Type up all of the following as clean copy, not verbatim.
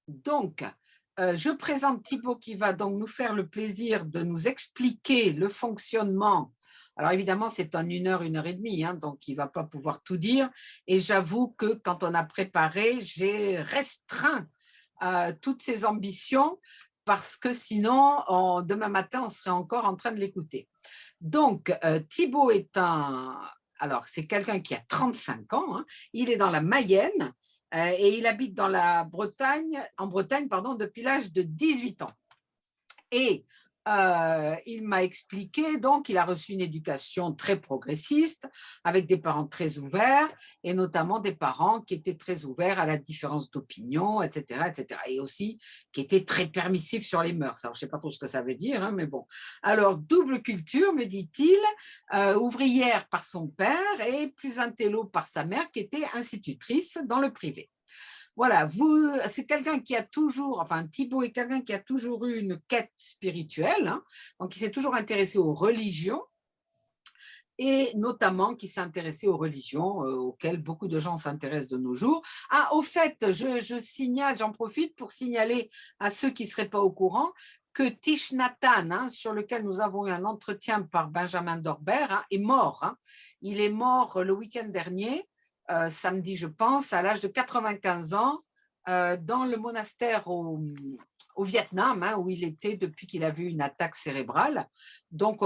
Donc, je présente Thibaut qui va donc nous faire le plaisir de nous expliquer le fonctionnement. Alors évidemment, c'est en une heure et demie, hein, donc il ne va pas pouvoir tout dire. Et j'avoue que quand on a préparé, j'ai restreint toutes ses ambitions parce que sinon, demain matin, on serait encore en train de l'écouter. Donc, Thibaut est alors c'est quelqu'un qui a 35 ans, hein, il est dans la Mayenne et il habite dans la Bretagne, en Bretagne, pardon, depuis l'âge de 18 ans. Et il m'a expliqué, donc, il a reçu une éducation très progressiste, avec des parents très ouverts, et notamment des parents qui étaient très ouverts à la différence d'opinion, etc., etc., et aussi qui étaient très permissifs sur les mœurs. Alors, je ne sais pas trop ce que ça veut dire, hein, mais bon. Alors, double culture, me dit-il, ouvrière par son père et plus intello par sa mère, qui était institutrice dans le privé. Voilà, c'est quelqu'un qui a toujours, enfin Thibaut est quelqu'un qui a toujours eu une quête spirituelle, hein, donc il s'est toujours intéressé aux religions et notamment qui s'est intéressé aux religions auxquelles beaucoup de gens s'intéressent de nos jours. Ah, au fait, je signale, j'en profite pour signaler à ceux qui ne seraient pas au courant que Thich Nhat Hanh, hein, sur lequel nous avons eu un entretien par Benjamin Dorbert, hein, est mort. Hein. Il est mort le week-end dernier, samedi je pense, à l'âge de 95 ans, dans le monastère au Vietnam, hein, où il était depuis qu'il a vu une attaque cérébrale. Donc,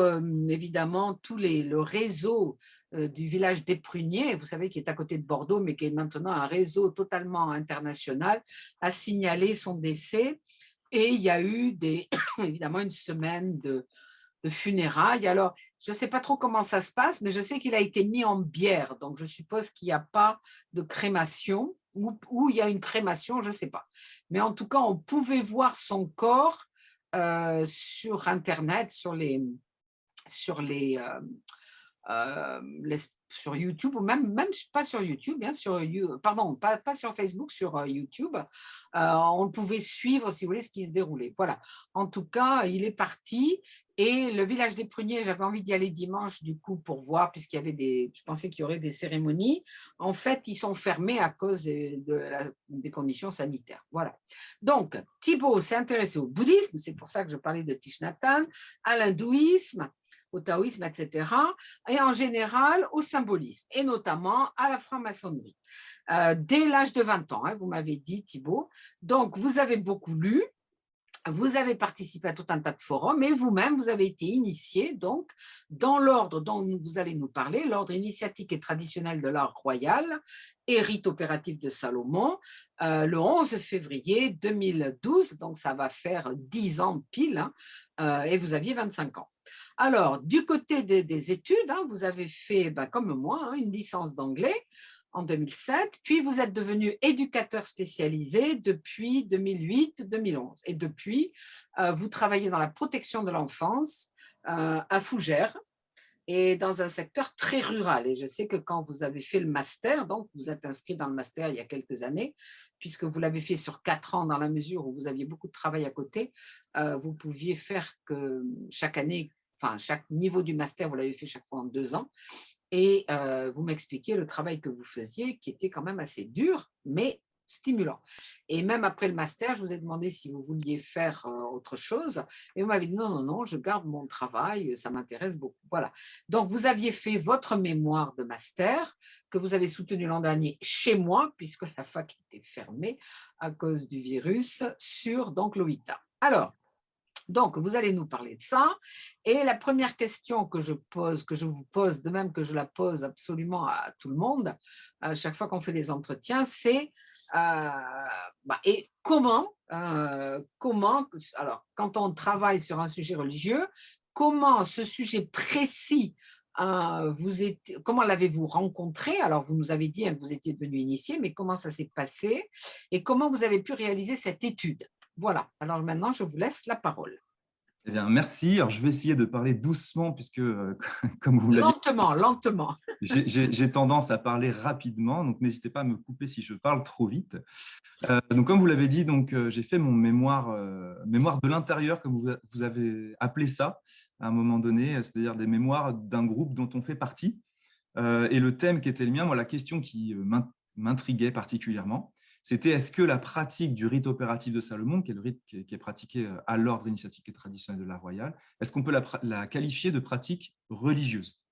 évidemment, le réseau du village des Pruniers, vous savez, qui est à côté de Bordeaux, mais qui est maintenant un réseau totalement international, a signalé son décès. Et il y a eu évidemment une semaine de funérailles. Alors, je ne sais pas trop comment ça se passe, mais je sais qu'il a été mis en bière. Donc, je suppose qu'il n'y a pas de crémation ou il y a une crémation, je ne sais pas. Mais en tout cas, on pouvait voir son corps sur Internet, sur YouTube, ou même pas sur YouTube, hein, pardon, pas sur Facebook, sur YouTube. On pouvait suivre, si vous voulez, ce qui se déroulait. Voilà. En tout cas, il est parti. Et le village des Pruniers, j'avais envie d'y aller dimanche, du coup, pour voir, puisqu'il y avait je pensais qu'il y aurait des cérémonies. En fait, ils sont fermés à cause des conditions sanitaires. Voilà. Donc, Thibaut s'est intéressé au bouddhisme, c'est pour ça que je parlais de Thich Nhat Hanh, à l'hindouisme, au taoïsme, etc., et en général au symbolisme, et notamment à la franc-maçonnerie. Dès l'âge de 20 ans, hein, vous m'avez dit, Thibaut. Donc, vous avez beaucoup lu, vous avez participé à tout un tas de forums et vous-même, vous avez été initié donc dans l'ordre dont vous allez nous parler, l'ordre initiatique et traditionnel de l'art royal et rite opératif de Salomon, le 11 février 2012, donc ça va faire 10 ans pile, hein, et vous aviez 25 ans. Alors, du côté des études, hein, vous avez fait, comme moi, hein, une licence d'anglais en 2007, puis vous êtes devenu éducateur spécialisé depuis 2008-2011. Et depuis, vous travaillez dans la protection de l'enfance à Fougères et dans un secteur très rural. Et je sais que quand vous avez fait le master, donc vous êtes inscrit dans le master il y a quelques années, puisque vous l'avez fait sur 4 ans dans la mesure où vous aviez beaucoup de travail à côté, vous pouviez faire que chaque année, enfin chaque niveau du master, vous l'avez fait chaque fois en 2 ans. Et vous m'expliquiez le travail que vous faisiez, qui était quand même assez dur, mais stimulant. Et même après le master, je vous ai demandé si vous vouliez faire autre chose. Et vous m'avez dit non, non, non, je garde mon travail, ça m'intéresse beaucoup. Voilà. Donc, vous aviez fait votre mémoire de master, que vous avez soutenu l'an dernier chez moi, puisque la fac était fermée à cause du virus, sur donc l'OITA. Alors, donc, vous allez nous parler de ça. Et la première question que je vous pose, de même que je la pose absolument à tout le monde, à chaque fois qu'on fait des entretiens, c'est et alors, quand on travaille sur un sujet religieux, comment ce sujet précis, comment l'avez-vous rencontré? Alors, vous nous avez dit hein, que vous étiez devenu initié, mais comment ça s'est passé et comment vous avez pu réaliser cette étude? Voilà, alors maintenant, je vous laisse la parole. Eh bien, merci. Alors, je vais essayer de parler doucement puisque, comme vous l'aviez Lentement, lentement. j'ai tendance à parler rapidement, donc n'hésitez pas à me couper si je parle trop vite. Donc, comme vous l'avez dit, j'ai fait mon mémoire de l'intérieur, comme vous avez appelé ça à un moment donné, c'est-à-dire des mémoires d'un groupe dont on fait partie. Et le thème qui était le mien, moi, la question qui m'intriguait particulièrement, c'était est-ce que la pratique du rite opératif de Salomon, qui est le rite qui est pratiqué à l'ordre initiatique et traditionnel de l'art royal, est-ce qu'on peut la qualifier de pratique religieuse?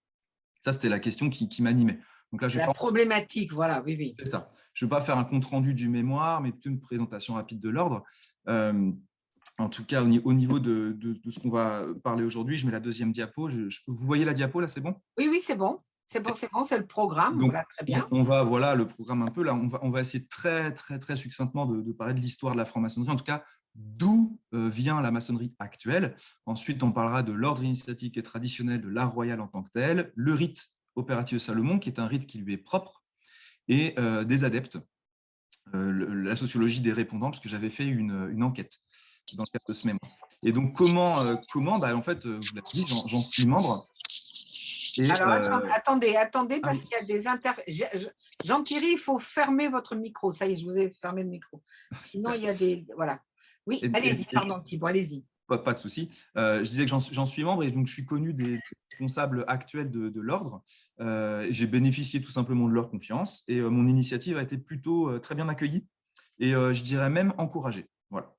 Ça, c'était la question qui m'animait. Donc là, je vais La pas problématique, voilà, oui, oui. C'est ça. Je ne vais pas faire un compte-rendu du mémoire, mais plutôt une présentation rapide de l'ordre. En tout cas, au niveau de ce qu'on va parler aujourd'hui, je mets la deuxième diapo. Vous voyez la diapo, là, c'est bon? Oui, oui, c'est bon. C'est bon, c'est le programme. Donc, Voilà, très bien. on va, voilà, le programme un peu. Là, on va essayer très, très, très succinctement de parler de l'histoire de la franc-maçonnerie, en tout cas, d'où vient la maçonnerie actuelle. Ensuite, on parlera de l'ordre initiatique et traditionnel de l'art royal en tant que tel, le rite opératif de Salomon, qui est un rite qui lui est propre, et des adeptes, la sociologie des répondants, parce que j'avais fait une enquête dans le cadre de ce mémoire. Et donc, comment en fait, je vous l'ai dit, j'en suis membre. Et, Alors, attendez, ah parce oui. qu'il y a des Jean-Thierry, il faut fermer votre micro. Ça y est, je vous ai fermé le micro. Sinon, Super. il y a des… Voilà. Oui, allez-y, pardon, Thibault, allez-y. Pas de souci. Je disais que j'en suis membre et donc je suis connu des responsables actuels de l'ordre. J'ai bénéficié tout simplement de leur confiance et mon initiative a été plutôt très bien accueillie et je dirais même encouragée. Voilà.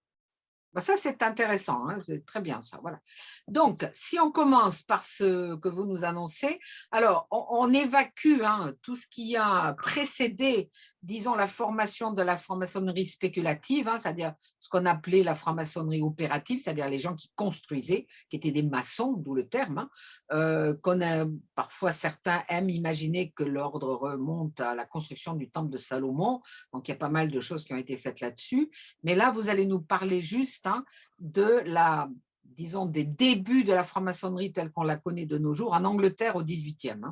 Bon, ça, c'est intéressant, hein, c'est très bien ça. Voilà. Donc, si on commence par ce que vous nous annoncez, alors on évacue tout ce qui a précédé, disons, la formation de la franc-maçonnerie spéculative, c'est-à-dire ce qu'on appelait la franc-maçonnerie opérative, c'est-à-dire les gens qui construisaient, qui étaient des maçons, d'où le terme, parfois certains aiment imaginer que l'ordre remonte à la construction du temple de Salomon, donc il y a pas mal de choses qui ont été faites là-dessus. Mais là, vous allez nous parler juste de disons, des débuts de la franc-maçonnerie telle qu'on la connaît de nos jours en Angleterre au XVIIIe.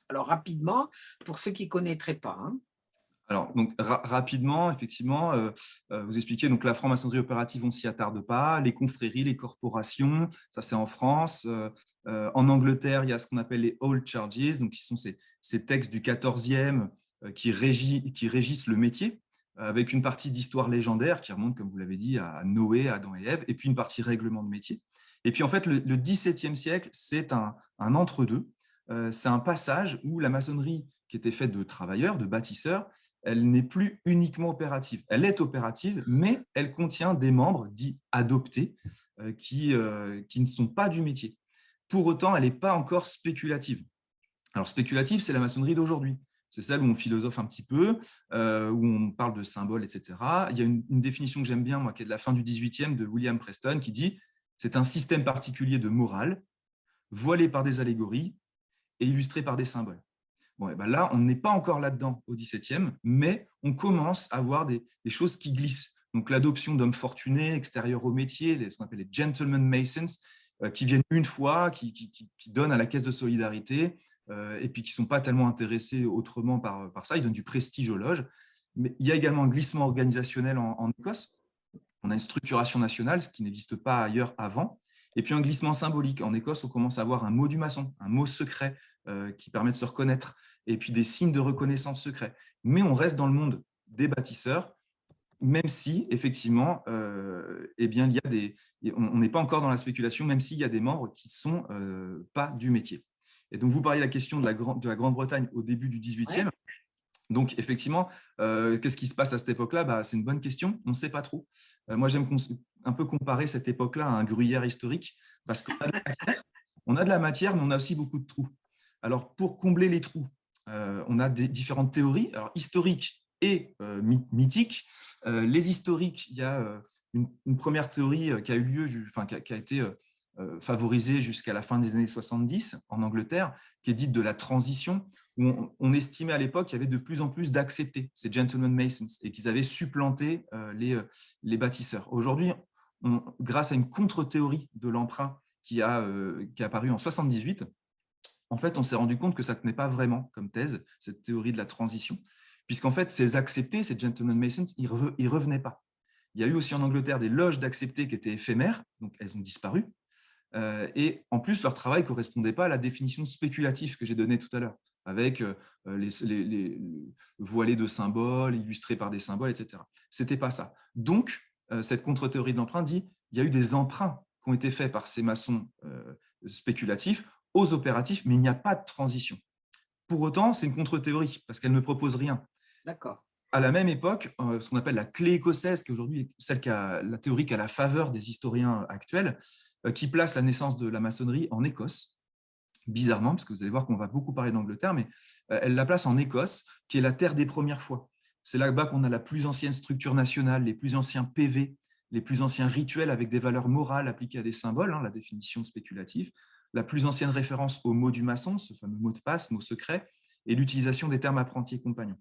Alors, rapidement, pour ceux qui ne connaîtraient pas. Alors, donc, rapidement, effectivement, vous expliquez, donc la franc-maçonnerie opérative, on ne s'y attarde pas, les confréries, les corporations, ça c'est en France. En Angleterre, il y a ce qu'on appelle les Old Charges, donc qui sont ces textes du XIVe qui régissent le métier, avec une partie d'histoire légendaire qui remonte, comme vous l'avez dit, à Noé, Adam et Ève, et puis une partie règlement de métier. Et puis en fait, le XVIIe siècle, c'est un entre-deux. C'est un passage où la maçonnerie, qui était faite de travailleurs, de bâtisseurs, elle n'est plus uniquement opérative. Elle est opérative, mais elle contient des membres dits adoptés qui ne sont pas du métier. Pour autant, elle n'est pas encore spéculative. Alors, spéculative, c'est la maçonnerie d'aujourd'hui. C'est celle où on philosophe un petit peu, où on parle de symboles, etc. Il y a une définition que j'aime bien, moi, qui est de la fin du XVIIIe, de William Preston, qui dit « c'est un système particulier de morale, voilé par des allégories et illustré par des symboles ». Bon, et ben là, on n'est pas encore là-dedans au XVIIe, mais on commence à voir des choses qui glissent. Donc, l'adoption d'hommes fortunés, extérieurs au métier, ce qu'on appelle les gentlemen masons, qui viennent une fois, qui donnent à la caisse de solidarité, et puis qui ne sont pas tellement intéressés autrement par ça. Ils donnent du prestige aux loges. Mais il y a également un glissement organisationnel en Écosse. On a une structuration nationale, ce qui n'existe pas ailleurs avant. Et puis un glissement symbolique. En Écosse, on commence à avoir un mot du maçon, un mot secret qui permet de se reconnaître, et puis des signes de reconnaissance secrets. Mais on reste dans le monde des bâtisseurs, même si, effectivement, eh bien, on n'est pas encore dans la spéculation, même s'il y a des membres qui ne sont pas du métier. Et donc, vous parliez de la question de la Grande-Bretagne au début du XVIIIe. Ouais. Donc, effectivement, qu'est-ce qui se passe à cette époque-là? C'est une bonne question, on ne sait pas trop. Moi, j'aime un peu comparer cette époque-là à un gruyère historique, parce qu'on a de la matière, mais on a aussi beaucoup de trous. Alors, pour combler les trous, on a différentes théories, alors historiques et mythiques. Les historiques, il y a une première théorie qui a eu lieu, qui a été favorisée jusqu'à la fin des années 70 en Angleterre, qui est dite de la transition, où on estimait à l'époque qu'il y avait de plus en plus d'acceptés, ces gentlemen masons, et qu'ils avaient supplanté les bâtisseurs. Aujourd'hui, grâce à une contre-théorie de l'emprunt qui est apparue en 78, en fait, on s'est rendu compte que ça ne tenait pas vraiment comme thèse, cette théorie de la transition, puisqu'en fait, ces acceptés, ces gentlemen masons, ils ne revenaient pas. Il y a eu aussi en Angleterre des loges d'acceptés qui étaient éphémères, donc elles ont disparu, et en plus, leur travail ne correspondait pas à la définition spéculative que j'ai donnée tout à l'heure, avec les voilés de symboles, illustrés par des symboles, etc. Ce n'était pas ça. Donc, cette contre-théorie de l'emprunt dit qu'il y a eu des emprunts qui ont été faits par ces maçons spéculatifs aux opératifs, mais il n'y a pas de transition. Pour autant, c'est une contre-théorie, parce qu'elle ne propose rien. D'accord. à la même époque, ce qu'on appelle la clé écossaise, qui est aujourd'hui la théorie qui a la faveur des historiens actuels, qui place la naissance de la maçonnerie en Écosse, bizarrement, parce que vous allez voir qu'on va beaucoup parler d'Angleterre, mais elle la place en Écosse, qui est la terre des premières fois. C'est là-bas qu'on a la plus ancienne structure nationale, les plus anciens PV, les plus anciens rituels avec des valeurs morales appliquées à des symboles, la définition spéculative, la plus ancienne référence au mot du maçon, ce fameux mot de passe, mot secret, et l'utilisation des termes apprenti et compagnon.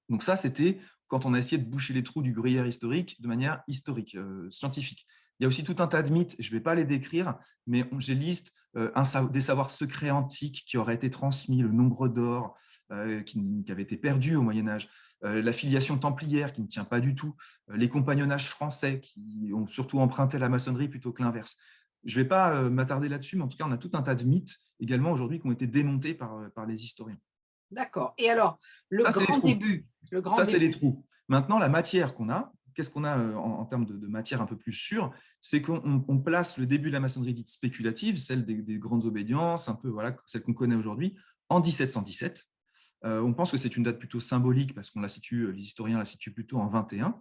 Donc ça, c'était quand on a essayé de boucher les trous du gruyère historique de manière historique, scientifique. Il y a aussi tout un tas de mythes, je ne vais pas les décrire, mais j'ai liste des savoirs secrets antiques qui auraient été transmis, le nombre d'or qui avait été perdu au Moyen-Âge, la filiation templière qui ne tient pas du tout, les compagnonnages français qui ont surtout emprunté la maçonnerie plutôt que l'inverse. Je ne vais pas m'attarder là-dessus, mais en tout cas, on a tout un tas de mythes également aujourd'hui qui ont été démontés par les historiens. D'accord. Et alors, le Ça, grand début. Ça, c'est les trous. Maintenant, la matière qu'on a, qu'est-ce qu'on a en termes de matière un peu plus sûre? C'est qu'on place le début de la maçonnerie dite spéculative, celle des grandes obédiences, un peu celle qu'on connaît aujourd'hui, en 1717. On pense que c'est une date plutôt symbolique parce qu'on la situe, les historiens la situent plutôt en 21.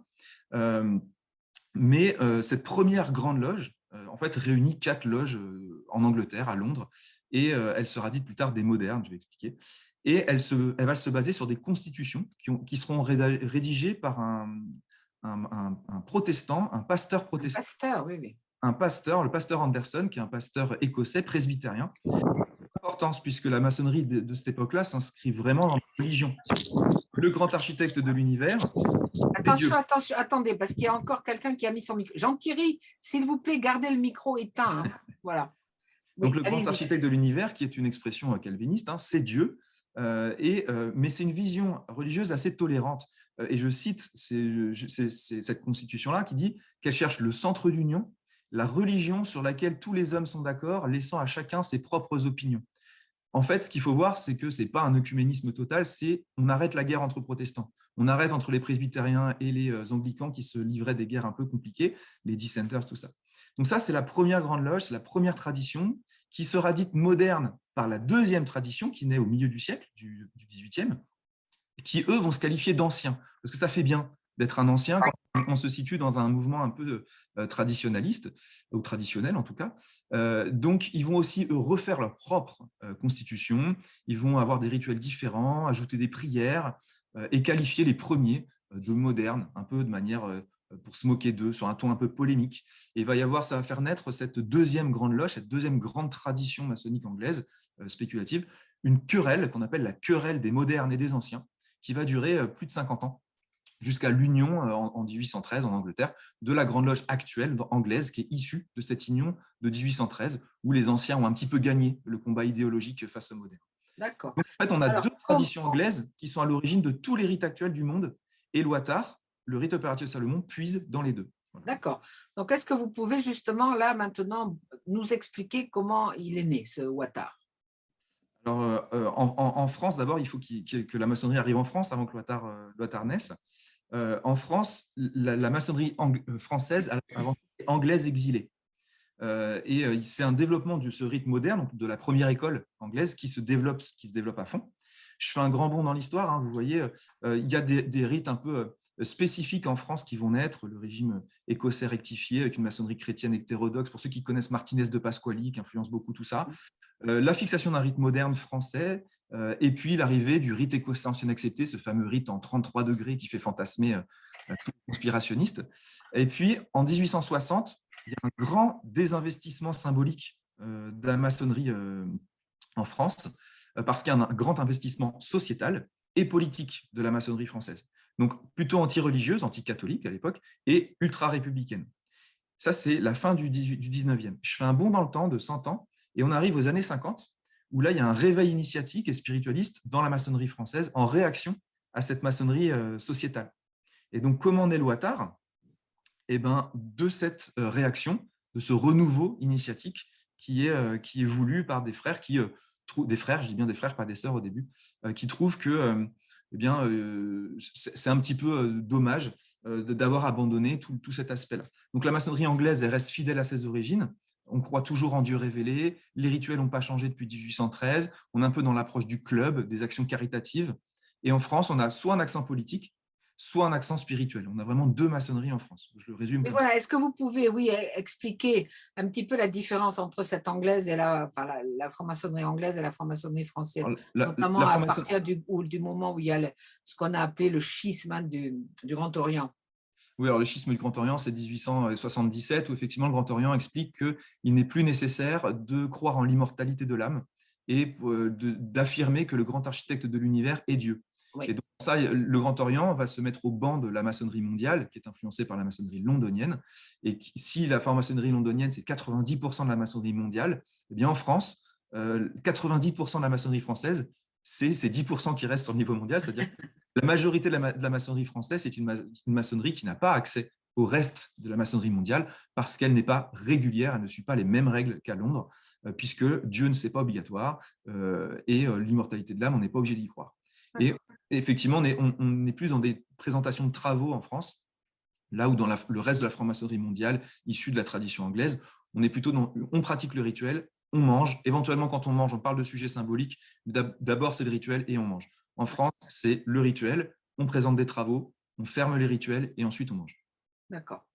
Mais cette première grande loge, en fait, réunit 4 loges en Angleterre, à Londres, et elle sera dite plus tard des modernes, je vais expliquer. Et elle va se baser sur des constitutions qui seront rédigées par un protestant, un pasteur protestant. Un pasteur, oui, oui. Un pasteur, le pasteur Anderson, qui est un pasteur écossais presbytérien. C'est l'importance, puisque la maçonnerie de cette époque-là s'inscrit vraiment dans la religion. Le grand architecte de l'univers. Attention, attendez, parce qu'il y a encore quelqu'un qui a mis son micro. Jean-Thierry, s'il vous plaît, gardez le micro éteint. Voilà. Donc, le grand architecte de l'univers, qui est une expression calviniste, c'est Dieu, mais c'est une vision religieuse assez tolérante. Et je cite cette constitution-là qui dit qu'elle cherche le centre d'union, la religion sur laquelle tous les hommes sont d'accord, laissant à chacun ses propres opinions. En fait, ce qu'il faut voir, c'est que ce n'est pas un œcuménisme total, c'est on arrête la guerre entre protestants. On arrête entre les presbytériens et les anglicans qui se livraient des guerres un peu compliquées, les dissenters, tout ça. Donc ça, c'est la première grande loge, c'est la première tradition qui sera dite moderne par la deuxième tradition qui naît au milieu du siècle, du XVIIIe, qui, eux, vont se qualifier d'anciens, parce que ça fait bien d'être un ancien quand on se situe dans un mouvement un peu traditionnaliste, ou traditionnel en tout cas. Donc, ils vont aussi refaire leur propre constitution, ils vont avoir des rituels différents, ajouter des prières et qualifier les premiers de modernes, un peu de manière pour se moquer d'eux, sur un ton un peu polémique. Et ça va faire naître cette deuxième grande loge, cette deuxième grande tradition maçonnique anglaise, spéculative, une querelle qu'on appelle la querelle des modernes et des anciens, qui va durer plus de 50 ans, jusqu'à l'union en 1813 en Angleterre de la Grande Loge actuelle anglaise qui est issue de cette union de 1813 où les anciens ont un petit peu gagné le combat idéologique face aux modernes. D'accord. En fait, on a deux traditions anglaises qui sont à l'origine de tous les rites actuels du monde et l'Ouattara, le rite opératif de Salomon, puise dans les deux. Voilà. D'accord. Donc, est-ce que vous pouvez justement là maintenant nous expliquer comment il est né, ce Ouattara? Alors, en France, d'abord, il faut que la maçonnerie arrive en France avant que l'Ouattara naisse. En France, la maçonnerie française avant anglaise exilée. Et c'est un développement de ce rite moderne, donc de la première école anglaise, qui se développe à fond. Je fais un grand bond dans l'histoire. Vous voyez, il y a des rites un peu spécifiques en France qui vont naître, le régime écossais rectifié avec une maçonnerie chrétienne hétérodoxe, pour ceux qui connaissent Martinez de Pasquali, qui influence beaucoup tout ça. La fixation d'un rite moderne français, et puis l'arrivée du rite écossais ancien accepté, ce fameux rite en 33 degrés qui fait fantasmer tous les conspirationnistes. Et puis, en 1860, il y a un grand désinvestissement symbolique de la maçonnerie en France, parce qu'il y a un grand investissement sociétal et politique de la maçonnerie française. Donc, plutôt anti-religieuse, anti-catholique à l'époque, et ultra-républicaine. Ça, c'est la fin du 19e. Je fais un bond dans le temps de 100 ans, et on arrive aux années 50, où là, il y a un réveil initiatique et spiritualiste dans la maçonnerie française en réaction à cette maçonnerie sociétale. Et donc, comment naît l'Ouattara ? Eh ben, de cette réaction, de ce renouveau initiatique qui est voulu par des frères, des frères, je dis bien des frères, pas des sœurs au début, qui trouvent que c'est un petit peu dommage d'avoir abandonné tout cet aspect-là. Donc la maçonnerie anglaise, elle reste fidèle à ses origines. On croit toujours en Dieu révélé. Les rituels n'ont pas changé depuis 1813. On est un peu dans l'approche du club, des actions caritatives. Et en France, on a soit un accent politique, soit un accent spirituel. On a vraiment deux maçonneries en France. Je le résume Mais comme ça. voilà, est-ce que vous pouvez, oui, expliquer un petit peu la différence entre cette anglaise et la franc-maçonnerie anglaise et la franc-maçonnerie française, Alors, notamment la à franc-maçonnerie, partir du moment où il y a ce qu'on a appelé le schisme, hein, du Grand Orient. oui, alors le schisme du Grand Orient, c'est 1877, où effectivement le Grand Orient explique qu'il n'est plus nécessaire de croire en l'immortalité de l'âme et d'affirmer que le grand architecte de l'univers est Dieu. Et Oui, donc ça, le Grand Orient va se mettre au banc de la maçonnerie mondiale, qui est influencée par la maçonnerie londonienne. Et si la franc-maçonnerie londonienne, c'est 90% de la maçonnerie mondiale, eh bien en France, 90% de la maçonnerie française, c'est ces 10% qui restent sur le niveau mondial, c'est-à-dire la majorité de la maçonnerie française, c'est une maçonnerie qui n'a pas accès au reste de la maçonnerie mondiale parce qu'elle n'est pas régulière, elle ne suit pas les mêmes règles qu'à Londres, puisque Dieu ne s'est pas obligatoire et l'immortalité de l'âme, on n'est pas obligé d'y croire. Et effectivement, on n'est plus dans des présentations de travaux en France, là où dans le reste de la franc-maçonnerie mondiale, issue de la tradition anglaise, on est plutôt dans on pratique le rituel, on mange, éventuellement quand on mange, on parle de sujets symboliques, d'abord c'est le rituel et on mange. En France, c'est le rituel, on présente des travaux, on ferme les rituels et ensuite on mange. d'accord.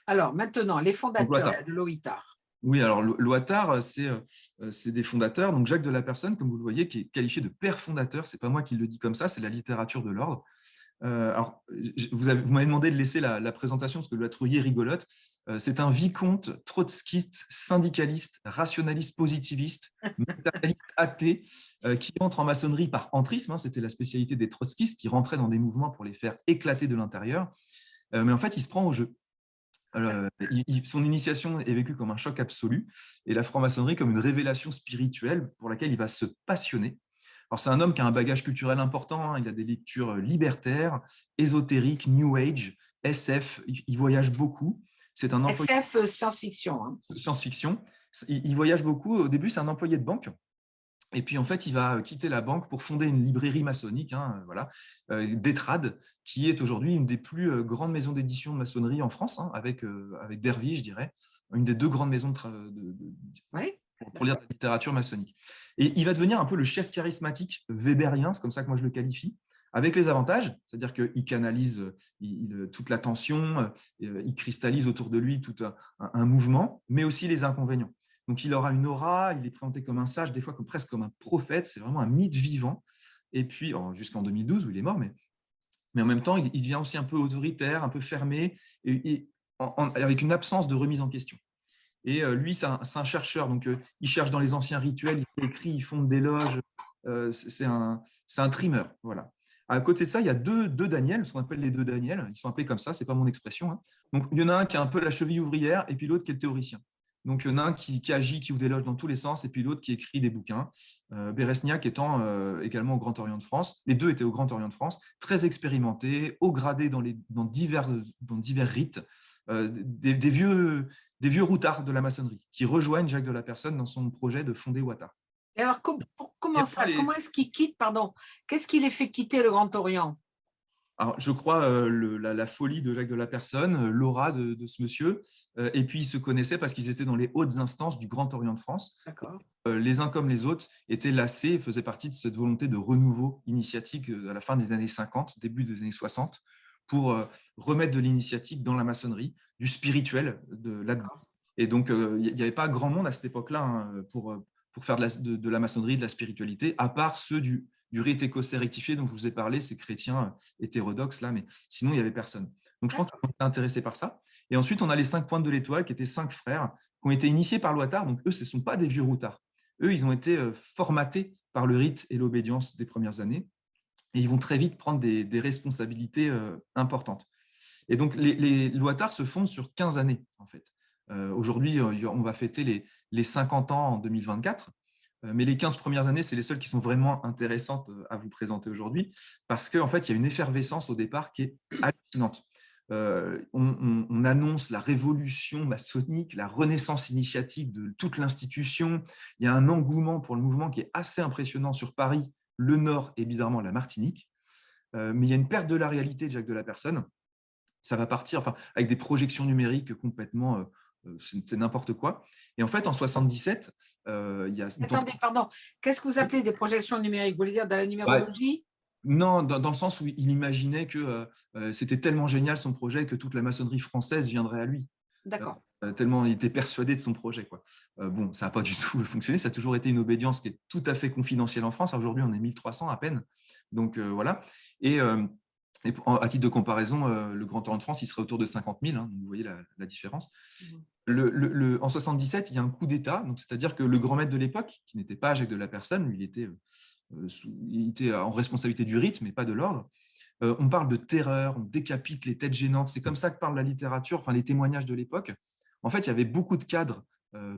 Alors maintenant, les Donc, fondateurs Loitar. là, de l'OITAR. Oui, alors Loitar, c'est des fondateurs. Donc Jacques de la Personne, comme vous le voyez, qui est qualifié de père fondateur, c'est pas moi qui le dis comme ça, c'est la littérature de l'ordre. Alors, vous m'avez demandé de laisser la présentation parce que la trouille est rigolote. C'est un vicomte trotskiste, syndicaliste, rationaliste positiviste, matérialiste athée, qui entre en maçonnerie par entrisme. Hein, c'était la spécialité des trotskistes qui rentraient dans des mouvements pour les faire éclater de l'intérieur. Mais en fait, il se prend au jeu. Son initiation est vécue comme un choc absolu et la franc-maçonnerie comme une révélation spirituelle pour laquelle il va se passionner. Alors, c'est un homme qui a un bagage culturel important, hein. Il a des lectures libertaires, ésotériques, New Age, SF, il voyage beaucoup. C'est un employé SF science-fiction. Hein. de science-fiction. Il voyage beaucoup. Au début, c'est un employé de banque. Et puis, en fait, il va quitter la banque pour fonder une librairie maçonnique, hein, voilà, Détrade, qui est aujourd'hui une des plus grandes maisons d'édition de maçonnerie en France, hein, avec Dervy, je dirais, une des deux grandes maisons Oui, pour lire de la littérature maçonnique. Et il va devenir un peu le chef charismatique weberien, c'est comme ça que moi je le qualifie, avec les avantages, c'est-à-dire qu'il canalise toute l'attention, il cristallise autour de lui tout un mouvement, mais aussi les inconvénients. Donc il aura une aura, il est présenté comme un sage, des fois presque comme un prophète, c'est vraiment un mythe vivant. Et puis, jusqu'en 2012 où il est mort, mais en même temps, il devient aussi un peu autoritaire, un peu fermé, avec une absence de remise en question. Et lui, c'est un chercheur, donc il cherche dans les anciens rituels, il écrit, il fonde des loges, c'est un trimeur. Voilà. À côté de ça, il y a deux Daniel, ce qu'on appelle les deux Daniel, ils sont appelés comme ça, ce n'est pas mon expression. Hein. Donc il y en a un qui est un peu la cheville ouvrière et puis l'autre qui est le théoricien. Donc il y en a un qui agit, qui ouvre des loges dans tous les sens et puis l'autre qui écrit des bouquins. Béresniak étant également au Grand Orient de France. Les deux étaient au Grand Orient de France, très expérimentés, haut gradés dans divers rites, des vieux routards de la maçonnerie qui rejoignent Jacques de la Personne dans son projet de fonder Ouattara. et alors, comment est-ce qu'il quitte, pardon, qu'est-ce qui les fait quitter le Grand Orient? Alors, je crois la folie de Jacques de la Personne, l'aura de ce monsieur, et puis ils se connaissaient parce qu'ils étaient dans les hautes instances du Grand Orient de France. D'accord. Les uns comme les autres étaient lassés et faisaient partie de cette volonté de renouveau initiatique à la fin des années 50, début des années 60, pour remettre de l'initiatique dans la maçonnerie, du spirituel là-dedans. Et donc, il n'y avait pas grand monde à cette époque-là, hein, pour faire de la maçonnerie, de la spiritualité, à part ceux du rite écossais rectifié dont je vous ai parlé, ces chrétiens hétérodoxes là, mais sinon, il n'y avait personne. Donc, je pense qu'ils ont été intéressés par ça. Et ensuite, on a les 5 pointes de l'étoile, qui étaient 5 frères, qui ont été initiés par Loittard. Donc, eux, ce ne sont pas des vieux routards. Eux, ils ont été formatés par le rite et l'obédience des premières années. Et ils vont très vite prendre des responsabilités importantes. Et donc, les Loittard se fondent sur 15 années, en fait. Aujourd'hui, on va fêter les 50 ans en 2024. Mais les 15 premières années, c'est les seules qui sont vraiment intéressantes à vous présenter aujourd'hui, parce qu'en fait, il y a une effervescence au départ qui est hallucinante. On annonce la révolution maçonnique, la renaissance initiatique de toute l'institution. Il y a un engouement pour le mouvement qui est assez impressionnant sur Paris, le Nord et bizarrement la Martinique. Mais il y a une perte de la réalité de Jacques de la Personne. Ça va partir avec des projections numériques complètement, c'est n'importe quoi. Et en fait, en 77, il y a… Attendez, pardon. Qu'est-ce que vous appelez des projections numériques? Vous voulez dire dans la Ouais, numérologie? Non, dans le sens où il imaginait que c'était tellement génial son projet que toute la maçonnerie française viendrait à lui. D'accord. Tellement il était persuadé de son projet, quoi. Bon, ça n'a pas du tout fonctionné. Ça a toujours été une obédience qui est tout à fait confidentielle en France. Aujourd'hui, on est 1300 à peine. Donc, voilà. Et, à titre de comparaison, le Grand Orient de France, il serait autour de 50 000. Hein, donc vous voyez la différence. En 77, il y a un coup d'État. C'est-à-dire que le grand maître de l'époque, qui n'était pas Jacques de la Personne, lui, il était en responsabilité du rite, mais pas de l'ordre. On parle de terreur, on décapite les têtes gênantes. C'est comme ça que parle la littérature, enfin les témoignages de l'époque. En fait, il y avait beaucoup de cadres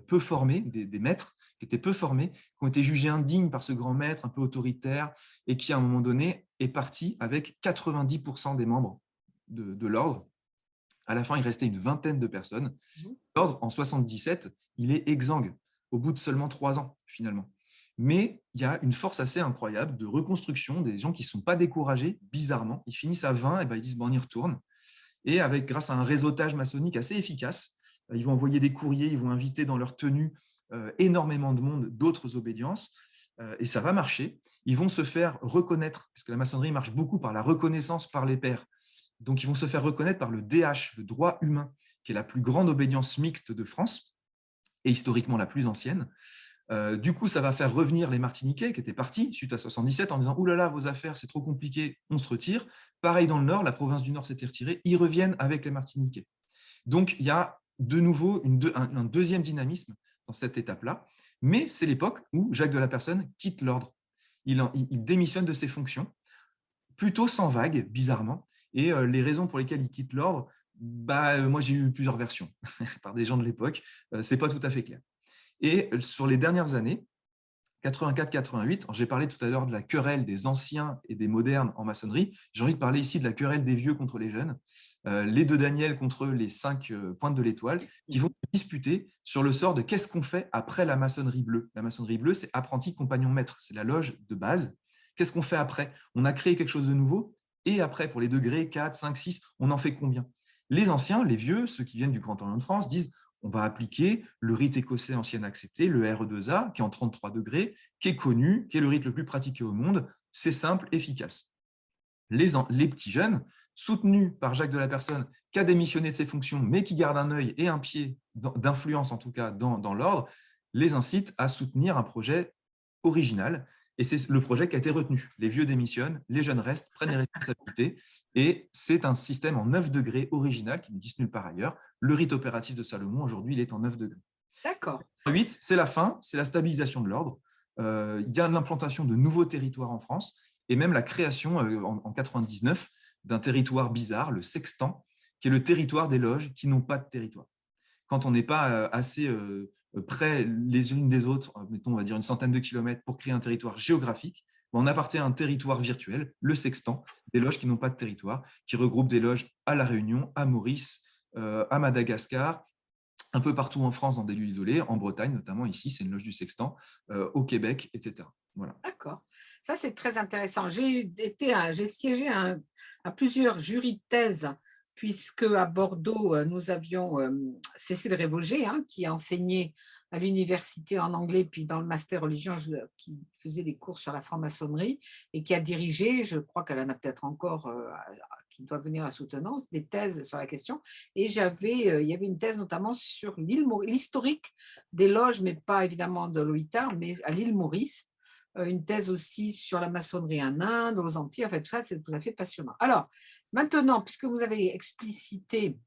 peu formés, des maîtres qui étaient peu formés, qui ont été jugés indignes par ce grand maître un peu autoritaire et qui, à un moment donné, est parti avec 90% des membres de l'ordre. À la fin, il restait une vingtaine de personnes. L'ordre, en 77, il est exsangue au bout de seulement 3 ans, finalement. Mais il y a une force assez incroyable de reconstruction, des gens qui ne sont pas découragés, bizarrement. Ils finissent à 20, et ben ils disent, bon, on y retourne. Et grâce à un réseautage maçonnique assez efficace, ils vont envoyer des courriers, ils vont inviter dans leur tenue énormément de monde d'autres obédiences, et ça va marcher. Ils vont se faire reconnaître, puisque la maçonnerie marche beaucoup par la reconnaissance par les pairs. Donc, ils vont se faire reconnaître par le DH, le droit humain, qui est la plus grande obédience mixte de France et historiquement la plus ancienne. Du coup, ça va faire revenir les Martiniquais qui étaient partis suite à 77 en disant « Ouh là là, vos affaires, c'est trop compliqué, on se retire ». Pareil dans le Nord, la province du Nord s'était retirée, ils reviennent avec les Martiniquais. Donc, il y a de nouveau un deuxième dynamisme dans cette étape-là, mais c'est l'époque où Jacques de la Personne quitte l'ordre. Il démissionne de ses fonctions, plutôt sans vague, bizarrement, et les raisons pour lesquelles il quitte l'ordre, moi j'ai eu plusieurs versions par des gens de l'époque, c'est pas tout à fait clair. Et sur les dernières années, 84-88, j'ai parlé tout à l'heure de la querelle des anciens et des modernes en maçonnerie. J'ai envie de parler ici de la querelle des vieux contre les jeunes, les deux Daniel contre les 5 pointes de l'étoile, qui vont se disputer sur le sort de qu'est-ce qu'on fait après la maçonnerie bleue. La maçonnerie bleue, c'est apprenti, compagnon, maître, c'est la loge de base. Qu'est-ce qu'on fait après? On a créé quelque chose de nouveau, et après, pour les degrés 4, 5, 6, on en fait combien? Les anciens, les vieux, ceux qui viennent du Grand Orient de France, disent on va appliquer le rite écossais ancien accepté, le RE2A, qui est en 33 degrés, qui est connu, qui est le rite le plus pratiqué au monde. C'est simple, efficace. Les petits jeunes, soutenus par Jacques de la Personne, qui a démissionné de ses fonctions, mais qui garde un œil et un pied d'influence, en tout cas, dans l'ordre, les incitent à soutenir un projet original. Et c'est le projet qui a été retenu. Les vieux démissionnent, les jeunes restent, prennent les responsabilités. Et c'est un système en 9 degrés original qui n'existe nulle part ailleurs. Le rite opératif de Salomon, aujourd'hui, il est en 9 degrés. D'accord. 8, c'est la fin, c'est la stabilisation de l'ordre. Il y a l'implantation de nouveaux territoires en France et même la création en 99 d'un territoire bizarre, le sextant, qui est le territoire des loges qui n'ont pas de territoire. Quand on n'est pas assez près les unes des autres, mettons, on va dire une centaine de kilomètres pour créer un territoire géographique, on appartient à un territoire virtuel, le sextant, des loges qui n'ont pas de territoire, qui regroupent des loges à La Réunion, à Maurice, à Madagascar, un peu partout en France dans des lieux isolés, en Bretagne notamment, ici c'est une loge du sextant, au Québec, etc. Voilà. D'accord. Ça, c'est très intéressant. J'ai siégé à plusieurs jurys de thèse, puisque à Bordeaux, nous avions Cécile Révauger, hein, qui enseignait à l'université en anglais, puis dans le master religion, qui faisait des cours sur la franc-maçonnerie et qui a dirigé, je crois qu'elle en a peut-être encore, qui doit venir à soutenance, des thèses sur la question. Et il y avait une thèse notamment sur l'historique des loges, mais pas évidemment de l'OITAR, mais à l'île Maurice. Une thèse aussi sur la maçonnerie en Inde, aux Antilles, en fait, tout ça, c'est tout à fait passionnant. Alors, maintenant, puisque vous avez explicité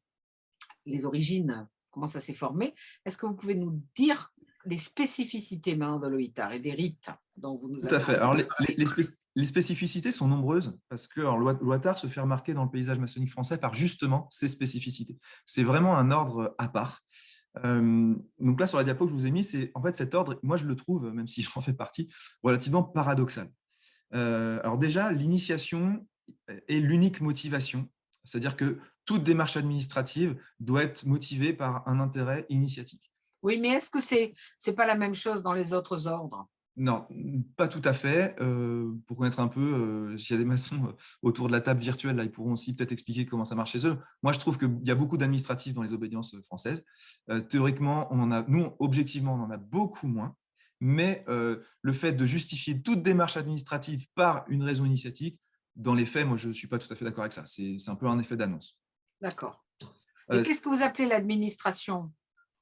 les origines, comment ça s'est formé, est-ce que vous pouvez nous dire les spécificités maintenant de l'OITAR et des rites dont vous nous Tout avez à fait. parlé? Alors, les spécificités sont nombreuses parce que l'OITAR se fait remarquer dans le paysage maçonnique français par justement ces spécificités. C'est vraiment un ordre à part. Donc là, sur la diapo que je vous ai mis, c'est en fait cet ordre, moi je le trouve, même si j'en fais partie, relativement paradoxal. Alors déjà, l'initiation est l'unique motivation, c'est-à-dire que toute démarche administrative doit être motivée par un intérêt initiatique. Oui, mais est-ce que c'est pas la même chose dans les autres ordres? Non, pas tout à fait. Pour connaître un peu, s'il y a des maçons autour de la table virtuelle, là, ils pourront aussi peut-être expliquer comment ça marche chez eux. Moi, je trouve qu'il y a beaucoup d'administratifs dans les obédiences françaises. Théoriquement, nous, objectivement, on en a beaucoup moins. Mais le fait de justifier toute démarche administrative par une raison initiatique, dans les faits, moi, je ne suis pas tout à fait d'accord avec ça. C'est un peu un effet d'annonce. D'accord. Et Euh, qu'est-ce que vous appelez l'administration?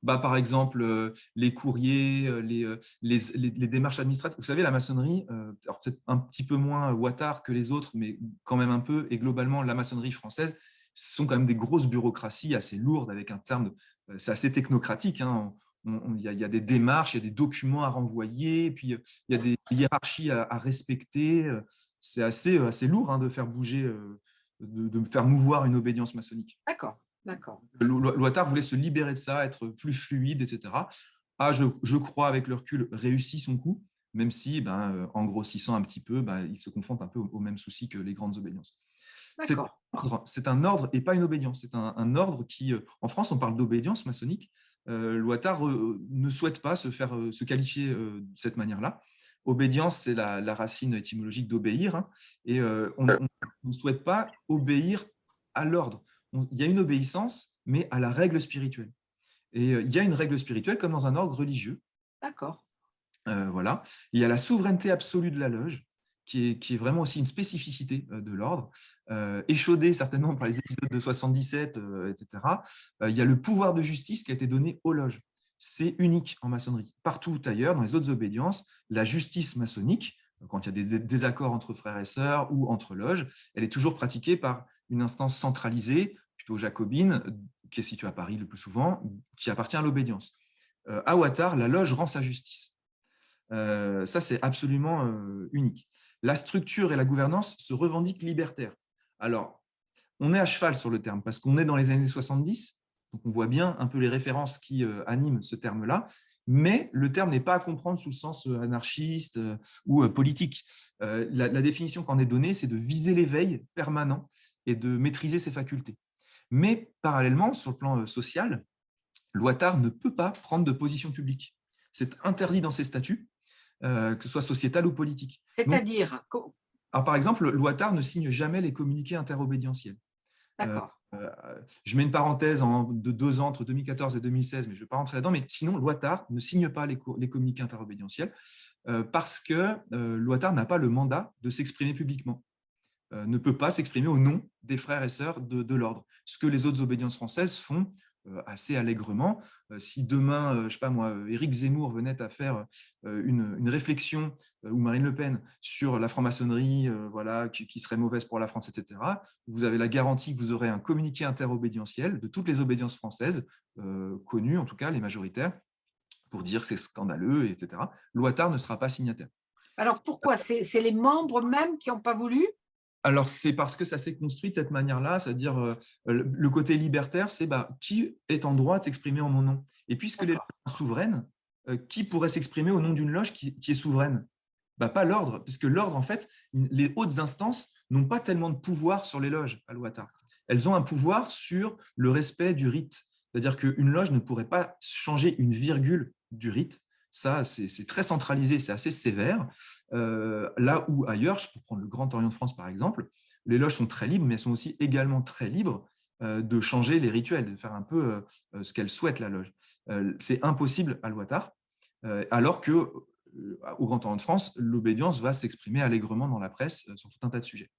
Par exemple, les courriers, les démarches administratives. Vous savez, la maçonnerie, alors peut-être un petit peu moins ouattard que les autres, mais quand même un peu, et globalement, la maçonnerie française, ce sont quand même des grosses bureaucraties assez lourdes, avec un terme, c'est assez technocratique, hein. Il y a des démarches, il y a des documents à renvoyer, et puis il y a des hiérarchies à respecter. C'est assez lourd, hein, de faire bouger, de faire mouvoir une obédience maçonnique. D'accord, d'accord. Lottard voulait se libérer de ça, être plus fluide, etc. Je crois, avec le recul, réussit son coup, même si, en grossissant un petit peu, il se confronte un peu au même souci que les grandes obédiences. D'accord. C'est un ordre et pas une obédience. C'est un ordre qui, en France, on parle d'obédience maçonnique. Lottard ne souhaite pas se qualifier de cette manière-là. Obédience, c'est la racine étymologique d'obéir, hein, et on ne souhaite pas obéir à l'ordre. Il y a une obéissance, mais à la règle spirituelle. Et il y a une règle spirituelle comme dans un ordre religieux. D'accord. Voilà. Il y a la souveraineté absolue de la loge, qui est vraiment aussi une spécificité de l'ordre, échaudée certainement par les épisodes de 77, etc. Il y a le pouvoir de justice qui a été donné aux loges. C'est unique en maçonnerie. Partout ailleurs, dans les autres obédiences, la justice maçonnique, quand il y a des désaccords entre frères et sœurs ou entre loges, elle est toujours pratiquée par une instance centralisée, plutôt jacobine, qui est située à Paris le plus souvent, qui appartient à l'obédience. À Ouattara, la loge rend sa justice. Ça, c'est absolument unique. La structure et la gouvernance se revendiquent libertaires. Alors, on est à cheval sur le terme, parce qu'on est dans les années 70, donc on voit bien un peu les références qui animent ce terme-là, mais le terme n'est pas à comprendre sous le sens anarchiste ou politique. La définition qu'en est donnée, c'est de viser l'éveil permanent et de maîtriser ses facultés. Mais parallèlement, sur le plan social, Lottard ne peut pas prendre de position publique. C'est interdit dans ses statuts, que ce soit sociétal ou politique. Donc, C'est-à-dire, par exemple, Lottard ne signe jamais les communiqués interobédientiels. d'accord. Je mets une parenthèse de 2 ans, entre 2014 et 2016, mais je ne vais pas rentrer là-dedans. Mais sinon, Lottard ne signe pas les communiqués interobédientiels parce que Lottard n'a pas le mandat de s'exprimer publiquement. Ne peut pas s'exprimer au nom des frères et sœurs de l'ordre. Ce que les autres obédiences françaises font assez allègrement. Si demain, je ne sais pas moi, Éric Zemmour venait à faire une réflexion, ou Marine Le Pen, sur la franc-maçonnerie, voilà, qui serait mauvaise pour la France, etc., vous avez la garantie que vous aurez un communiqué interobédientiel de toutes les obédiences françaises, connues, en tout cas les majoritaires, pour dire que c'est scandaleux, etc. Lottard ne sera pas signataire. Alors pourquoi? C'est les membres même qui n'ont pas voulu? Alors, c'est parce que ça s'est construit de cette manière-là, c'est-à-dire le côté libertaire, c'est qui est en droit de s'exprimer en mon nom. Et puisque les loges sont souveraines, qui pourrait s'exprimer au nom d'une loge qui est souveraine? Pas l'ordre, puisque l'ordre, en fait, les hautes instances n'ont pas tellement de pouvoir sur les loges à l'Ouattara. Elles ont un pouvoir sur le respect du rite. C'est-à-dire qu'une loge ne pourrait pas changer une virgule du rite. Ça, c'est très centralisé, c'est assez sévère. Là où ailleurs, je peux prendre le Grand Orient de France par exemple, les loges sont très libres, mais elles sont aussi également très libres de changer les rituels, de faire un peu ce qu'elles souhaitent, la loge. C'est impossible à l'Ouattara, alors que au Grand Orient de France, l'obédience va s'exprimer allègrement dans la presse sur tout un tas de sujets.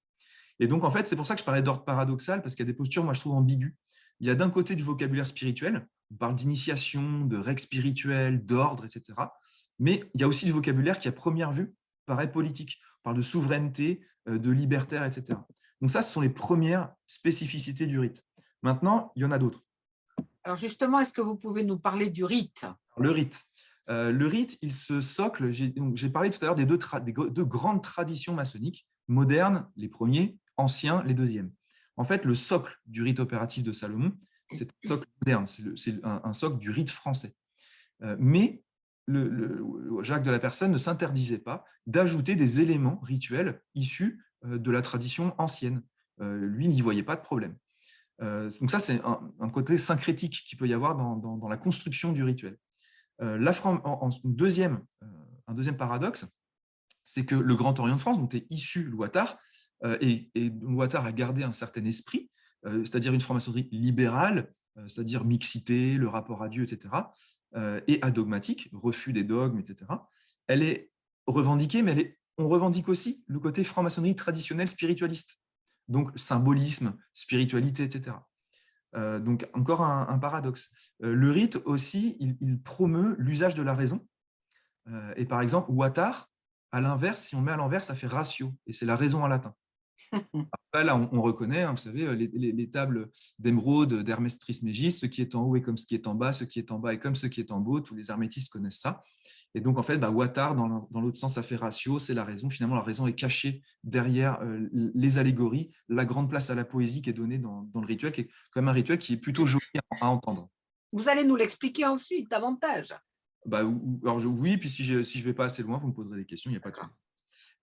Et donc, en fait, c'est pour ça que je parlais d'ordre paradoxal, parce qu'il y a des postures, moi, je trouve ambiguës. Il y a d'un côté du vocabulaire spirituel, on parle d'initiation, de règles spirituelles, d'ordre, etc. Mais il y a aussi du vocabulaire qui, à première vue, paraît politique. On parle de souveraineté, de libertaire, etc. Donc ça, ce sont les premières spécificités du rite. Maintenant, il y en a d'autres. Alors justement, est-ce que vous pouvez nous parler du rite? Le rite. Le rite, il se socle, j'ai parlé tout à l'heure des deux grandes traditions maçonniques, modernes, les premiers, anciens, les deuxièmes. En fait, le socle du rite opératif de Salomon, c'est un socle moderne, c'est un socle du rite français. Mais Jacques de la Personne ne s'interdisait pas d'ajouter des éléments rituels issus de la tradition ancienne. Lui n'y voyait pas de problème. Donc ça, c'est un côté syncrétique qu'il peut y avoir dans la construction du rituel. Un deuxième paradoxe, c'est que le Grand Orient de France, dont est issu Lottard, et Lottard a gardé un certain esprit, c'est-à-dire une franc-maçonnerie libérale, c'est-à-dire mixité, le rapport à Dieu, etc., et adogmatique, refus des dogmes, etc. Elle est revendiquée, mais elle est on revendique aussi le côté franc-maçonnerie traditionnelle spiritualiste. Donc, symbolisme, spiritualité, etc. Donc, encore un paradoxe. Le rite aussi, il promeut l'usage de la raison. Et par exemple, Ouattar, à l'inverse, si on met à l'envers, ça fait ratio, et c'est la raison en latin. Après, là, on reconnaît, hein, vous savez, les tables d'émeraude d'Hermès Trismégis, ce qui est en haut est comme ce qui est en bas, ce qui est en bas est comme ce qui est en haut, tous les hermétistes connaissent ça. Et donc, en fait, Ouattar, dans l'autre sens, ça fait ratio, c'est la raison. Finalement, la raison est cachée derrière les allégories, la grande place à la poésie qui est donnée dans le rituel, qui est quand même un rituel qui est plutôt joli à entendre. Vous allez nous l'expliquer ensuite davantage. Alors, oui, puis si je ne vais pas assez loin, vous me poserez des questions, il n'y a pas de souci.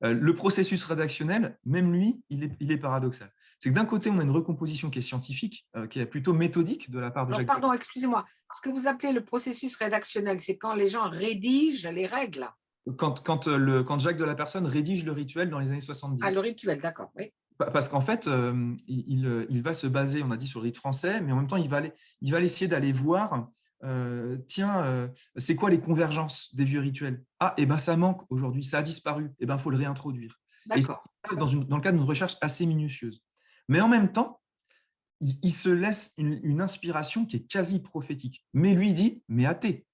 Le processus rédactionnel, même lui, il est paradoxal. C'est que d'un côté, on a une recomposition qui est scientifique, qui est plutôt méthodique de la part de Alors, Jacques. pardon, excusez-moi. Ce que vous appelez le processus rédactionnel, c'est quand les gens rédigent les règles. Quand Jacques de la Personne rédige le rituel dans les années 70. Ah, le rituel, d'accord, oui. Parce qu'en fait, il va se baser, on a dit, sur le rite français, mais en même temps, il va aller essayer d'aller voir, c'est quoi les convergences des vieux rituels? Ah, et ben ça manque aujourd'hui, ça a disparu, et ben il faut le réintroduire. Et D'accord. dans le cadre d'une recherche assez minutieuse. Mais en même temps, il se laisse une inspiration qui est quasi prophétique. Mais lui dit, mais athée.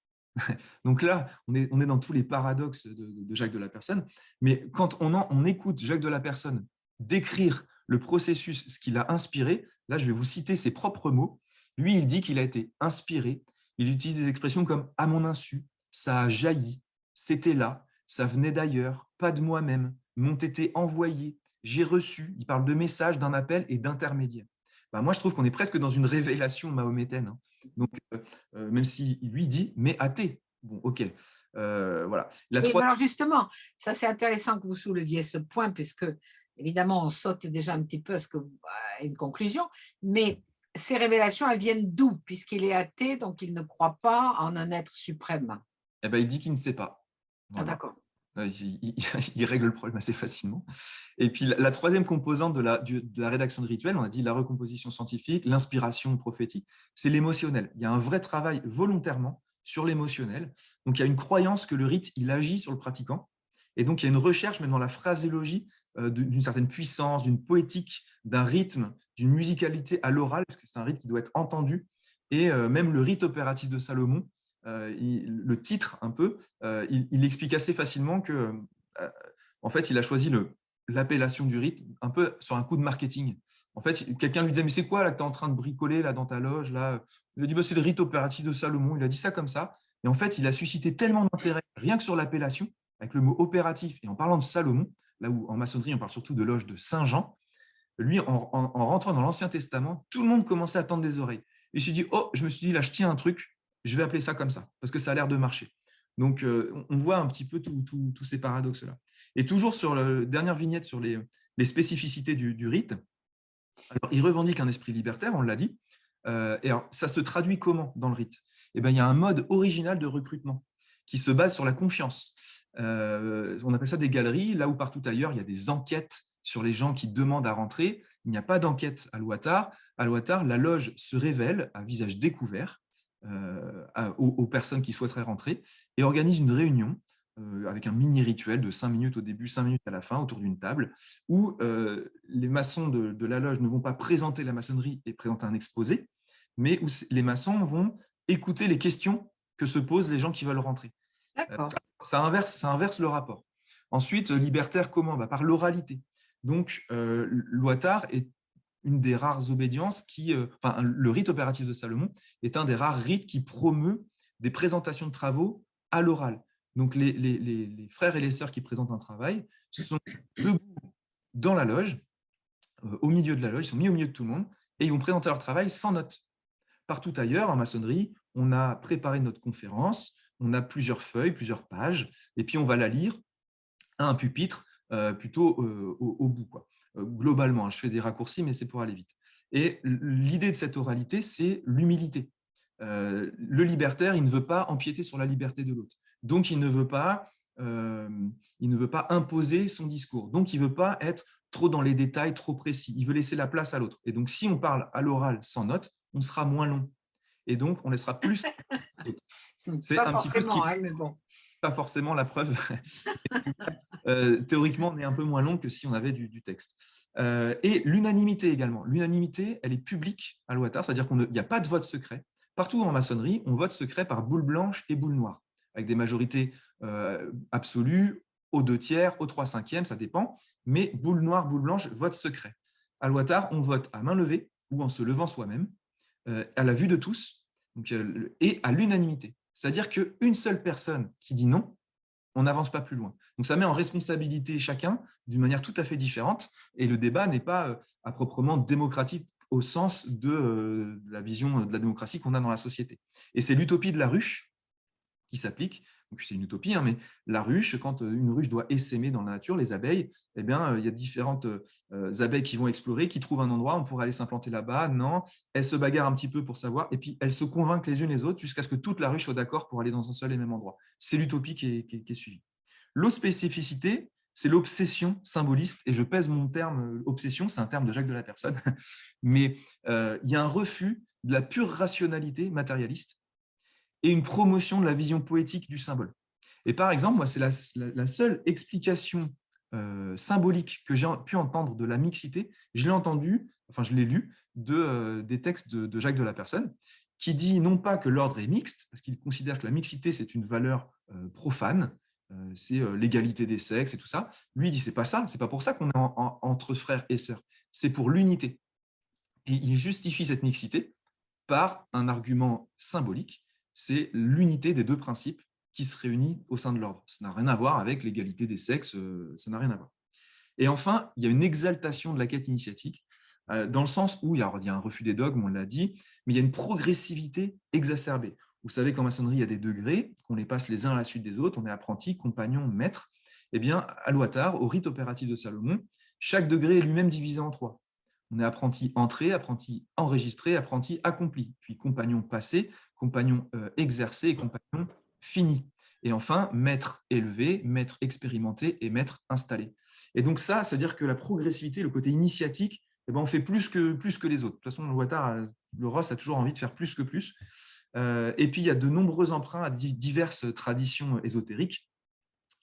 Donc là, on est dans tous les paradoxes de Jacques de la Personne. Mais quand on écoute Jacques de la Personne décrire le processus, ce qu'il a inspiré, là, je vais vous citer ses propres mots. Lui, il dit qu'il a été inspiré. Il utilise des expressions comme « à mon insu »,« ça a jailli »,« c'était là »,« ça venait d'ailleurs »,« pas de moi-même »,« m'ont été envoyés »,« j'ai reçu ». Il parle de messages, d'un appel et d'intermédiaire. Moi, je trouve qu'on est presque dans une révélation mahométaine. Donc, même si lui dit « mais athée ». Bon, ok. Voilà. Alors justement, ça c'est intéressant que vous souleviez ce point, puisque évidemment on saute déjà un petit peu à une conclusion, mais ces révélations, elles viennent d'où? Puisqu'il est athée, donc il ne croit pas en un être suprême. Eh ben, il dit qu'il ne sait pas. Ah, Voilà. d'accord. Il règle le problème assez facilement. Et puis, la troisième composante de la rédaction de rituel, on a dit la recomposition scientifique, l'inspiration prophétique, c'est l'émotionnel. Il y a un vrai travail volontairement sur l'émotionnel. Donc, il y a une croyance que le rite, il agit sur le pratiquant. Et donc, il y a une recherche, même dans la phraséologie, d'une certaine puissance, d'une poétique, d'un rythme, d'une musicalité à l'oral, parce que c'est un rite qui doit être entendu. Et même le rite opératif de Salomon, le titre un peu, il explique assez facilement que, en fait, il a choisi l'appellation du rite un peu sur un coup de marketing. En fait, quelqu'un lui disait, mais c'est quoi là que tu es en train de bricoler là dans ta loge là? Il a dit, bah, c'est le rite opératif de Salomon. Il a dit ça comme ça. Et en fait, il a suscité tellement d'intérêt, rien que sur l'appellation, avec le mot opératif, et en parlant de Salomon, là où en maçonnerie, on parle surtout de loge de Saint-Jean, lui, en rentrant dans l'Ancien Testament, tout le monde commençait à tendre des oreilles. Et je me suis dit, là, je tiens un truc, je vais appeler ça comme ça, parce que ça a l'air de marcher. Donc, on voit un petit peu tous ces paradoxes-là. Et toujours sur la dernière vignette sur les spécificités du rite, alors, il revendique un esprit libertaire, on l'a dit. Et alors, ça se traduit comment dans le rite? Eh bien, il y a un mode original de recrutement qui se base sur la confiance. On appelle ça des galeries, là où partout ailleurs, il y a des enquêtes sur les gens qui demandent à rentrer. Il n'y a pas d'enquête à l'Ouattar. À l'Ouattar, la loge se révèle à visage découvert aux personnes qui souhaiteraient rentrer et organise une réunion avec un mini-rituel de 5 minutes au début, 5 minutes à la fin, autour d'une table, où les maçons de la loge ne vont pas présenter la maçonnerie et présenter un exposé, mais où les maçons vont écouter les questions que se posent les gens qui veulent rentrer. Ça inverse le rapport. Ensuite, libertaire, comment? Par l'oralité. Donc, l'Ouattar est une des rares obédiences le rite opératif de Salomon est un des rares rites qui promeut des présentations de travaux à l'oral. Donc, les frères et les sœurs qui présentent un travail sont debout dans la loge, au milieu de la loge, ils sont mis au milieu de tout le monde, et ils vont présenter leur travail sans notes. Partout ailleurs, en maçonnerie, on a préparé notre conférence, on a plusieurs feuilles, plusieurs pages, et puis on va la lire à un pupitre plutôt au bout, quoi. Globalement, je fais des raccourcis, mais c'est pour aller vite. Et l'idée de cette oralité, c'est l'humilité. Le libertaire, il ne veut pas empiéter sur la liberté de l'autre. Donc, il ne veut pas imposer son discours. Donc, il ne veut pas être trop dans les détails, trop précis. Il veut laisser la place à l'autre. Et donc, si on parle à l'oral sans notes, on sera moins long. Et donc, on laissera plus. C'est un petit peu ce qui... mais bon. pas forcément la preuve. Théoriquement, on est un peu moins long que si on avait du texte. Et l'unanimité également. L'unanimité, elle est publique à l'Ouattara, c'est-à-dire qu'il n'y a pas de vote secret. Partout en maçonnerie, on vote secret par boule blanche et boule noire, avec des majorités absolues, aux 2/3, aux 3/5, ça dépend. Mais boule noire, boule blanche, vote secret. À l'Ouattara, on vote à main levée ou en se levant soi-même, à la vue de tous, donc, et à l'unanimité. C'est-à-dire qu'une seule personne qui dit non, on n'avance pas plus loin. Donc, ça met en responsabilité chacun d'une manière tout à fait différente et le débat n'est pas à proprement démocratique au sens de la vision de la démocratie qu'on a dans la société. Et c'est l'utopie de la ruche qui s'applique. Donc, c'est une utopie, hein, mais la ruche, quand une ruche doit essaimer dans la nature, les abeilles, eh bien, il y a différentes abeilles qui vont explorer, qui trouvent un endroit, on pourrait aller s'implanter là-bas. Non, elles se bagarrent un petit peu pour savoir, et puis elles se convainquent les unes les autres jusqu'à ce que toute la ruche soit d'accord pour aller dans un seul et même endroit. C'est l'utopie qui est suivie. L'autre spécificité, c'est l'obsession symboliste, et je pèse mon terme obsession, c'est un terme de Jacques de la Personne, mais il y a un refus de la pure rationalité matérialiste et une promotion de la vision poétique du symbole. Et par exemple, moi, c'est la seule explication symbolique que j'ai pu entendre de la mixité. Je l'ai entendu, enfin je l'ai lu, des textes de Jacques de la Personne, qui dit non pas que l'ordre est mixte, parce qu'il considère que la mixité, c'est une valeur profane, c'est l'égalité des sexes et tout ça. Lui, il dit, c'est pas ça, c'est pas pour ça qu'on est entre frères et sœurs, c'est pour l'unité. Et il justifie cette mixité par un argument symbolique, c'est l'unité des deux principes qui se réunissent au sein de l'ordre. Ça n'a rien à voir avec l'égalité des sexes, ça n'a rien à voir. Et enfin, il y a une exaltation de la quête initiatique, dans le sens où il y a un refus des dogmes, on l'a dit, mais il y a une progressivité exacerbée. Vous savez qu'en maçonnerie, il y a des degrés, qu'on les passe les uns à la suite des autres, on est apprenti, compagnon, maître. Eh bien, à l'Ouattara, au rite opératif de Salomon, chaque degré est lui-même divisé en 3. On est apprenti entré, apprenti enregistré, apprenti accompli, puis compagnon passé, compagnon exercé et compagnon fini. Et enfin, maître élevé, maître expérimenté et maître installé. Et donc ça, c'est-à-dire que la progressivité, le côté initiatique, eh ben, on fait plus que les autres. De toute façon, le Ouattara, le Ross a toujours envie de faire plus que plus. Et puis, il y a de nombreux emprunts à diverses traditions ésotériques,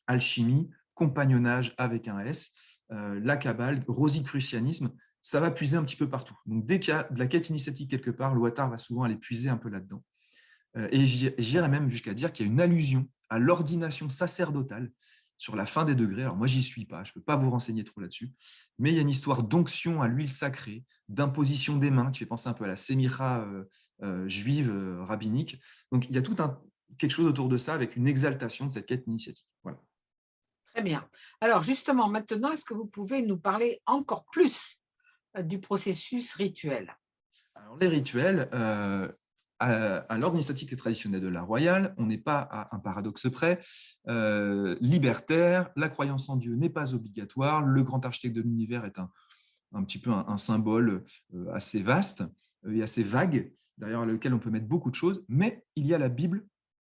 alchimie, compagnonnage avec un S, la Kabbale, rosicrucianisme, ça va puiser un petit peu partout. Donc, dès qu'il y a de la quête initiatique quelque part, le Ouattara va souvent aller puiser un peu là-dedans. Et j'irais même jusqu'à dire qu'il y a une allusion à l'ordination sacerdotale sur la fin des degrés. Alors moi, j'y suis pas, je ne peux pas vous renseigner trop là-dessus, mais il y a une histoire d'onction à l'huile sacrée, d'imposition des mains, qui fait penser un peu à la sémira juive rabbinique. Donc, il y a tout quelque chose autour de ça, avec une exaltation de cette quête initiatique. Voilà. Très bien. Alors justement, maintenant, est-ce que vous pouvez nous parler encore plus du processus rituel? Alors, les rituels, à l'ordre initiatique et traditionnel de la royale, on n'est pas à un paradoxe près. Libertaire, la croyance en Dieu n'est pas obligatoire, le grand architecte de l'univers est un petit peu un symbole assez vaste et assez vague, derrière lequel on peut mettre beaucoup de choses, mais il y a la Bible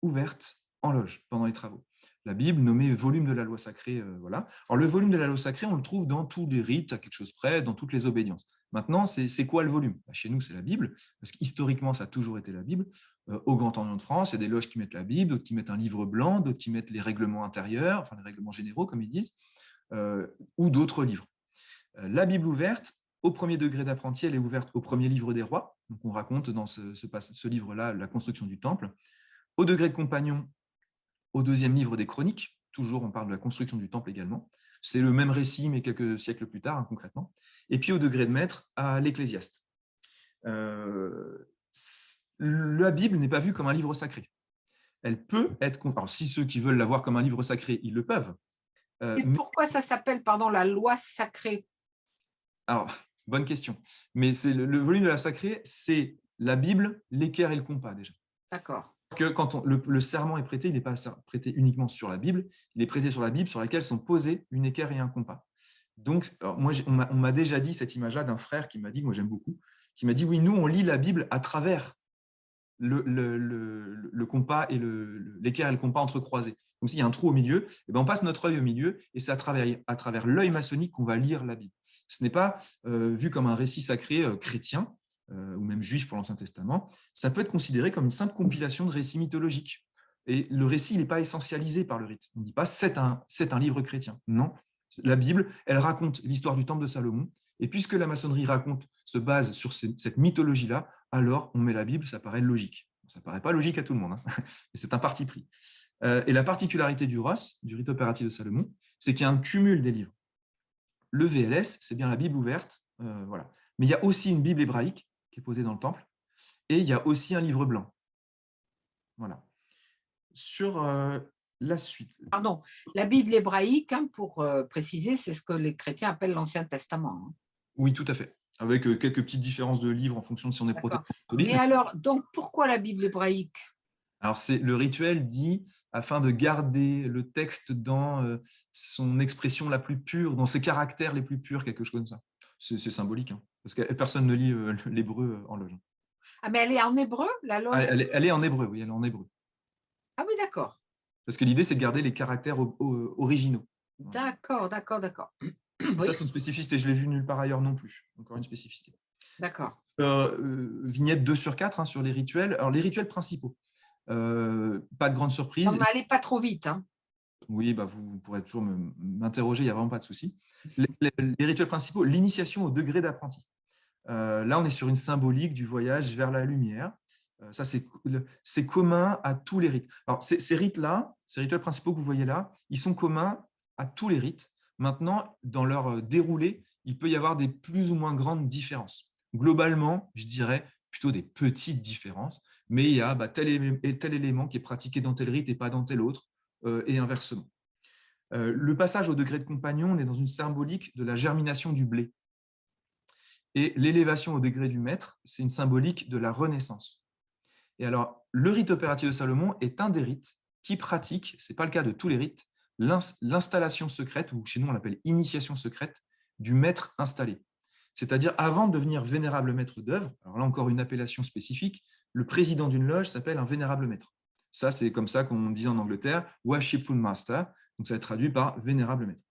ouverte en loge pendant les travaux. La Bible, nommée volume de la loi sacrée, voilà. Alors, le volume de la loi sacrée, on le trouve dans tous les rites, à quelque chose près, dans toutes les obédiences. Maintenant, c'est quoi le volume? Chez nous, c'est la Bible, parce qu'historiquement, ça a toujours été la Bible. Au Grand Orient de France, il y a des loges qui mettent la Bible, d'autres qui mettent un livre blanc, d'autres qui mettent les règlements intérieurs, enfin les règlements généraux, comme ils disent, ou d'autres livres. La Bible ouverte, au premier degré d'apprenti, elle est ouverte au premier livre des rois. Donc, on raconte dans ce livre-là la construction du temple. Au degré de compagnon, au deuxième livre des Chroniques, toujours on parle de la construction du temple également. C'est le même récit, mais quelques siècles plus tard, hein, concrètement. Et puis au degré de maître, à l'Ecclésiaste. La Bible n'est pas vue comme un livre sacré. Elle peut être... Alors, si ceux qui veulent la voir comme un livre sacré, ils le peuvent. Et pourquoi ça s'appelle, pardon, la loi sacrée? Alors, bonne question. Mais le volume de la sacrée, c'est la Bible, l'équerre et le compas, déjà. D'accord. Que quand le serment est prêté, il n'est pas prêté uniquement sur la Bible, il est prêté sur la Bible sur laquelle sont posés une équerre et un compas. Donc, moi, on m'a déjà dit cette image-là d'un frère qui m'a dit, moi j'aime beaucoup, qui m'a dit, oui, nous, on lit la Bible à travers le compas et l'équerre et le compas entrecroisés. Comme s'il y a un trou au milieu, et ben on passe notre œil au milieu, et c'est à travers l'œil maçonnique qu'on va lire la Bible. Ce n'est pas vu comme un récit sacré chrétien, ou même juif pour l'Ancien Testament, ça peut être considéré comme une simple compilation de récits mythologiques. Et le récit, il n'est pas essentialisé par le rite. On ne dit pas c'est un livre chrétien. Non, la Bible, elle raconte l'histoire du temple de Salomon. Et puisque la maçonnerie se base sur cette mythologie-là, alors on met la Bible, ça paraît logique. Ça ne paraît pas logique à tout le monde, hein, mais c'est un parti pris. Et la particularité du ROS, du rite opératif de Salomon, c'est qu'il y a un cumul des livres. Le VLS, c'est bien la Bible ouverte, voilà. Mais il y a aussi une Bible hébraïque qui est posée dans le temple, et il y a aussi un livre blanc. Voilà. Sur la suite. Pardon, la Bible hébraïque, hein, pour préciser, c'est ce que les chrétiens appellent l'Ancien Testament. Hein. Oui, tout à fait. Avec quelques petites différences de livres en fonction de si on est protestant ou catholique. Mais alors, donc, pourquoi la Bible hébraïque? Alors, le rituel dit, afin de garder le texte dans son expression la plus pure, dans ses caractères les plus purs, quelque chose comme ça. C'est symbolique, hein, parce que personne ne lit l'hébreu en loge. Ah, mais elle est en hébreu, la loge? Elle est en hébreu, oui, elle est en hébreu. Ah oui, d'accord. Parce que l'idée, c'est de garder les caractères originaux. D'accord. Ça, c'est une spécificité. Je ne l'ai vu nulle part ailleurs non plus. Encore une spécificité. D'accord. Vignette 2/4 hein, sur les rituels. Alors, les rituels principaux. Pas de grande surprise. Non, mais allez pas trop vite. Hein. Oui, bah, vous pourrez toujours m'interroger, il n'y a vraiment pas de souci. Les rituels principaux, l'initiation au degré d'apprenti. Là, on est sur une symbolique du voyage vers la lumière. Ça, c'est commun à tous les rites. Alors, ces rites-là, ces rituels principaux que vous voyez là, ils sont communs à tous les rites. Maintenant, dans leur déroulé, il peut y avoir des plus ou moins grandes différences. Globalement, je dirais plutôt des petites différences, mais il y a tel élément qui est pratiqué dans tel rite et pas dans tel autre, et inversement. Le passage au degré de compagnon, on est dans une symbolique de la germination du blé. Et l'élévation au degré du maître, c'est une symbolique de la renaissance. Et alors, le rite opératif de Salomon est un des rites qui pratique, ce n'est pas le cas de tous les rites, l'installation secrète, ou chez nous on l'appelle initiation secrète, du maître installé. C'est-à-dire, avant de devenir vénérable maître d'œuvre, alors là encore une appellation spécifique, le président d'une loge s'appelle un vénérable maître. Ça, c'est comme ça qu'on dit en Angleterre, worshipful master, donc ça va être traduit par vénérable maître.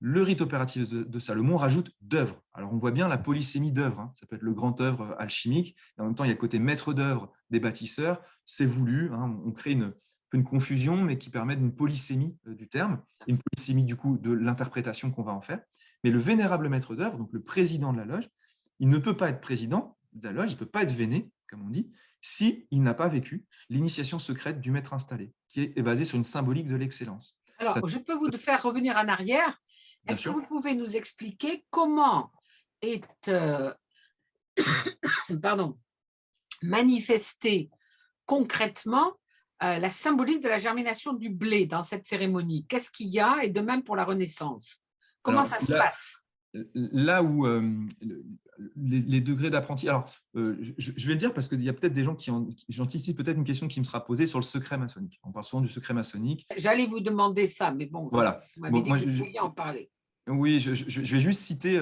Le rite opératif de Salomon rajoute d'œuvre. Alors, on voit bien la polysémie d'œuvre. Hein. Ça peut être le grand œuvre alchimique. Et en même temps, il y a le côté maître d'œuvre des bâtisseurs. C'est voulu. Hein. On crée une confusion, mais qui permet une polysémie du terme, une polysémie du coup de l'interprétation qu'on va en faire. Mais le vénérable maître d'œuvre, donc le président de la loge, il ne peut pas être président de la loge, il ne peut pas être véné, comme on dit, s'il n'a pas vécu l'initiation secrète du maître installé, qui est basée sur une symbolique de l'excellence. Alors, je peux vous faire revenir en arrière. Est-ce que vous pouvez nous expliquer comment est manifestée concrètement la symbolique de la germination du blé dans cette cérémonie? Qu'est-ce qu'il y a? Et de même pour la Renaissance. Comment ça se passe? Là où les degrés d'apprenti… Alors, je vais le dire parce qu'il y a peut-être des gens j'anticipe peut-être une question qui me sera posée sur le secret maçonnique. On parle souvent du secret maçonnique. J'allais vous demander ça, mais bon, voilà. vous m'avez dit que vous pouviez en parler. Oui, je vais juste citer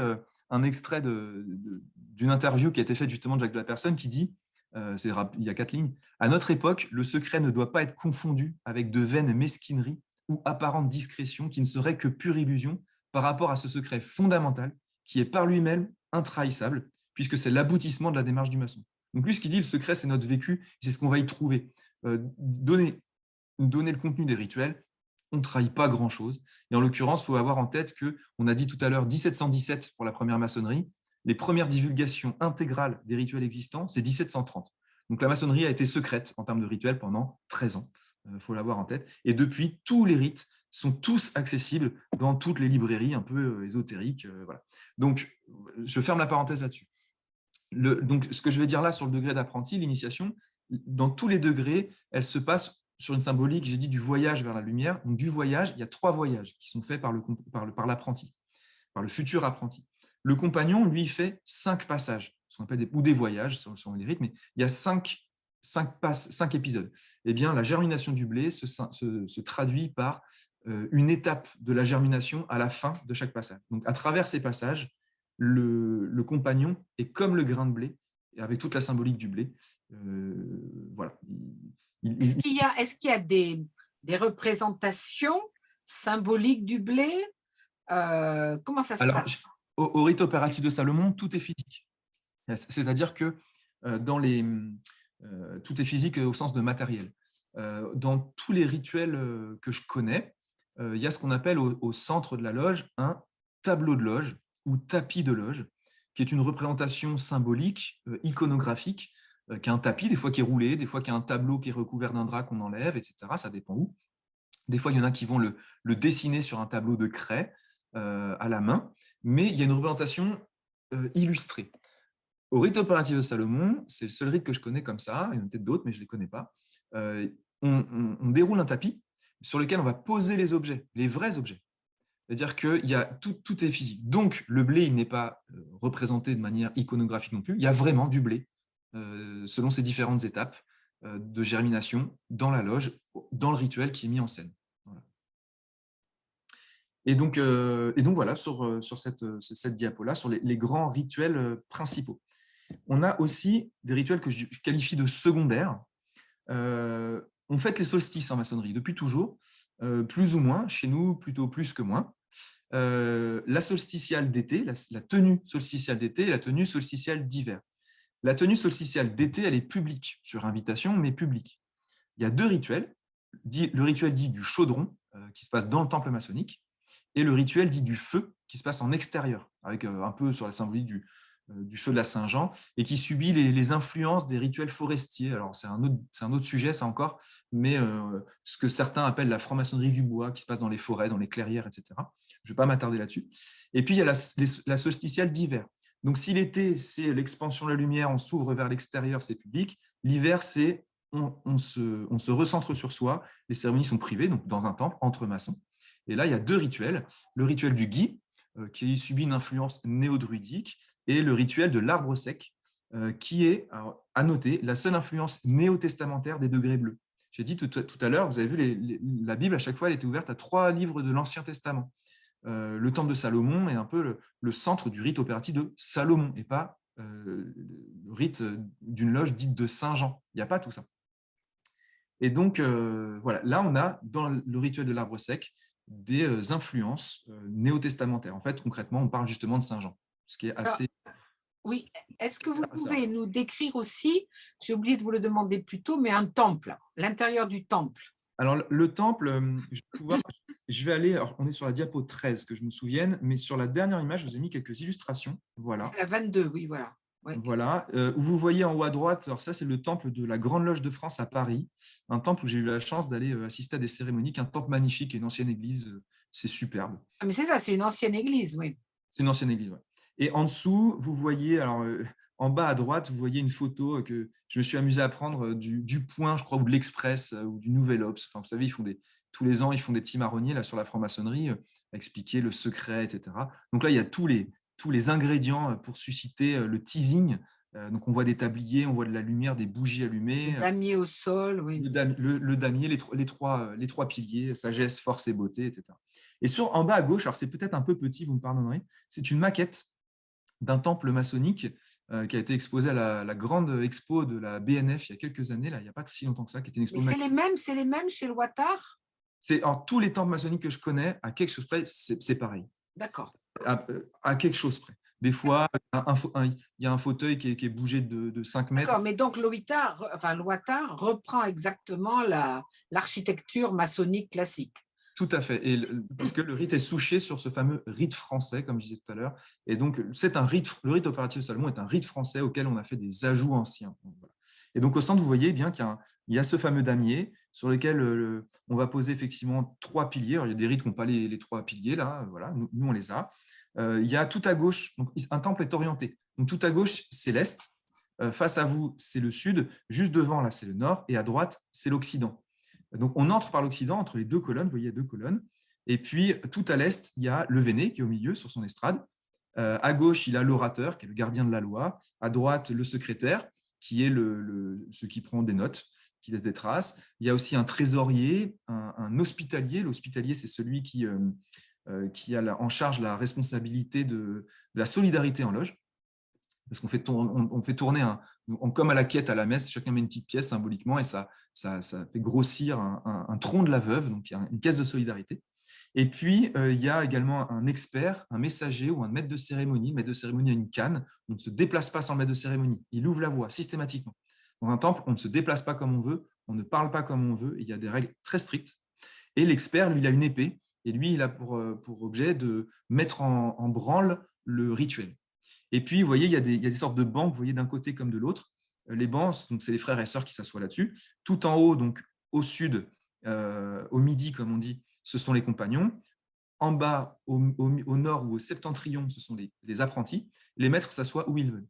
un extrait d'une interview qui a été faite justement de Jacques de la Personne qui dit, il y a 4 lignes, « À notre époque, le secret ne doit pas être confondu avec de vaines mesquineries ou apparente discrétion qui ne serait que pure illusion par rapport à ce secret fondamental qui est par lui-même intrahissable, puisque c'est l'aboutissement de la démarche du maçon. » Donc lui, ce qu'il dit, le secret, c'est notre vécu, c'est ce qu'on va y trouver. Donner le contenu des rituels, on ne trahit pas grand-chose. Et en l'occurrence, il faut avoir en tête qu'on a dit tout à l'heure 1717 pour la première maçonnerie. Les premières divulgations intégrales des rituels existants, c'est 1730. Donc la maçonnerie a été secrète en termes de rituels pendant 13 ans. Il faut l'avoir en tête. Et depuis, tous les rites sont tous accessibles dans toutes les librairies un peu ésotériques. Voilà. Donc, je ferme la parenthèse là-dessus. Donc, ce que je vais dire là sur le degré d'apprenti, l'initiation, dans tous les degrés, elle se passe sur une symbolique, j'ai dit, du voyage vers la lumière. Donc, du voyage, il y a 3 voyages qui sont faits par l'apprenti, par le futur apprenti. Le compagnon, lui, fait 5 passages, ce qu'on appelle des voyages, selon les rythmes, mais il y a 5 épisodes. Eh bien, la germination du blé se traduit par une étape de la germination à la fin de chaque passage. Donc, à travers ces passages, le compagnon est comme le grain de blé, avec toute la symbolique du blé. Voilà. Est-ce qu'il y a des représentations symboliques du blé? Comment ça se passe? Au rite opératif de Salomon, tout est physique. C'est-à-dire que tout est physique au sens de matériel. dans tous les rituels que je connais, il y a ce qu'on appelle au centre de la loge un tableau de loge ou tapis de loge, qui est une représentation symbolique, iconographique, qui a un tapis, des fois qui est roulé, des fois qui a un tableau qui est recouvert d'un drap qu'on enlève, etc. Ça dépend où. Des fois, il y en a qui vont le dessiner sur un tableau de craie à la main, mais il y a une représentation illustrée. Au rite opératif de Salomon, c'est le seul rite que je connais comme ça, il y en a peut-être d'autres, mais je ne les connais pas. On déroule un tapis sur lequel on va poser les objets, les vrais objets. C'est-à-dire que tout est physique. Donc, le blé, il n'est pas représenté de manière iconographique non plus. Il y a vraiment du blé, selon ces différentes étapes de germination dans la loge, dans le rituel qui est mis en scène. Voilà. Et donc voilà, sur cette diapo-là, sur les grands rituels principaux. On a aussi des rituels que je qualifie de secondaires. On fête les solstices en maçonnerie depuis toujours, plus ou moins, chez nous plutôt plus que moins. La solsticiale d'été, la tenue solsticiale d'été et la tenue solsticiale d'hiver. La tenue solsticiale d'été, elle est publique, sur invitation, mais publique. Il y a deux rituels, le rituel dit du chaudron, qui se passe dans le temple maçonnique, et le rituel dit du feu, qui se passe en extérieur, avec un peu sur la symbolique du feu de la Saint-Jean, et qui subit les influences des rituels forestiers. Alors, c'est un autre sujet, ça encore, mais ce que certains appellent la franc-maçonnerie du bois, qui se passe dans les forêts, dans les clairières, etc. Je ne vais pas m'attarder là-dessus. Et puis, il y a la solsticiale d'hiver. Donc, si l'été, c'est l'expansion de la lumière, on s'ouvre vers l'extérieur, c'est public. L'hiver, c'est on se recentre sur soi. Les cérémonies sont privées, donc dans un temple, entre maçons. Et là, il y a deux rituels. Le rituel du gui, qui subit une influence néo-druidique, et le rituel de l'arbre sec, qui est, à noter, la seule influence néo-testamentaire des degrés bleus. J'ai dit tout à l'heure, vous avez vu, la Bible, à chaque fois, elle était ouverte à 3 livres de l'Ancien Testament. Le temple de Salomon est un peu le centre du rite opératif de Salomon, et pas le rite d'une loge dite de Saint-Jean. Il n'y a pas tout ça. Et donc, voilà, là, on a, dans le rituel de l'arbre sec, des influences néo-testamentaires. En fait, concrètement, on parle justement de Saint-Jean, ce qui est assez… Oui, est-ce que vous pouvez nous décrire aussi, j'ai oublié de vous le demander plus tôt, mais un temple, l'intérieur du temple? Alors, le temple, je vais aller, alors, on est sur la diapo 13, que je me souvienne, mais sur la dernière image, je vous ai mis quelques illustrations. Voilà. La 22, oui, voilà. Ouais. Voilà, où vous voyez en haut à droite, alors ça c'est le temple de la Grande Loge de France à Paris, un temple où j'ai eu la chance d'aller assister à des cérémonies, un temple magnifique et une ancienne église, c'est superbe. Ah, mais c'est ça, c'est une ancienne église, oui. C'est une ancienne église, ouais. Et en dessous, vous voyez, alors en bas à droite, vous voyez une photo que je me suis amusé à prendre du Point, je crois, ou de l'Express, ou du Nouvel Obs. Enfin, vous savez, tous les ans, ils font des petits marronniers là, sur la franc-maçonnerie, expliquer le secret, etc. Donc là, il y a tous les ingrédients pour susciter le teasing. Donc, on voit des tabliers, on voit de la lumière, des bougies allumées. Le damier au sol, oui. Le damier, les trois piliers, sagesse, force et beauté, etc. Et en bas à gauche, alors c'est peut-être un peu petit, vous me pardonnerez, c'est une maquette d'un temple maçonnique qui a été exposé à la grande expo de la BNF il y a quelques années, là, il n'y a pas si longtemps que ça, qui était une expo. C'est les mêmes chez le Ouattard? Tous les temples maçonniques que je connais, à quelque chose près, c'est pareil. D'accord. À quelque chose près. Des fois, il y a un fauteuil qui est bougé de 5 mètres. D'accord, mais donc le Ouattard reprend exactement l'architecture maçonnique classique. Tout à fait, parce que le rite est souché sur ce fameux rite français, comme je disais tout à l'heure. Et donc, le rite opératif de Salomon est un rite français auquel on a fait des ajouts anciens. Donc, voilà. Et donc, au centre, vous voyez bien qu'il y a ce fameux damier sur lequel on va poser effectivement 3 piliers. Alors, il y a des rites qui n'ont pas les 3 piliers, là, voilà, nous on les a. Il y a tout à gauche, donc un temple est orienté. Donc, tout à gauche, c'est l'Est. Face à vous, c'est le Sud. Juste devant, là, c'est le Nord. Et à droite, c'est l'Occident. Donc, on entre par l'Occident, entre les 2 colonnes, vous voyez, il y a 2 colonnes. Et puis, tout à l'est, il y a le Véné qui est au milieu, sur son estrade. À gauche, il a l'orateur, qui est le gardien de la loi. À droite, le secrétaire, qui est ce qui prend des notes, qui laisse des traces. Il y a aussi un trésorier, un hospitalier. L'hospitalier, c'est celui qui a en charge la responsabilité de la solidarité en loge. Parce qu'on fait tourner, comme à la quête à la messe, chacun met une petite pièce symboliquement et ça fait grossir un tronc de la veuve, donc il y a une caisse de solidarité. Et puis, il y a également un expert, un messager ou un maître de cérémonie. Le maître de cérémonie a une canne, on ne se déplace pas sans le maître de cérémonie, il ouvre la voie systématiquement. Dans un temple, on ne se déplace pas comme on veut, on ne parle pas comme on veut, il y a des règles très strictes. Et l'expert, lui, il a une épée, et lui, il a pour objet de mettre en branle le rituel. Et puis, vous voyez, il y a des sortes de bancs, vous voyez, d'un côté comme de l'autre. Les bancs, donc c'est les frères et sœurs qui s'assoient là-dessus. Tout en haut, donc au sud, au midi, comme on dit, ce sont les compagnons. En bas, au nord ou au septentrion, ce sont les apprentis. Les maîtres s'assoient où ils veulent.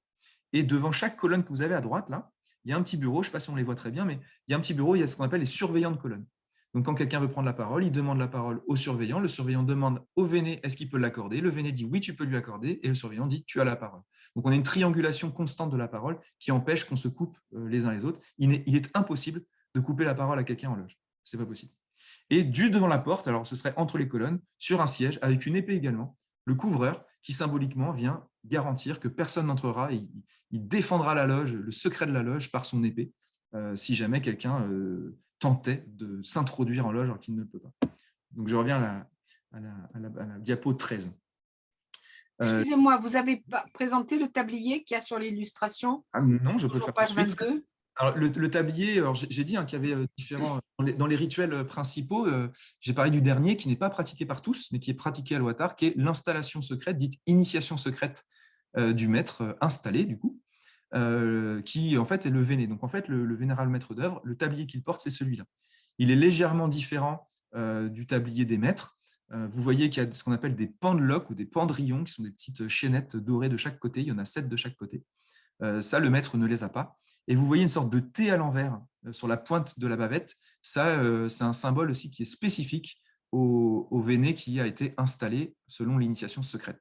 Et devant chaque colonne que vous avez à droite, là, il y a un petit bureau, je ne sais pas si on les voit très bien, mais il y a un petit bureau, il y a ce qu'on appelle les surveillants de colonne. Donc, quand quelqu'un veut prendre la parole, il demande la parole au surveillant. Le surveillant demande au Véné, est-ce qu'il peut l'accorder? Le Véné dit oui, tu peux lui accorder. Et le surveillant dit, tu as la parole. Donc, on a une triangulation constante de la parole qui empêche qu'on se coupe les uns les autres. Il est impossible de couper la parole à quelqu'un en loge. Ce n'est pas possible. Et juste devant la porte, alors ce serait entre les colonnes, sur un siège, avec une épée également, le couvreur qui symboliquement vient garantir que personne n'entrera. Il défendra la loge, le secret de la loge par son épée, si jamais quelqu'un tentait de s'introduire en loge alors qu'il ne le peut pas. Donc je reviens à la diapo 13. Excusez-moi, vous avez présenté le tablier qu'il y a sur l'illustration? Non, je peux le faire tout de suite. Page 22. Alors, le tablier, j'ai dit qu'il y avait différents… Dans les rituels principaux, j'ai parlé du dernier qui n'est pas pratiqué par tous, mais qui est pratiqué à l'Ouattare, qui est l'installation secrète, dite initiation secrète du maître installé, du coup, qui en fait est le Véné. Donc en fait, le vénéral maître d'œuvre, le tablier qu'il porte, c'est celui-là. Il est légèrement différent du tablier des maîtres. Vous voyez qu'il y a ce qu'on appelle des pendeloques ou des pendrillons, qui sont des petites chaînettes dorées de chaque côté. Il y en a 7 de chaque côté. Ça, le maître ne les a pas. Et vous voyez une sorte de T à l'envers sur la pointe de la bavette. Ça, c'est un symbole aussi qui est spécifique au Véné qui a été installé selon l'initiation secrète.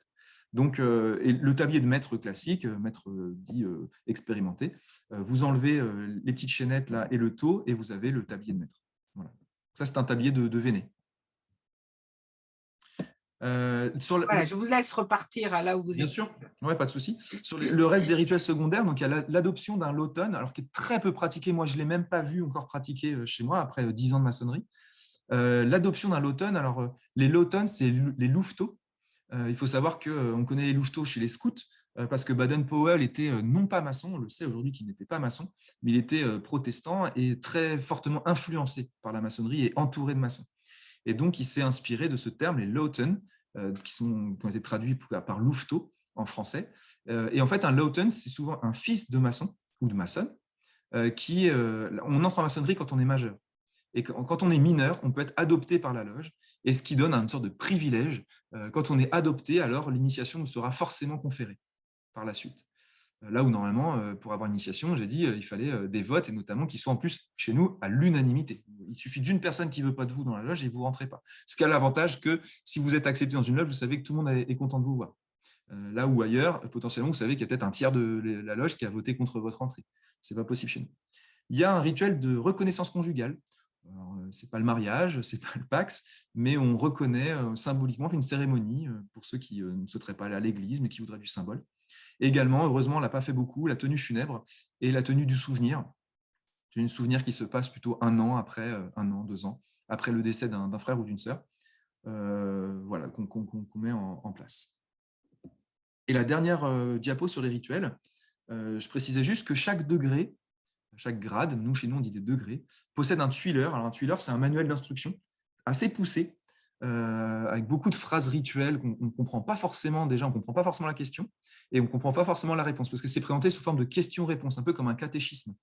Donc, et le tablier de maître classique, maître dit expérimenté, vous enlevez les petites chaînettes là et le tau et vous avez le tablier de maître. Voilà. Ça, c'est un tablier de Véné. Voilà, je vous laisse repartir à là où vous êtes. Bien sûr, ouais, pas de souci. Sur le reste des rituels secondaires, donc il y a l'adoption d'un loton, alors qui est très peu pratiqué. Moi, je ne l'ai même pas vu encore pratiqué chez moi après 10 ans de maçonnerie. L'adoption d'un loton, alors les lotons, c'est les louveteaux. Il faut savoir qu'on connaît les louveteaux chez les scouts parce que Baden-Powell était non pas maçon, on le sait aujourd'hui qu'il n'était pas maçon, mais il était protestant et très fortement influencé par la maçonnerie et entouré de maçons. Et donc, il s'est inspiré de ce terme, les lotons, qui ont été traduits par louveteau en français. Et en fait, un loton, c'est souvent un fils de maçon ou de maçonne. On entre en maçonnerie quand on est majeur. Et quand on est mineur, on peut être adopté par la loge, et ce qui donne une sorte de privilège. Quand on est adopté, alors l'initiation nous sera forcément conférée par la suite. Là où normalement, pour avoir une initiation, j'ai dit il fallait des votes, et notamment qui soient en plus chez nous à l'unanimité. Il suffit d'une personne qui ne veut pas de vous dans la loge et vous ne rentrez pas. Ce qui a l'avantage que si vous êtes accepté dans une loge, vous savez que tout le monde est content de vous voir. Là où ailleurs, potentiellement, vous savez qu'il y a peut-être un tiers de la loge qui a voté contre votre entrée. Ce n'est pas possible chez nous. Il y a un rituel de reconnaissance conjugale. Ce n'est pas le mariage, ce n'est pas le Pax, mais on reconnaît symboliquement une cérémonie pour ceux qui ne souhaiteraient pas aller à l'église, mais qui voudraient du symbole. Également, heureusement, on ne l'a pas fait beaucoup, la tenue funèbre et la tenue du souvenir. C'est une souvenir qui se passe plutôt 1 an après, 1 an, 2 ans, après le décès d'un frère ou d'une sœur, voilà, qu'on met en place. Et la dernière diapo sur les rituels, je précisais juste que chaque degré, chaque grade, chez nous on dit des degrés, possède un tuileur. Alors un tuileur, c'est un manuel d'instruction assez poussé, avec beaucoup de phrases rituelles qu'on ne comprend pas forcément. Déjà, on ne comprend pas forcément la question et on ne comprend pas forcément la réponse parce que c'est présenté sous forme de questions-réponses, un peu comme un catéchisme.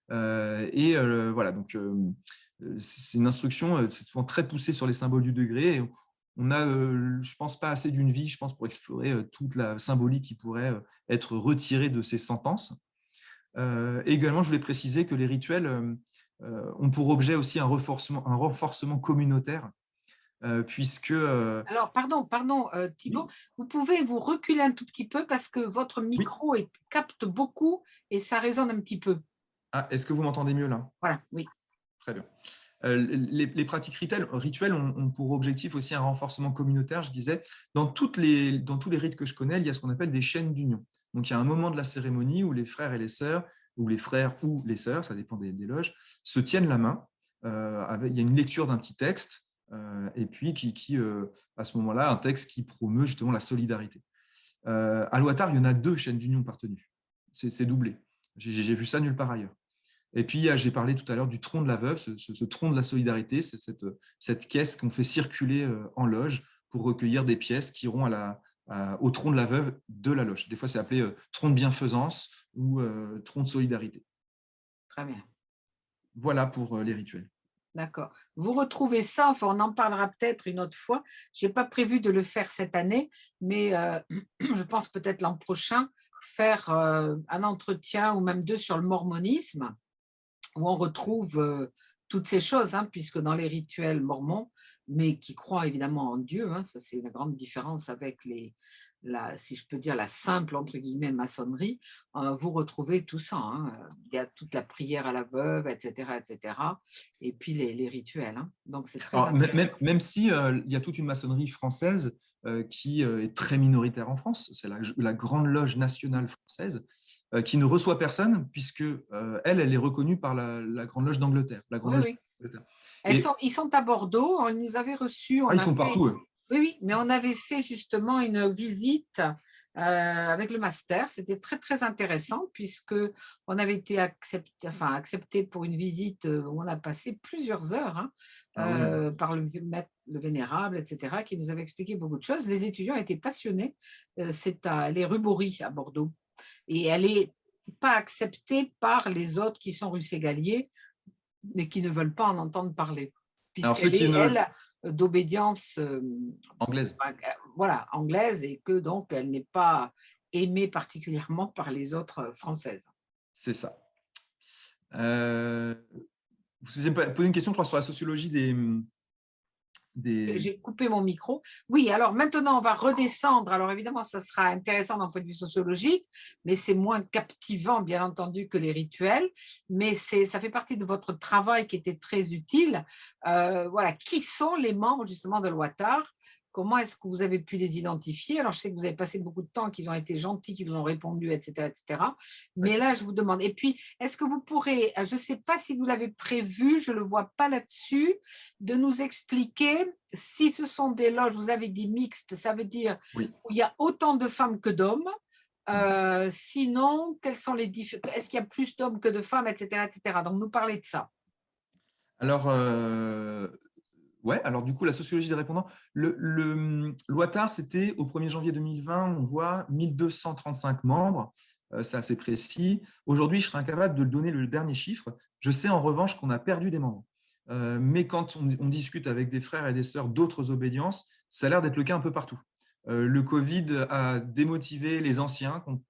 Voilà, donc c'est une instruction, c'est souvent très poussé sur les symboles du degré. Et on a, je ne pense pas assez d'une vie, je pense, pour explorer toute la symbolique qui pourrait être retirée de ces sentences. Également, je voulais préciser que les rituels ont pour objet aussi un renforcement communautaire, puisque… Alors, pardon, Thibaut, oui. Vous pouvez vous reculer un tout petit peu parce que votre micro capte beaucoup et ça résonne un petit peu. Ah, est-ce que vous m'entendez mieux là? Voilà, oui. Très bien. Les pratiques rituelles ont pour objectif aussi un renforcement communautaire, je disais. Dans tous les rites que je connais, il y a ce qu'on appelle des chaînes d'union. Donc, il y a un moment de la cérémonie où les frères et les sœurs, ou les frères ou les sœurs, ça dépend des loges, se tiennent la main. Il y a une lecture d'un petit texte, et puis à ce moment-là, un texte qui promeut justement la solidarité. À l'Ouattare, il y en a 2 chaînes d'union par tenue. C'est doublé. J'ai vu ça nulle part ailleurs. Et puis, j'ai parlé tout à l'heure du tronc de la veuve, ce tronc de la solidarité, c'est cette caisse qu'on fait circuler en loge pour recueillir des pièces qui iront au tronc de la veuve de la loge. Des fois, c'est appelé tronc de bienfaisance ou tronc de solidarité. Très bien. Voilà pour les rituels. D'accord. Vous retrouvez ça, enfin, on en parlera peut-être une autre fois. Je n'ai pas prévu de le faire cette année, mais je pense peut-être l'an prochain, faire un entretien ou même deux sur le mormonisme, où on retrouve toutes ces choses, hein, puisque dans les rituels mormons, mais qui croient évidemment en Dieu, hein, ça c'est une grande différence avec si je peux dire, la simple, entre guillemets, maçonnerie, vous retrouvez tout ça, hein. Il y a toute la prière à la veuve, etc., etc., et puis les rituels. Hein. Donc c'est très Alors, intéressant. même si il y a toute une maçonnerie française qui est très minoritaire en France, c'est la Grande Loge nationale française, qui ne reçoit personne, puisque elle est reconnue par la Grande Loge d'Angleterre. La Grande Oui, Loge oui. d'Angleterre. Ils sont à Bordeaux, on nous avait reçus, Ah, on ils a sont fait. partout, eux. Oui, oui, mais on avait fait justement une visite avec le master. C'était très, très intéressant puisque on avait été accepté pour une visite où on a passé plusieurs heures, hein, Ah oui. par maître, le vénérable, etc., qui nous avait expliqué beaucoup de choses. Les étudiants étaient passionnés. Elle est rue Bory à Bordeaux. Et elle n'est pas acceptée par les autres qui sont rue Ségalier, mais qui ne veulent pas en entendre parler, Alors, ceux puisqu'elle qui est, ne... elle, d'obédience Anglaise, voilà, anglaise, et que donc elle n'est pas aimée particulièrement par les autres françaises. c'est ça. Vous avez posé une question, je crois, sur la sociologie des... J'ai coupé mon micro. Oui, alors maintenant, on va redescendre. Alors évidemment, ça sera intéressant d'un point de vue sociologique, mais c'est moins captivant, bien entendu, que les rituels. Mais ça fait partie de votre travail qui était très utile. Voilà, qui sont les membres justement de l'OATAR? Comment est-ce que vous avez pu les identifier? Alors, je sais que vous avez passé beaucoup de temps, qu'ils ont été gentils, qu'ils vous ont répondu, etc., etc. Ouais. Mais là, je vous demande. Et puis, est-ce que vous pourrez, je ne sais pas si vous l'avez prévu, je ne le vois pas là-dessus, de nous expliquer si ce sont des loges, vous avez dit mixtes, ça veut dire Oui. où il y a autant de femmes que d'hommes. Sinon, quelles sont est-ce qu'il y a plus d'hommes que de femmes, etc., etc. Donc, nous parler de ça. Alors, ouais, alors du coup, la sociologie des répondants, l'OATAR, c'était au 1er janvier 2020, on voit 1235 membres, c'est assez précis. Aujourd'hui, je serais incapable de donner le dernier chiffre. Je sais en revanche qu'on a perdu des membres. Mais quand on discute avec des frères et des sœurs d'autres obédiences, ça a l'air d'être le cas un peu partout. Le Covid a démotivé les anciens, qui ont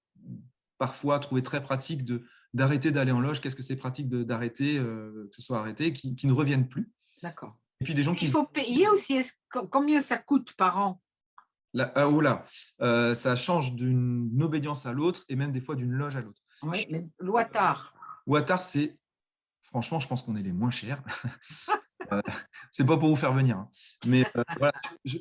parfois trouvé très pratique d'arrêter d'aller en loge. Qu'est-ce que c'est pratique d'arrêter, que ce soit arrêté, qui ne reviennent plus. D'accord. Et puis des gens Il faut payer aussi. Combien ça coûte par an? Ça change d'une obédience à l'autre et même des fois d'une loge à l'autre. Oui, mais l'OATAR. Ouattar, franchement, je pense qu'on est les moins chers. C'est pas pour vous faire venir, hein. Mais voilà.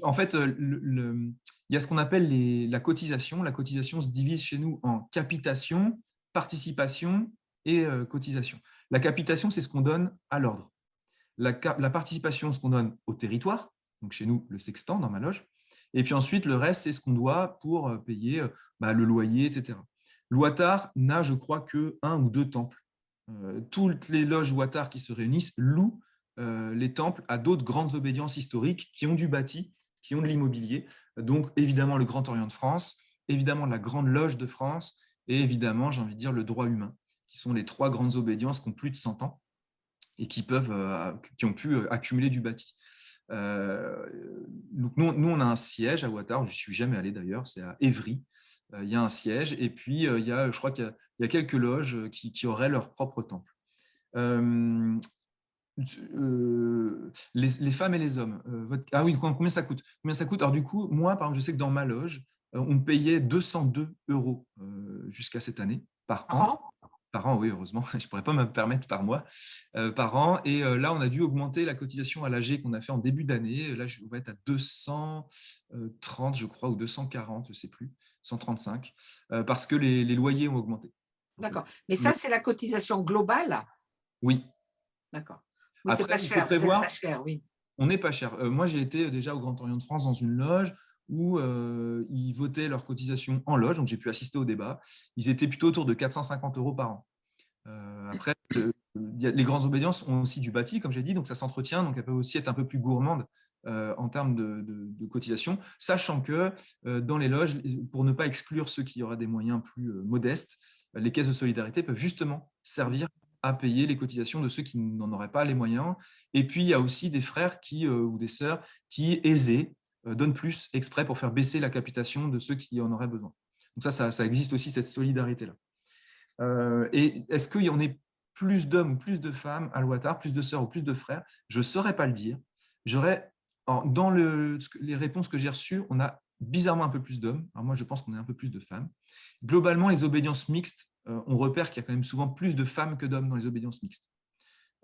En fait, il y a ce qu'on appelle la cotisation. La cotisation se divise chez nous en capitation, participation et cotisation. La capitation, c'est ce qu'on donne à l'ordre. La participation, ce qu'on donne au territoire, donc chez nous, le sextant dans ma loge. Et puis ensuite, le reste, c'est ce qu'on doit pour payer le loyer, etc. L'Ouattar n'a, je crois, que 1 ou 2 temples. Toutes les loges Ouattar qui se réunissent louent les temples à d'autres grandes obédiences historiques qui ont du bâti, qui ont de l'immobilier. Donc, évidemment, le Grand Orient de France, évidemment, la Grande Loge de France et évidemment, j'ai envie de dire, le droit humain, qui sont les 3 grandes obédiences qui ont plus de 100 ans et qui ont pu accumuler du bâti. Donc nous, on a un siège à Ouattar, je ne suis jamais allé d'ailleurs, c'est à Évry. Il y a un siège et puis je crois qu'il y a quelques loges qui auraient leur propre temple. Les femmes et les hommes. Ah oui, combien ça coûte? Alors du coup, moi, par exemple, je sais que dans ma loge, on payait 202 € jusqu'à cette année par an. Par an, oui, heureusement, je ne pourrais pas me permettre par mois, par an. Et là, on a dû augmenter la cotisation à l'AG qu'on a fait en début d'année. Là, on va être à 230, je crois, ou 240, je ne sais plus, 135, parce que les loyers ont augmenté. D'accord. Mais ça, c'est la cotisation globale? Oui. D'accord. Oui, c'est Après, pas il cher, faut prévoir, pas cher, oui. on n'est pas cher. Moi, j'ai été déjà au Grand Orient de France dans une loge où ils votaient leur cotisation en loge, donc j'ai pu assister au débat. Ils étaient plutôt autour de 450 € par an. Après, les grandes obédiences ont aussi du bâti, comme j'ai dit, donc ça s'entretient, donc elles peuvent aussi être un peu plus gourmandes en termes de cotisation, sachant que dans les loges, pour ne pas exclure ceux qui auraient des moyens plus modestes, les caisses de solidarité peuvent justement servir à payer les cotisations de ceux qui n'en auraient pas les moyens. Et puis, il y a aussi des frères ou des sœurs qui, aisés, donnent plus exprès pour faire baisser la capitation de ceux qui en auraient besoin. Donc ça existe aussi, cette solidarité-là. Et est-ce qu'il y en ait plus d'hommes ou plus de femmes à l'Ouattara, plus de sœurs ou plus de frères? Je ne saurais pas le dire. Dans les réponses que j'ai reçues, on a bizarrement un peu plus d'hommes. Alors moi, je pense qu'on a un peu plus de femmes. Globalement, les obédiences mixtes, on repère qu'il y a quand même souvent plus de femmes que d'hommes dans les obédiences mixtes.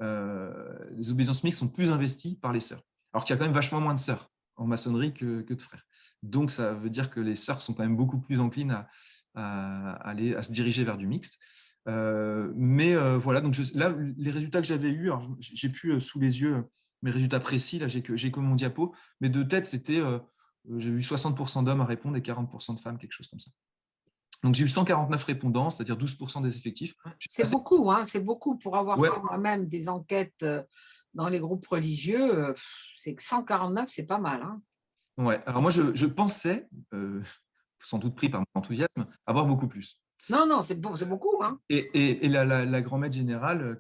Les obédiences mixtes sont plus investies par les sœurs, alors qu'il y a quand même vachement moins de sœurs en maçonnerie que de frères. Donc, ça veut dire que les sœurs sont quand même beaucoup plus enclines à se diriger vers du mixte. Voilà, donc là, les résultats que j'avais eus, j'ai pu sous les yeux mes résultats précis, là, j'ai que mon diapo, mais de tête, j'ai eu 60% d'hommes à répondre et 40% de femmes, quelque chose comme ça. Donc, j'ai eu 149 répondants, c'est-à-dire 12% des effectifs. C'est beaucoup, hein, c'est beaucoup pour avoir Ouais. fait moi-même des enquêtes dans les groupes religieux. C'est que 149, c'est pas mal. Hein. Ouais. Alors moi, je pensais, sans doute pris par mon enthousiasme, avoir beaucoup plus. Non, c'est beaucoup. Hein. Et la grand-maître générale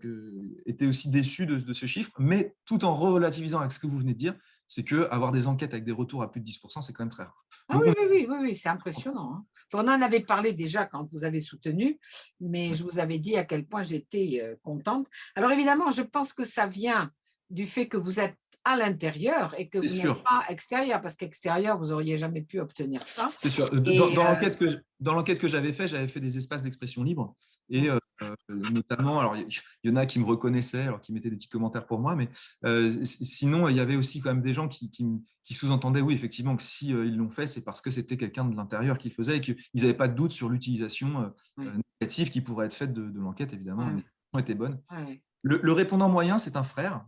était aussi déçue de ce chiffre, mais tout en relativisant avec ce que vous venez de dire, c'est qu'avoir des enquêtes avec des retours à plus de 10%, c'est quand même très rare. Ah Donc, oui, c'est impressionnant. Hein. On en avait parlé déjà quand vous avez soutenu, mais je vous avais dit à quel point j'étais contente. Alors évidemment, je pense que ça vient du fait que vous êtes à l'intérieur et que vous n'êtes pas extérieur, parce qu'extérieur, vous n'auriez jamais pu obtenir ça. C'est sûr. Dans l'enquête que j'avais fait des espaces d'expression libre. Et notamment, alors il y en a qui me reconnaissaient, alors qui mettaient des petits commentaires pour moi, mais sinon, il y avait aussi quand même des gens qui sous-entendaient, oui, effectivement, que si ils l'ont fait, c'est parce que c'était quelqu'un de l'intérieur qui le faisait et qu'ils n'avaient pas de doute sur l'utilisation négative qui pourrait être faite de l'enquête, évidemment. Mais la était bonne. Le répondant moyen, c'est un frère,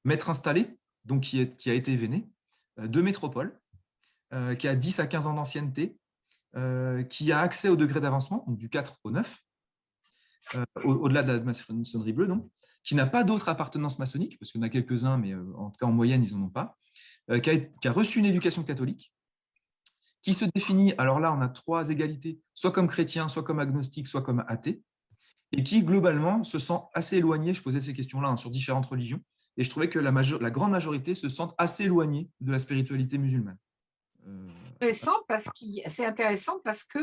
maître installé, donc qui a été véné, de métropole, qui a 10 à 15 ans d'ancienneté, qui a accès au degré d'avancement, donc du 4 au 9, au-delà de la maçonnerie bleue, donc, qui n'a pas d'autre appartenance maçonnique, parce qu'il y en a quelques-uns, mais en tout cas en moyenne, ils n'en ont pas, qui a reçu une éducation catholique, qui se définit, alors là, on a 3 égalités, soit comme chrétien, soit comme agnostique, soit comme athée, et qui, globalement, se sent assez éloigné, je posais ces questions-là sur différentes religions, et je trouvais que la grande majorité se sentent assez éloignés de la spiritualité musulmane. C'est intéressant parce qu'il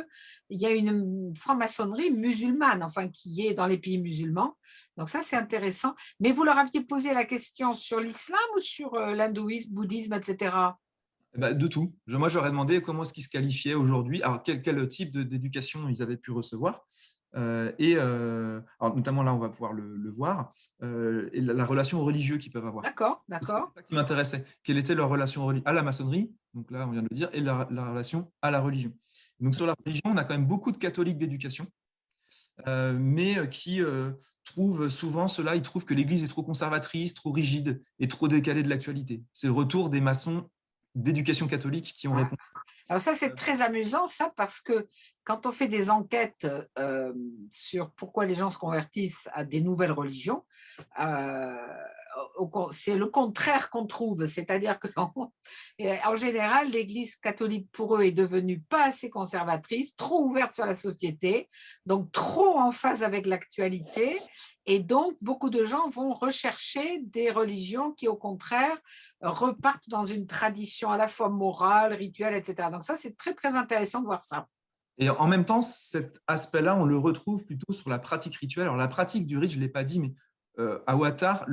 y a une franc-maçonnerie musulmane, enfin qui est dans les pays musulmans. Donc ça, c'est intéressant. Mais vous leur aviez posé la question sur l'islam ou sur l'hindouisme, bouddhisme, etc. De tout. Moi, j'aurais demandé comment est-ce qu'ils se qualifiaient aujourd'hui, alors quel type d'éducation ils avaient pu recevoir. Alors, notamment là, on va pouvoir le voir, et la relation aux religieux qu'ils peuvent avoir. D'accord. C'est ça qui m'intéressait. Quelle était leur relation à la maçonnerie, donc là, on vient de le dire, et la relation à la religion. Donc, sur la religion, on a quand même beaucoup de catholiques d'éducation, mais qui trouvent souvent cela, ils trouvent que l'Église est trop conservatrice, trop rigide et trop décalée de l'actualité. C'est le retour des maçons d'éducation catholique qui ont répondu. Alors ça, c'est très amusant, ça, parce que quand on fait des enquêtes sur pourquoi les gens se convertissent à des nouvelles religions, c'est le contraire qu'on trouve. C'est-à-dire qu'en général, l'Église catholique, pour eux, est devenue pas assez conservatrice, trop ouverte sur la société, donc trop en phase avec l'actualité. Et donc, beaucoup de gens vont rechercher des religions qui, au contraire, repartent dans une tradition à la fois morale, rituelle, etc. Donc ça, c'est très, très intéressant de voir ça. Et en même temps, cet aspect-là, on le retrouve plutôt sur la pratique rituelle. Alors, la pratique du rite, je ne l'ai pas dit, mais à Ouattara,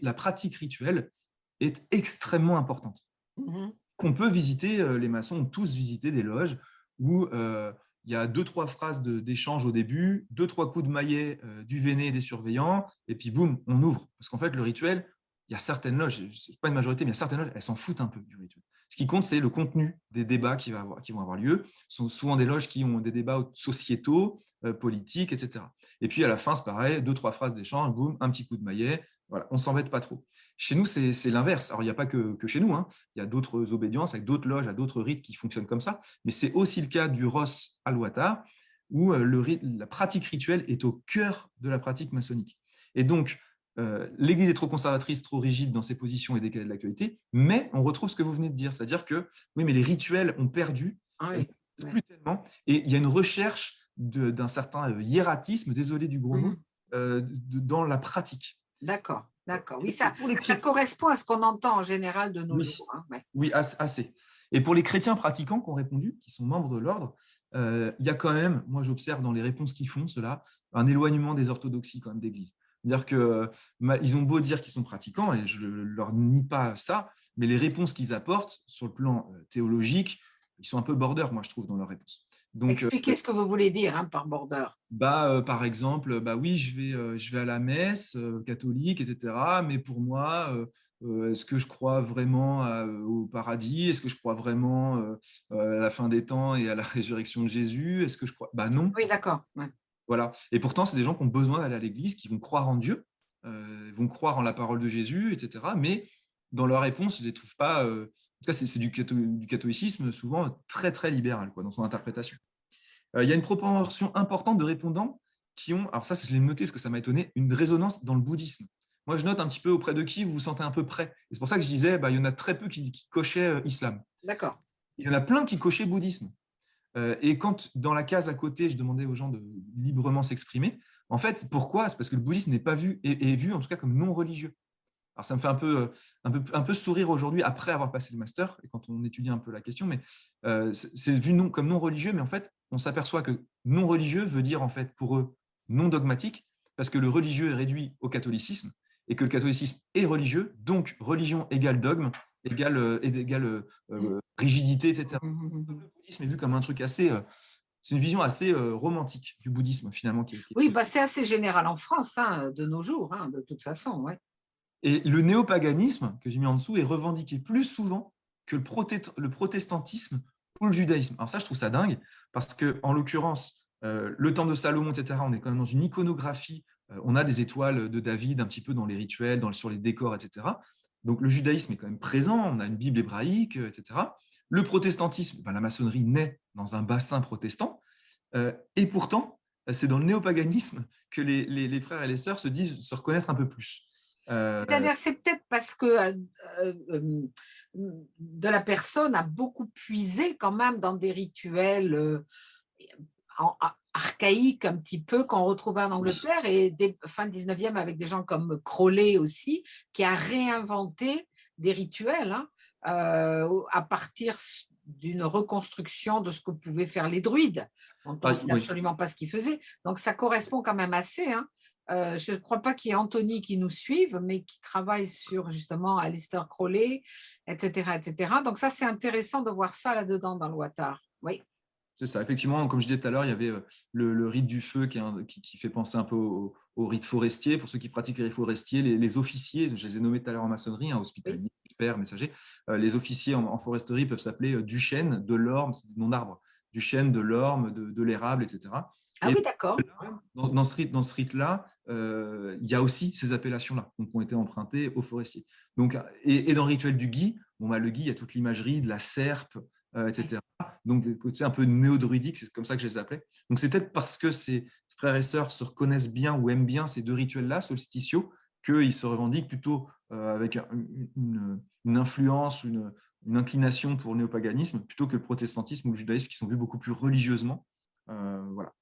la pratique rituelle est extrêmement importante. On peut visiter, les maçons ont tous visité des loges où il y a 2-3 phrases d'échange au début, 2-3 coups de maillet du véné et des surveillants, et puis boum, on ouvre. Parce qu'en fait, le rituel, il y a certaines loges, c'est pas une majorité, mais il y a certaines loges, elles s'en foutent un peu du rituel. Ce qui compte, c'est le contenu des débats qui vont avoir lieu. Ce sont souvent des loges qui ont des débats sociétaux, politiques, etc. Et puis à la fin, c'est pareil, 2-3 phrases d'échange, boum, un petit coup de maillet. Voilà, on ne s'embête pas trop. Chez nous, c'est l'inverse. Alors, il n'y a pas que chez nous. Hein. Il y a d'autres obédiences avec d'autres loges, à d'autres rites qui fonctionnent comme ça. Mais c'est aussi le cas du Ross à l'Ouattara. où la pratique rituelle est au cœur de la pratique maçonnique. Et donc, l'Église est trop conservatrice, trop rigide dans ses positions et décalée de l'actualité, mais on retrouve ce que vous venez de dire, c'est-à-dire que oui, mais les rituels ont perdu, oui. plus tellement, et il y a une recherche d'un certain hiératisme, désolé du gros mot, dans la pratique. D'accord, d'accord. Oui, Ça correspond à ce qu'on entend en général de nos oui. jours. Hein, ouais. Oui, assez. Et pour les chrétiens pratiquants qui ont répondu, qui sont membres de l'ordre, il y a quand même, moi j'observe dans les réponses qu'ils font, cela, un éloignement des orthodoxies quand même d'Église. C'est-à-dire qu'ils ont beau dire qu'ils sont pratiquants, et je ne leur nie pas ça, mais les réponses qu'ils apportent sur le plan théologique, ils sont un peu border, moi je trouve, dans leurs réponses. Donc, expliquez ce que vous voulez dire hein, par border. Par exemple, oui, je vais à la messe catholique, etc. Mais pour moi, est-ce que je crois vraiment au paradis? Est-ce que je crois vraiment à la fin des temps et à la résurrection de Jésus? Est-ce que je crois? Non. Oui, d'accord. Ouais. Voilà. Et pourtant, c'est des gens qui ont besoin d'aller à l'église, qui vont croire en Dieu, vont croire en la parole de Jésus, etc. Mais dans leur réponse, je ne les trouve pas. En tout cas, c'est du catholicisme souvent très, très libéral quoi, dans son interprétation. Il y a une proportion importante de répondants qui ont, alors ça, je l'ai noté parce que ça m'a étonné, une résonance dans le bouddhisme. Moi, je note un petit peu auprès de qui vous vous sentez un peu près. Et c'est pour ça que je disais, il y en a très peu qui cochaient islam. D'accord. Il y en a plein qui cochaient bouddhisme. Et quand, dans la case à côté, je demandais aux gens de librement s'exprimer, en fait, pourquoi? C'est parce que le bouddhisme n'est pas vu, est vu en tout cas comme non religieux. Alors, ça me fait un peu sourire aujourd'hui, après avoir passé le master, et quand on étudie un peu la question, mais c'est vu comme non religieux, mais en fait, on s'aperçoit que non religieux veut dire, en fait, pour eux, non dogmatique, parce que le religieux est réduit au catholicisme, et que le catholicisme est religieux, donc religion égale dogme, égale rigidité, etc. Le bouddhisme est vu comme un truc assez... c'est une vision assez romantique du bouddhisme, finalement. Oui, c'est assez général en France, hein, de nos jours, hein, de toute façon. Ouais. Et le néopaganisme, que j'ai mis en dessous, est revendiqué plus souvent que le protestantisme ou le judaïsme. Alors ça, je trouve ça dingue, parce qu'en l'occurrence, le temple de Salomon, etc., on est quand même dans une iconographie, on a des étoiles de David un petit peu dans les rituels, sur les décors, etc. Donc le judaïsme est quand même présent, on a une Bible hébraïque, etc. Le protestantisme, la maçonnerie naît dans un bassin protestant, et pourtant, c'est dans le néopaganisme que les frères et les sœurs se disent se reconnaître un peu plus. C'est-à-dire, c'est peut-être parce que de la personne a beaucoup puisé quand même dans des rituels archaïques un petit peu qu'on retrouvait en Angleterre et fin 19e avec des gens comme Crowley aussi, qui a réinventé des rituels hein, à partir d'une reconstruction de ce que pouvaient faire les druides, dont on ne sait absolument pas ce qu'ils faisaient. Donc, ça correspond quand même assez. Hein. Je ne crois pas qu'il y ait Anthony qui nous suive, mais qui travaille sur justement Aleister Crowley, etc., etc. Donc ça, c'est intéressant de voir ça là-dedans dans le Watar. Oui. C'est ça, effectivement, comme je disais tout à l'heure, il y avait le rite du feu qui fait penser un peu au rite forestier. Pour ceux qui pratiquent les rites forestiers, les officiers, je les ai nommés tout à l'heure en maçonnerie, hein, hospitaliers, experts, messagers, les officiers en foresterie peuvent s'appeler du chêne, de l'orme, c'est des noms d'arbres, du chêne, de l'orme, de l'érable, etc. Ah oui, d'accord. Dans ce rite-là, il y a aussi ces appellations-là qui ont été empruntées aux forestiers. Donc, et dans le rituel du gui, le gui, il y a toute l'imagerie de la serpe, etc. Donc, des côtés un peu néo-druidiques, c'est comme ça que je les appelais. Donc, c'est peut-être parce que ces frères et sœurs se reconnaissent bien ou aiment bien ces deux rituels-là, solsticiaux, qu'ils se revendiquent plutôt avec une influence, une inclination pour le néopaganisme, plutôt que le protestantisme ou le judaïsme, qui sont vus beaucoup plus religieusement. Voilà.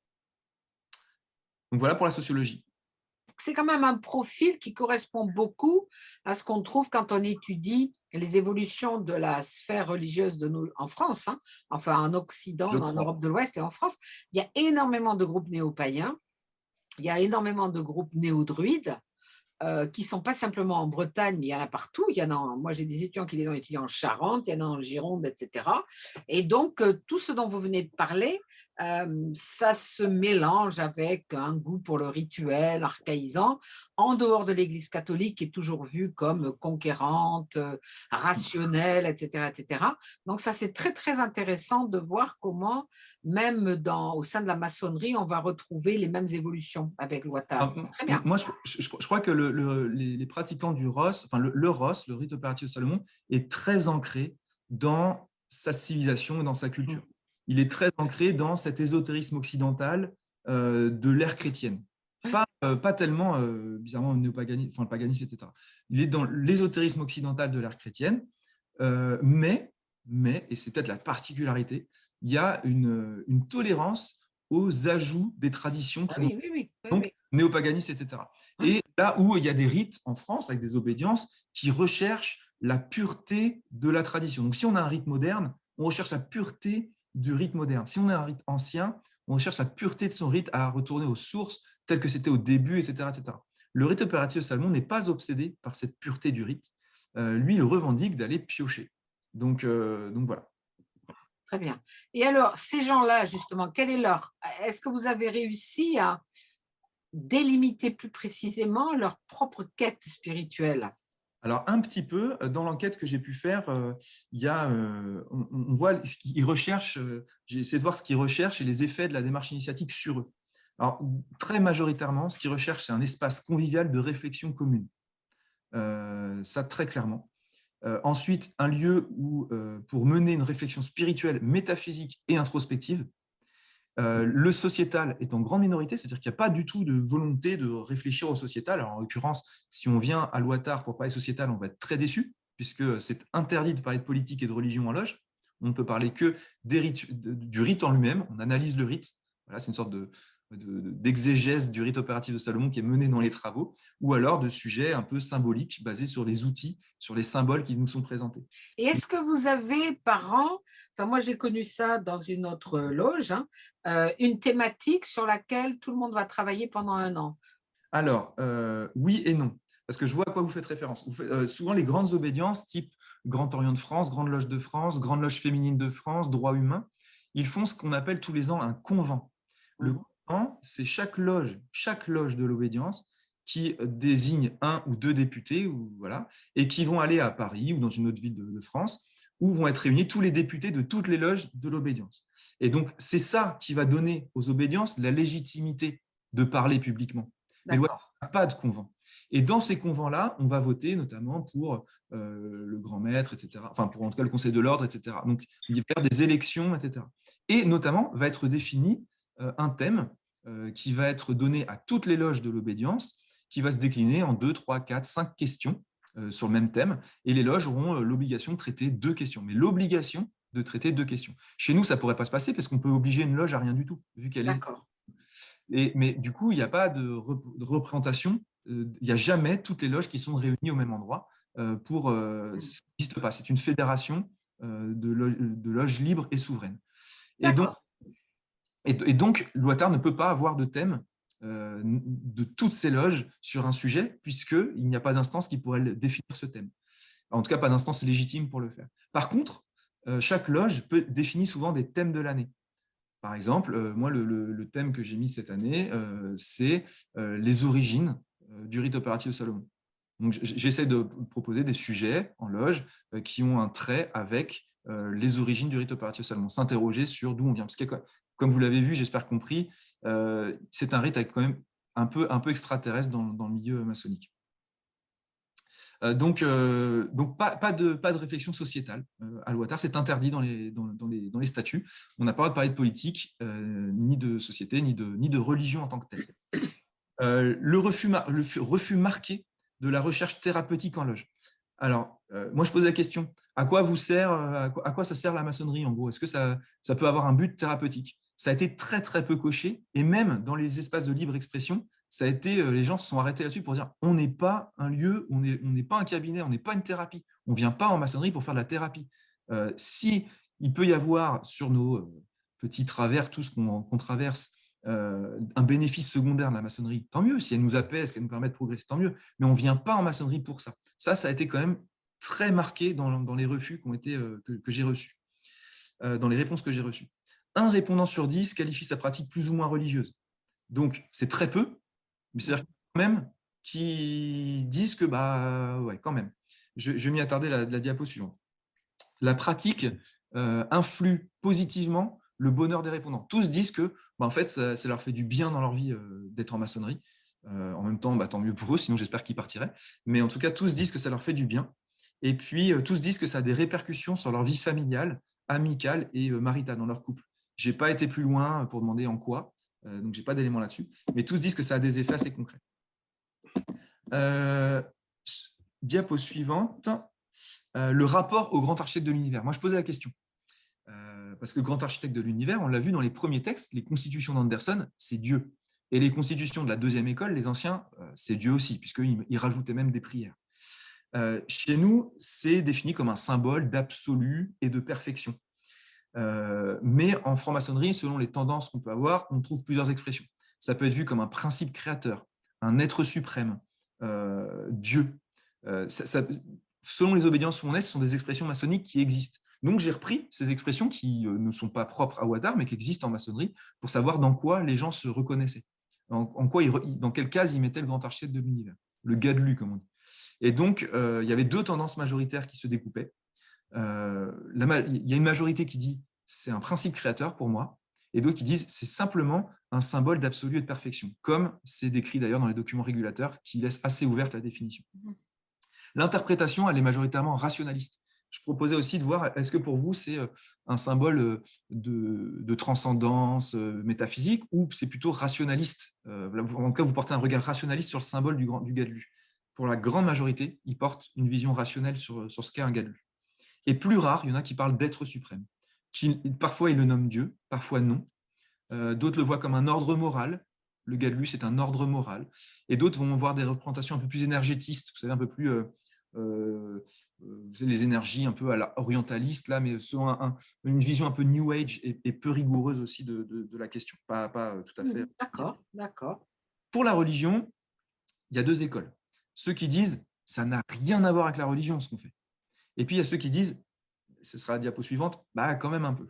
Donc, voilà pour la sociologie. C'est quand même un profil qui correspond beaucoup à ce qu'on trouve quand on étudie les évolutions de la sphère religieuse en France, hein, enfin en Occident, en Europe de l'Ouest et en France. Il y a énormément de groupes néo-païens, il y a énormément de groupes néo-druides, qui ne sont pas simplement en Bretagne, mais il y en a partout. Moi, j'ai des étudiants qui les ont étudiés en Charente, il y en a en Gironde, etc. Et donc, tout ce dont vous venez de parler, ça se mélange avec un goût pour le rituel archaïsant, en dehors de l'Église catholique, qui est toujours vue comme conquérante, rationnelle, etc., etc. Donc, ça, c'est très, très intéressant de voir comment, même au sein de la maçonnerie, on va retrouver les mêmes évolutions avec le Watar. Très bien. Moi, je crois que les pratiquants du ROS, enfin le ROS, le rite opératif de Salomon, est très ancré dans sa civilisation et dans sa culture. il est très ancré dans cet ésotérisme occidental de l'ère chrétienne. Pas tellement, bizarrement, le paganisme, etc. Il est dans l'ésotérisme occidental de l'ère chrétienne, mais, et c'est peut-être la particularité, il y a une tolérance aux ajouts des traditions qui oui, oui, oui, oui, donc oui. néopaganisme, etc. Et là où il y a des rites en France, avec des obédiences, qui recherchent la pureté de la tradition. Donc si on a un rite moderne, on recherche la pureté du rite moderne. Si on a un rite ancien, on recherche la pureté de son rite à retourner aux sources, telles que c'était au début, etc., etc. Le rite opératif de Salomon n'est pas obsédé par cette pureté du rite. Lui, il revendique d'aller piocher. Donc voilà. Très bien. Et alors, ces gens-là, justement, quel est leur... Est-ce que vous avez réussi à délimiter plus précisément leur propre quête spirituelle? Alors, un petit peu, dans l'enquête que j'ai pu faire, il y a, on voit ce qu'ils recherchent, j'ai essayé de voir ce qu'ils recherchent et les effets de la démarche initiatique sur eux. Alors, très majoritairement, ce qu'ils recherchent, c'est un espace convivial de réflexion commune. Ça, très clairement. Ensuite, un lieu où, pour mener une réflexion spirituelle, métaphysique et introspective. Le sociétal est en grande minorité, c'est-à-dire qu'il n'y a pas du tout de volonté de réfléchir au sociétal. Alors, en l'occurrence, si on vient à l'Ouattara pour parler sociétal, on va être très déçu, puisque c'est interdit de parler de politique et de religion en loge. On ne peut parler que du rite en lui-même. On analyse le rite. Voilà, c'est une sorte d'exégèse du rite opératif de Salomon qui est menée dans les travaux, ou alors de sujets un peu symboliques basés sur les outils, sur les symboles qui nous sont présentés. Et est-ce que vous avez par an, enfin moi j'ai connu ça dans une autre loge, hein, une thématique sur laquelle tout le monde va travailler pendant un an? Alors, oui et non, parce que je vois à quoi vous faites référence. Souvent, les grandes obédiences, type Grand Orient de France, Grande Loge de France, Grande Loge féminine de France, droit humain, ils font ce qu'on appelle tous les ans un convent. Le convent, c'est chaque loge de l'obédience qui désigne un ou deux députés, voilà, et qui vont aller à Paris ou dans une autre ville de France, où vont être réunis tous les députés de toutes les loges de l'obédience. Et donc, c'est ça qui va donner aux obédiences la légitimité de parler publiquement. Mais l'Ouest n'a pas de convent. Et dans ces convents-là, on va voter notamment pour le grand maître, etc. Enfin, pour en tout cas le conseil de l'ordre, etc. Donc, il va y avoir des élections, etc. Et notamment, va être défini un thème qui va être donné à toutes les loges de l'obédience, qui va se décliner en 2, 3, 4, 5 questions sur le même thème. Et les loges auront l'obligation de traiter 2 questions. Mais l'obligation de traiter 2 questions. Chez nous, ça ne pourrait pas se passer parce qu'on peut obliger une loge à rien du tout, vu qu'elle est... Mais du coup, il n'y a pas de représentation. Il n'y a jamais toutes les loges qui sont réunies au même endroit. Ça n'existe pas. C'est une fédération de loges libres et souveraines. Et donc, l'Ouattara ne peut pas avoir de thème de toutes ces loges sur un sujet, puisqu'il n'y a pas d'instance qui pourrait définir ce thème. En tout cas, pas d'instance légitime pour le faire. Par contre, chaque loge définit souvent des thèmes de l'année. Par exemple, moi, le thème que j'ai mis cette année, c'est les origines du rite opératif de Salomon. Donc, j'essaie de proposer des sujets en loge qui ont un trait avec les origines du rite opératif de Salomon, s'interroger sur d'où on vient. Parce que, comme vous l'avez vu, j'espère compris, c'est un rite avec quand même un peu extraterrestre dans le milieu maçonnique. Donc pas de réflexion sociétale à l'Ouattara, c'est interdit dans les statuts. On n'a pas le droit de parler de politique, ni de société, ni de religion en tant que telle. Le refus marqué de la recherche thérapeutique en loge. Alors, moi, je pose la question, à quoi ça sert la maçonnerie, en gros? Est-ce que ça peut avoir un but thérapeutique? Ça a été très, très peu coché, et même dans les espaces de libre expression, ça a été, les gens se sont arrêtés là-dessus pour dire on n'est pas un lieu, on n'est pas un cabinet, on n'est pas une thérapie. On ne vient pas en maçonnerie pour faire de la thérapie. Si il peut y avoir sur nos petits travers, tout ce qu'on traverse, un bénéfice secondaire de la maçonnerie, tant mieux. Si elle nous apaise, qu'elle nous permet de progresser, tant mieux. Mais on ne vient pas en maçonnerie pour ça. Ça a été quand même très marqué dans les refus que j'ai reçus, dans les réponses que j'ai reçues. Un répondant sur 10 qualifie sa pratique plus ou moins religieuse. Donc, c'est très peu, mais c'est-à-dire quand même qui disent que, ouais, quand même. Je vais m'y attarder la diapo suivante. La pratique influe positivement le bonheur des répondants. Tous disent que, en fait, ça leur fait du bien dans leur vie d'être en maçonnerie. En même temps, tant mieux pour eux, sinon j'espère qu'ils partiraient. Mais en tout cas, tous disent que ça leur fait du bien. Et puis, tous disent que ça a des répercussions sur leur vie familiale, amicale et maritale dans leur couple. Je n'ai pas été plus loin pour demander en quoi, donc je n'ai pas d'éléments là-dessus, mais tous disent que ça a des effets assez concrets. Diapo suivante, le rapport au grand architecte de l'univers. Moi, je posais la question, parce que le grand architecte de l'univers, on l'a vu dans les premiers textes, les constitutions d'Anderson, c'est Dieu. Et les constitutions de la deuxième école, les anciens, c'est Dieu aussi, puisqu'ils rajoutaient même des prières. Chez nous, c'est défini comme un symbole d'absolu et de perfection. Mais en franc-maçonnerie, selon les tendances qu'on peut avoir, on trouve plusieurs expressions. Ça peut être vu comme un principe créateur, un être suprême, Dieu. Selon les obédiences où on est, ce sont des expressions maçonniques qui existent. Donc, j'ai repris ces expressions qui ne sont pas propres à Ouattara, mais qui existent en maçonnerie, pour savoir dans quoi les gens se reconnaissaient, dans quelle case ils mettaient le grand architecte de l'univers, le Gadlu, comme on dit. Et donc, il y avait deux tendances majoritaires qui se découpaient. Il y a une majorité qui dit c'est un principe créateur pour moi, et d'autres qui disent c'est simplement un symbole d'absolu et de perfection, comme c'est décrit d'ailleurs dans les documents régulateurs qui laissent assez ouverte la définition. L'interprétation, elle est majoritairement rationaliste. Je proposais aussi de voir, est-ce que pour vous, c'est un symbole de transcendance métaphysique ou c'est plutôt rationaliste? En tout cas, vous portez un regard rationaliste sur le symbole du Gadlu. Pour la grande majorité, ils portent une vision rationnelle sur ce qu'est un Gadlu. Et plus rare, il y en a qui parlent d'être suprême. Parfois, ils le nomment Dieu, parfois non. D'autres le voient comme un ordre moral. Le Gadlu, c'est un ordre moral. Et d'autres vont voir des représentations un peu plus énergétistes, vous savez, un peu plus les énergies un peu à la orientaliste, là, mais selon une vision un peu New Age et peu rigoureuse aussi de la question. Pas tout à fait. D'accord, d'accord. Pour la religion, il y a deux écoles. Ceux qui disent ça n'a rien à voir avec la religion, ce qu'on fait. Et puis, il y a ceux qui disent, ce sera la diapo suivante, bah, quand même un peu.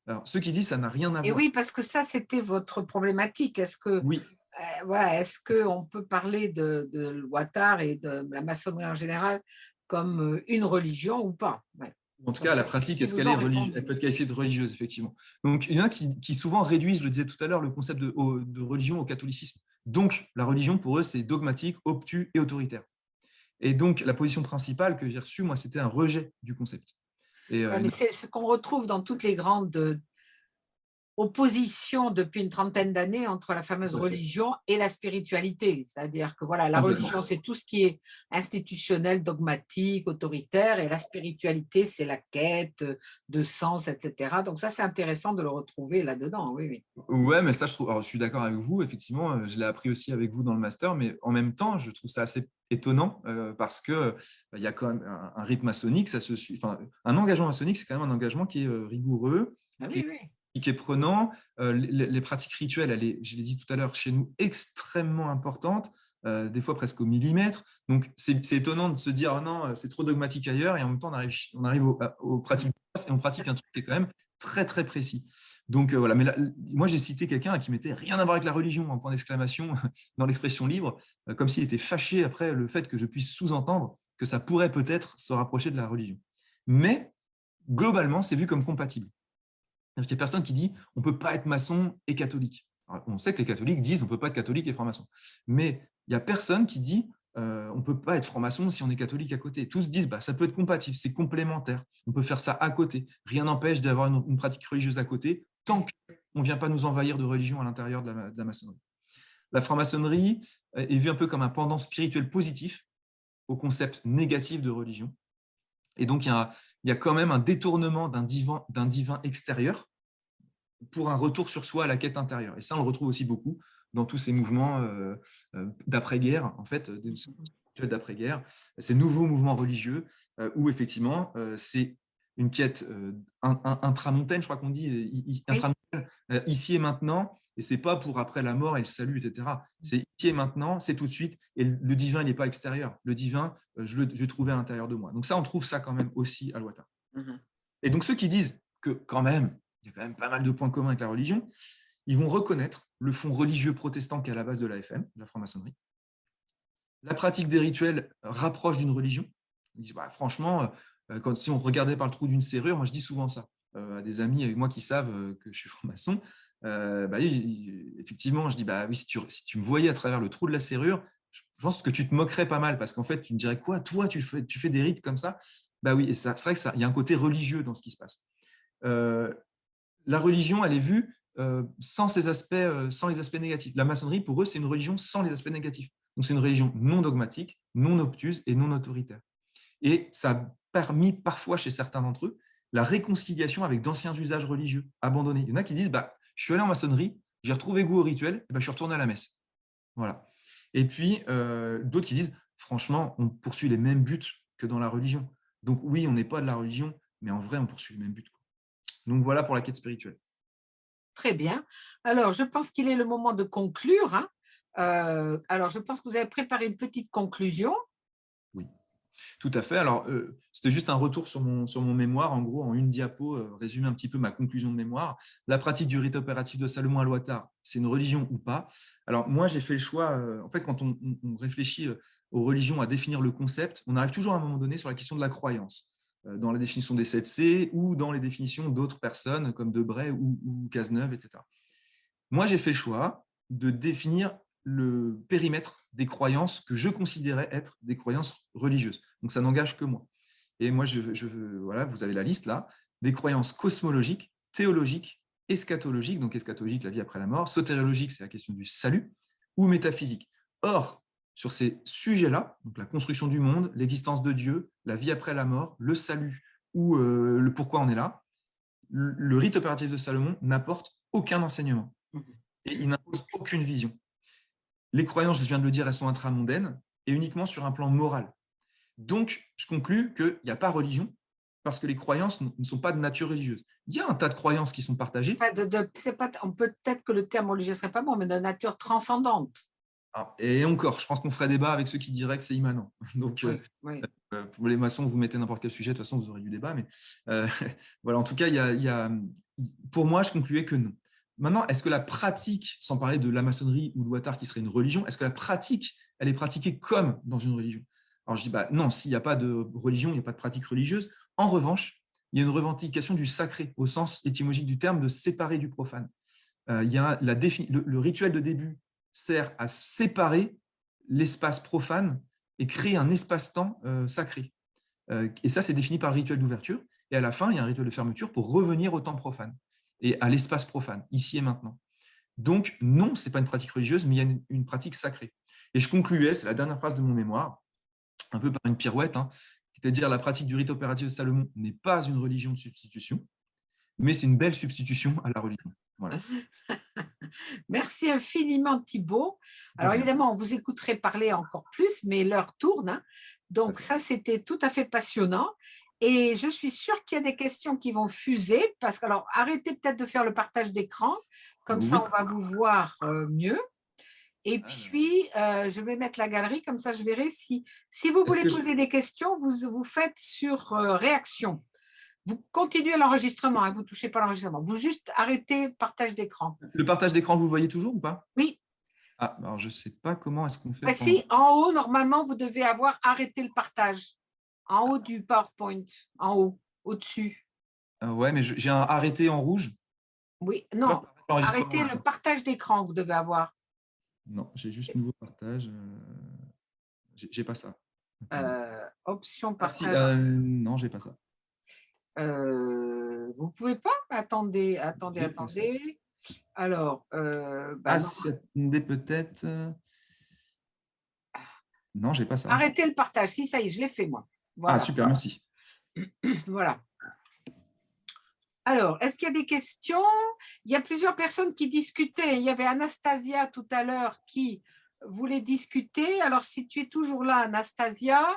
Alors, ceux qui disent ça n'a rien à voir. Et oui, parce que ça, c'était votre problématique. Est-ce que, oui. voilà, est-ce qu'on peut parler de Ouattara et de la maçonnerie en général comme une religion ou pas? Ouais. En tout cas, la pratique, est-ce qu'elle est religieuse? Elle peut être qualifiée de religieuse, effectivement. Donc, il y en a qui souvent réduisent, je le disais tout à l'heure, le concept de religion au catholicisme. Donc, la religion, pour eux, c'est dogmatique, obtus et autoritaire. Et donc, la position principale que j'ai reçue, moi, c'était un rejet du concept. Mais c'est ce qu'on retrouve dans toutes les grandes oppositions depuis une trentaine d'années entre la fameuse religion et la spiritualité. C'est-à-dire que voilà, la religion, c'est tout ce qui est institutionnel, dogmatique, autoritaire, et la spiritualité, c'est la quête de sens, etc. Donc ça, c'est intéressant de le retrouver là-dedans. Oui, oui. Ouais, mais ça, je suis d'accord avec vous. Effectivement, je l'ai appris aussi avec vous dans le master, mais en même temps, je trouve ça assez étonnant parce que il y a quand même un rythme maçonnique, ça se suit. Enfin, un engagement maçonnique, c'est quand même un engagement qui est rigoureux, qui est prenant. Les pratiques rituelles, je l'ai dit tout à l'heure, chez nous, extrêmement importantes, des fois presque au millimètre. Donc, c'est étonnant de se dire, oh non, c'est trop dogmatique ailleurs, et en même temps, on arrive aux pratiques et on pratique un truc qui est quand même très, très précis. Donc, voilà. Mais là, moi, j'ai cité quelqu'un qui mettait rien à voir avec la religion, en point d'exclamation, dans l'expression libre, comme s'il était fâché après le fait que je puisse sous-entendre que ça pourrait peut-être se rapprocher de la religion. Mais, globalement, c'est vu comme compatible. Il y a personne qui dit on ne peut pas être maçon et catholique. Alors, on sait que les catholiques disent on ne peut pas être catholique et franc-maçon. Mais il n'y a personne qui dit on ne peut pas être franc-maçon si on est catholique à côté. Tous disent bah, ça peut être compatible, c'est complémentaire. On peut faire ça à côté. Rien n'empêche d'avoir une pratique religieuse à côté tant qu'on ne vient pas nous envahir de religion à l'intérieur de la maçonnerie. La franc-maçonnerie est vue un peu comme un pendant spirituel positif au concept négatif de religion. Et donc, il y a quand même un détournement d'un divin extérieur pour un retour sur soi à la quête intérieure. Et ça, on le retrouve aussi beaucoup dans tous ces mouvements d'après-guerre, en fait, d'après-guerre, ces nouveaux mouvements religieux où, effectivement, c'est une quête intramontaine, je crois qu'on dit, ici et maintenant, et ce n'est pas pour après la mort et le salut, etc. C'est ici et maintenant, c'est tout de suite, et le divin, il n'est pas extérieur. Le divin, je le trouvais à l'intérieur de moi. Donc ça, on trouve ça quand même aussi à Ouattara. Et donc ceux qui disent que quand même, il y a quand même pas mal de points communs avec la religion, ils vont reconnaître le fond religieux protestant qui est à la base de l'AFM, de la franc-maçonnerie. La pratique des rituels rapproche d'une religion. Ils disent, bah, franchement, si on regardait par le trou d'une serrure, moi je dis souvent ça à des amis avec moi qui savent que je suis franc-maçon. Effectivement, je dis, bah, oui, si tu me voyais à travers le trou de la serrure, je pense que tu te moquerais pas mal parce qu'en fait, tu me dirais quoi, toi, tu fais des rites comme ça? Bah oui, et c'est vrai qu'il y a un côté religieux dans ce qui se passe. la religion, elle est vue sans les aspects négatifs. La maçonnerie, pour eux, c'est une religion sans les aspects négatifs. Donc, c'est une religion non dogmatique, non obtuse et non autoritaire. Et ça a permis parfois, chez certains d'entre eux, la réconciliation avec d'anciens usages religieux abandonnés. Il y en a qui disent je suis allé en maçonnerie, j'ai retrouvé goût au rituel, et je suis retourné à la messe. Voilà. Et puis, d'autres qui disent franchement, on poursuit les mêmes buts que dans la religion. Donc, oui, on n'est pas de la religion, mais en vrai, on poursuit les mêmes buts. Donc, voilà pour la quête spirituelle. Très bien. Alors, je pense qu'il est le moment de conclure. Hein. Alors, je pense que vous avez préparé une petite conclusion. Oui, tout à fait. Alors, c'était juste un retour sur mon mémoire. En gros, en une diapo, résumer un petit peu ma conclusion de mémoire. La pratique du rite opératif de Salomon à Loithar, c'est une religion ou pas? Alors, moi, j'ai fait le choix. En fait, quand on réfléchit aux religions à définir le concept, on arrive toujours à un moment donné sur la question de la croyance, dans la définition des 7C ou dans les définitions d'autres personnes comme Debray ou Cazeneuve, etc. Moi, j'ai fait le choix de définir le périmètre des croyances que je considérais être des croyances religieuses. Donc, ça n'engage que moi. Et moi, voilà, vous avez la liste là, des croyances cosmologiques, théologiques, eschatologiques, donc eschatologique, la vie après la mort, sotériologique, c'est la question du salut, ou métaphysique. Or, sur ces sujets-là, donc la construction du monde, l'existence de Dieu, la vie après la mort, le salut, ou le pourquoi on est là, le rite opératif de Salomon n'apporte aucun enseignement. Et il n'impose aucune vision. Les croyances, je viens de le dire, elles sont intramondaines et uniquement sur un plan moral. Donc, je conclus qu'il n'y a pas religion parce que les croyances ne sont pas de nature religieuse. Il y a un tas de croyances qui sont partagées. On peut-être que le terme religieux ne serait pas bon, mais de nature transcendante. Et encore, je pense qu'on ferait débat avec ceux qui diraient que c'est immanent. Donc, oui. Pour les maçons, vous mettez n'importe quel sujet, de toute façon, vous aurez du débat. Mais voilà, en tout cas, pour moi, je concluais que non. Maintenant, est-ce que la pratique, sans parler de la maçonnerie ou de Loithar qui serait une religion, est-ce que la pratique, elle est pratiquée comme dans une religion? Alors je dis, non, s'il n'y a pas de religion, il n'y a pas de pratique religieuse. En revanche, il y a une revendication du sacré, au sens étymologique du terme, de séparer du profane. Il y a le rituel de début sert à séparer l'espace profane et créer un espace-temps sacré. Et ça, c'est défini par le rituel d'ouverture. Et à la fin, il y a un rituel de fermeture pour revenir au temps profane et à l'espace profane, ici et maintenant. Donc, non, ce n'est pas une pratique religieuse, mais il y a une pratique sacrée. Et je concluais, c'est la dernière phrase de mon mémoire, un peu par une pirouette, c'est-à-dire la pratique du rite opératif de Salomon n'est pas une religion de substitution, mais c'est une belle substitution à la religion. Voilà. Merci infiniment, Thibaut. Alors, évidemment, on vous écouterait parler encore plus, mais l'heure tourne. Hein. Donc, ça, c'était tout à fait passionnant. Et je suis sûre qu'il y a des questions qui vont fuser, parce que, alors, arrêtez peut-être de faire le partage d'écran, comme ça, on va vous voir mieux. Et puis, je vais mettre la galerie, comme ça, je verrai si vous voulez poser des questions, vous faites sur réaction. Vous continuez l'enregistrement, hein, vous ne touchez pas l'enregistrement. Vous juste arrêtez partage d'écran. Le partage d'écran, vous voyez toujours ou pas? Oui. Alors je ne sais pas comment est-ce qu'on fait. Ben si, en haut, normalement, vous devez avoir arrêté le partage. En haut du PowerPoint, en haut, au-dessus. Ouais, mais j'ai un arrêté en rouge. Oui, non, arrêtez le partage d'écran, vous devez avoir. Non, j'ai juste nouveau partage. J'ai pas ça. Option partage. Non, j'ai pas ça. Vous pouvez pas? Attendez. Alors, attendez peut-être. Non, j'ai pas ça. Arrêtez le partage. Si, ça y est, je l'ai fait, moi. Voilà. Super, merci. Voilà. Alors, est-ce qu'il y a des questions? Il y a plusieurs personnes qui discutaient. Il y avait Anastasia tout à l'heure qui voulait discuter. Alors, si tu es toujours là, Anastasia,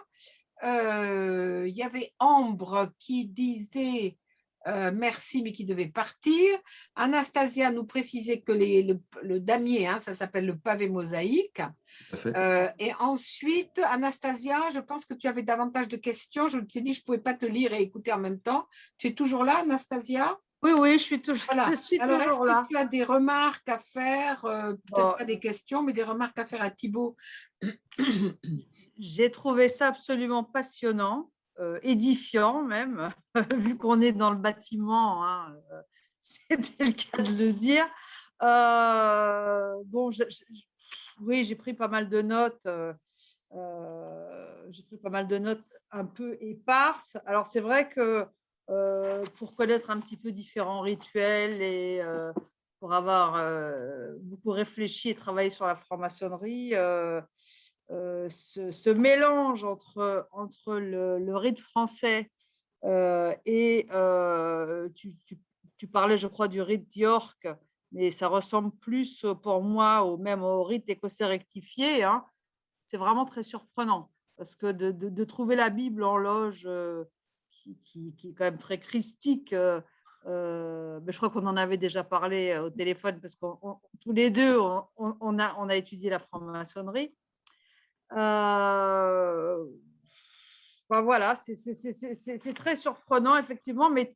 il y avait Ambre qui disait merci, mais qui devait partir. Anastasia nous précisait que le damier, ça s'appelle le pavé mosaïque. Et ensuite, Anastasia, je pense que tu avais davantage de questions. Je t'ai dit, je ne pouvais pas te lire et écouter en même temps. Tu es toujours là, Anastasia? Oui, je suis toujours, voilà. je suis Alors, toujours là. Est-ce que tu as des remarques à faire? Peut-être pas des questions, mais des remarques à faire à Thibaut. J'ai trouvé ça absolument passionnant, édifiant même, vu qu'on est dans le bâtiment, c'était le cas de le dire. Bon, oui, j'ai pris pas mal de notes. J'ai pris pas mal de notes un peu éparses. Alors, c'est vrai que pour connaître un petit peu différents rituels et pour avoir beaucoup réfléchi et travaillé sur la franc-maçonnerie, ce mélange entre le rite français et tu parlais, je crois, du rite d'York, mais ça ressemble plus pour moi même au rite écossais rectifié, hein. C'est vraiment très surprenant parce que de trouver la Bible en loge qui est quand même très christique. Mais je crois qu'on en avait déjà parlé au téléphone parce que tous les deux, on a étudié la franc-maçonnerie. Enfin, voilà, c'est très surprenant, effectivement, mais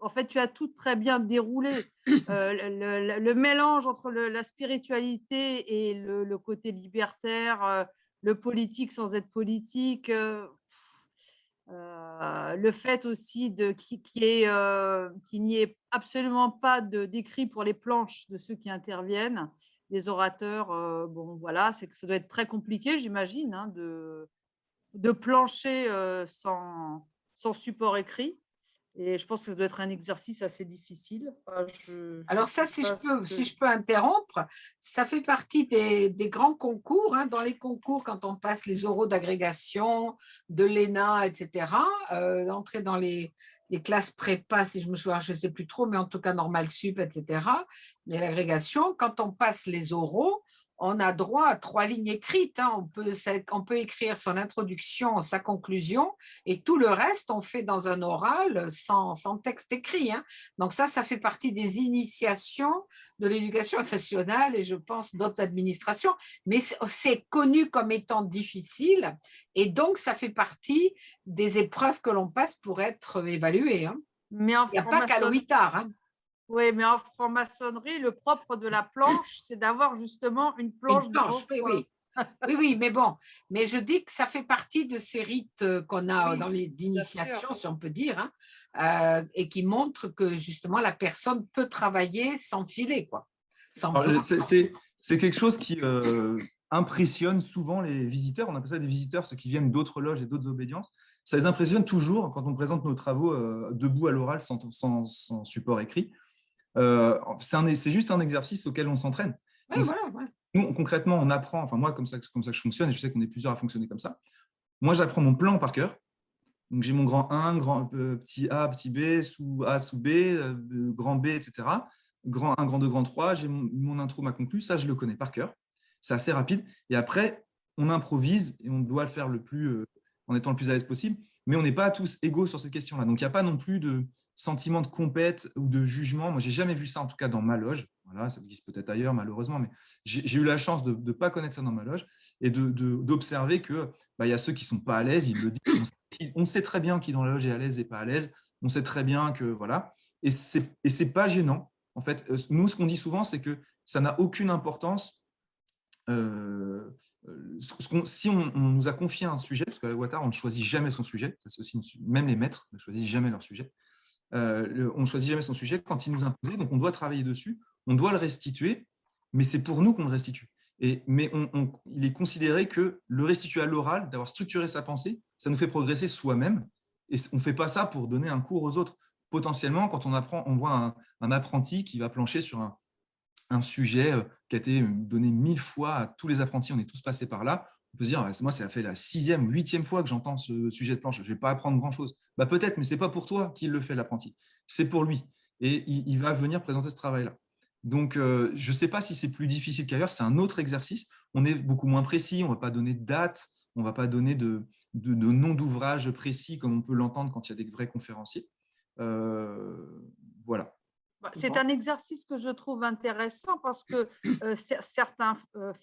en fait, tu as tout très bien déroulé. Le mélange entre la spiritualité et le côté libertaire, le politique sans être politique, le fait aussi qu'il n'y ait absolument pas d'écrit pour les planches de ceux qui interviennent, les orateurs. Bon, voilà, c'est que ça doit être très compliqué, j'imagine, hein, de plancher sans support écrit. Et je pense que ça doit être un exercice assez difficile. Enfin, Alors ça, si je peux interrompre, ça fait partie des grands concours. Hein. Dans les concours, quand on passe les oraux d'agrégation, de l'ENA, etc., d'entrer dans les classes prépa, si je me souviens, je ne sais plus trop, mais en tout cas normal sup, etc., mais l'agrégation, quand on passe les oraux, on a droit à 3 lignes écrites. Hein. On peut écrire son introduction, sa conclusion, et tout le reste, on fait dans un oral sans texte écrit. Hein. Donc ça fait partie des initiations de l'éducation nationale et je pense d'autres administrations, mais c'est connu comme étant difficile et donc ça fait partie des épreuves que l'on passe pour être évalué. Hein. Mais il n'y a pas qu'à Louis Tard. Hein. Oui, mais en franc-maçonnerie, le propre de la planche, c'est d'avoir justement une planche devant soi. Oui, mais bon, mais je dis que ça fait partie de ces rites qu'on a dans d'initiation, si on peut dire, hein, et qui montrent que justement la personne peut travailler sans filet, quoi. C'est quelque chose qui impressionne souvent les visiteurs. On appelle ça des visiteurs, ceux qui viennent d'autres loges et d'autres obédiences. Ça les impressionne toujours quand on présente nos travaux debout à l'oral sans support écrit. C'est juste un exercice auquel on s'entraîne. Ouais, voilà, ouais. Nous, concrètement, on apprend, enfin moi, comme ça que je fonctionne, et je sais qu'on est plusieurs à fonctionner comme ça. Moi, j'apprends mon plan par cœur. Donc, j'ai mon grand 1, petit A, petit B, sous A, sous B, grand B, etc. Grand 1, grand 2, grand 3. J'ai mon intro, ma conclue. Ça, je le connais par cœur. C'est assez rapide. Et après, on improvise et on doit le faire en étant le plus à l'aise possible. Mais on n'est pas tous égaux sur cette question-là. Donc, il n'y a pas non plus de sentiment de compète ou de jugement. Moi, je n'ai jamais vu ça, en tout cas dans ma loge. Voilà, ça existe peut-être ailleurs, malheureusement, mais j'ai eu la chance de ne pas connaître ça dans ma loge et d'observer qu'il y a ceux qui ne sont pas à l'aise, ils le disent. On sait très bien qui dans la loge est à l'aise et pas à l'aise. On sait très bien que, voilà. Et ce n'est pas gênant. En fait, nous, ce qu'on dit souvent, c'est que ça n'a aucune importance. Si on nous a confié un sujet, parce qu'à Watar, on ne choisit jamais son sujet, c'est aussi même les maîtres ne choisissent jamais leur sujet. On ne choisit jamais son sujet quand il nous imposait, donc on doit travailler dessus, on doit le restituer, mais c'est pour nous qu'on le restitue. Mais il est considéré que le restituer à l'oral, d'avoir structuré sa pensée, ça nous fait progresser soi-même, et on ne fait pas ça pour donner un cours aux autres. Potentiellement, quand on voit un apprenti qui va plancher sur un sujet qui a été donné 1000 fois à tous les apprentis, on est tous passés par là, on peut se dire, moi, ça fait la 6e ou 8e fois que j'entends ce sujet de planche, je ne vais pas apprendre grand-chose. Peut-être, mais ce n'est pas pour toi qu'il le fait, l'apprenti. C'est pour lui. Et il va venir présenter ce travail-là. Donc, je ne sais pas si c'est plus difficile qu'ailleurs, c'est un autre exercice. On est beaucoup moins précis, on ne va pas donner de date, on ne va pas donner de nom d'ouvrage précis comme on peut l'entendre quand il y a des vrais conférenciers. Voilà. C'est un exercice que je trouve intéressant parce que certains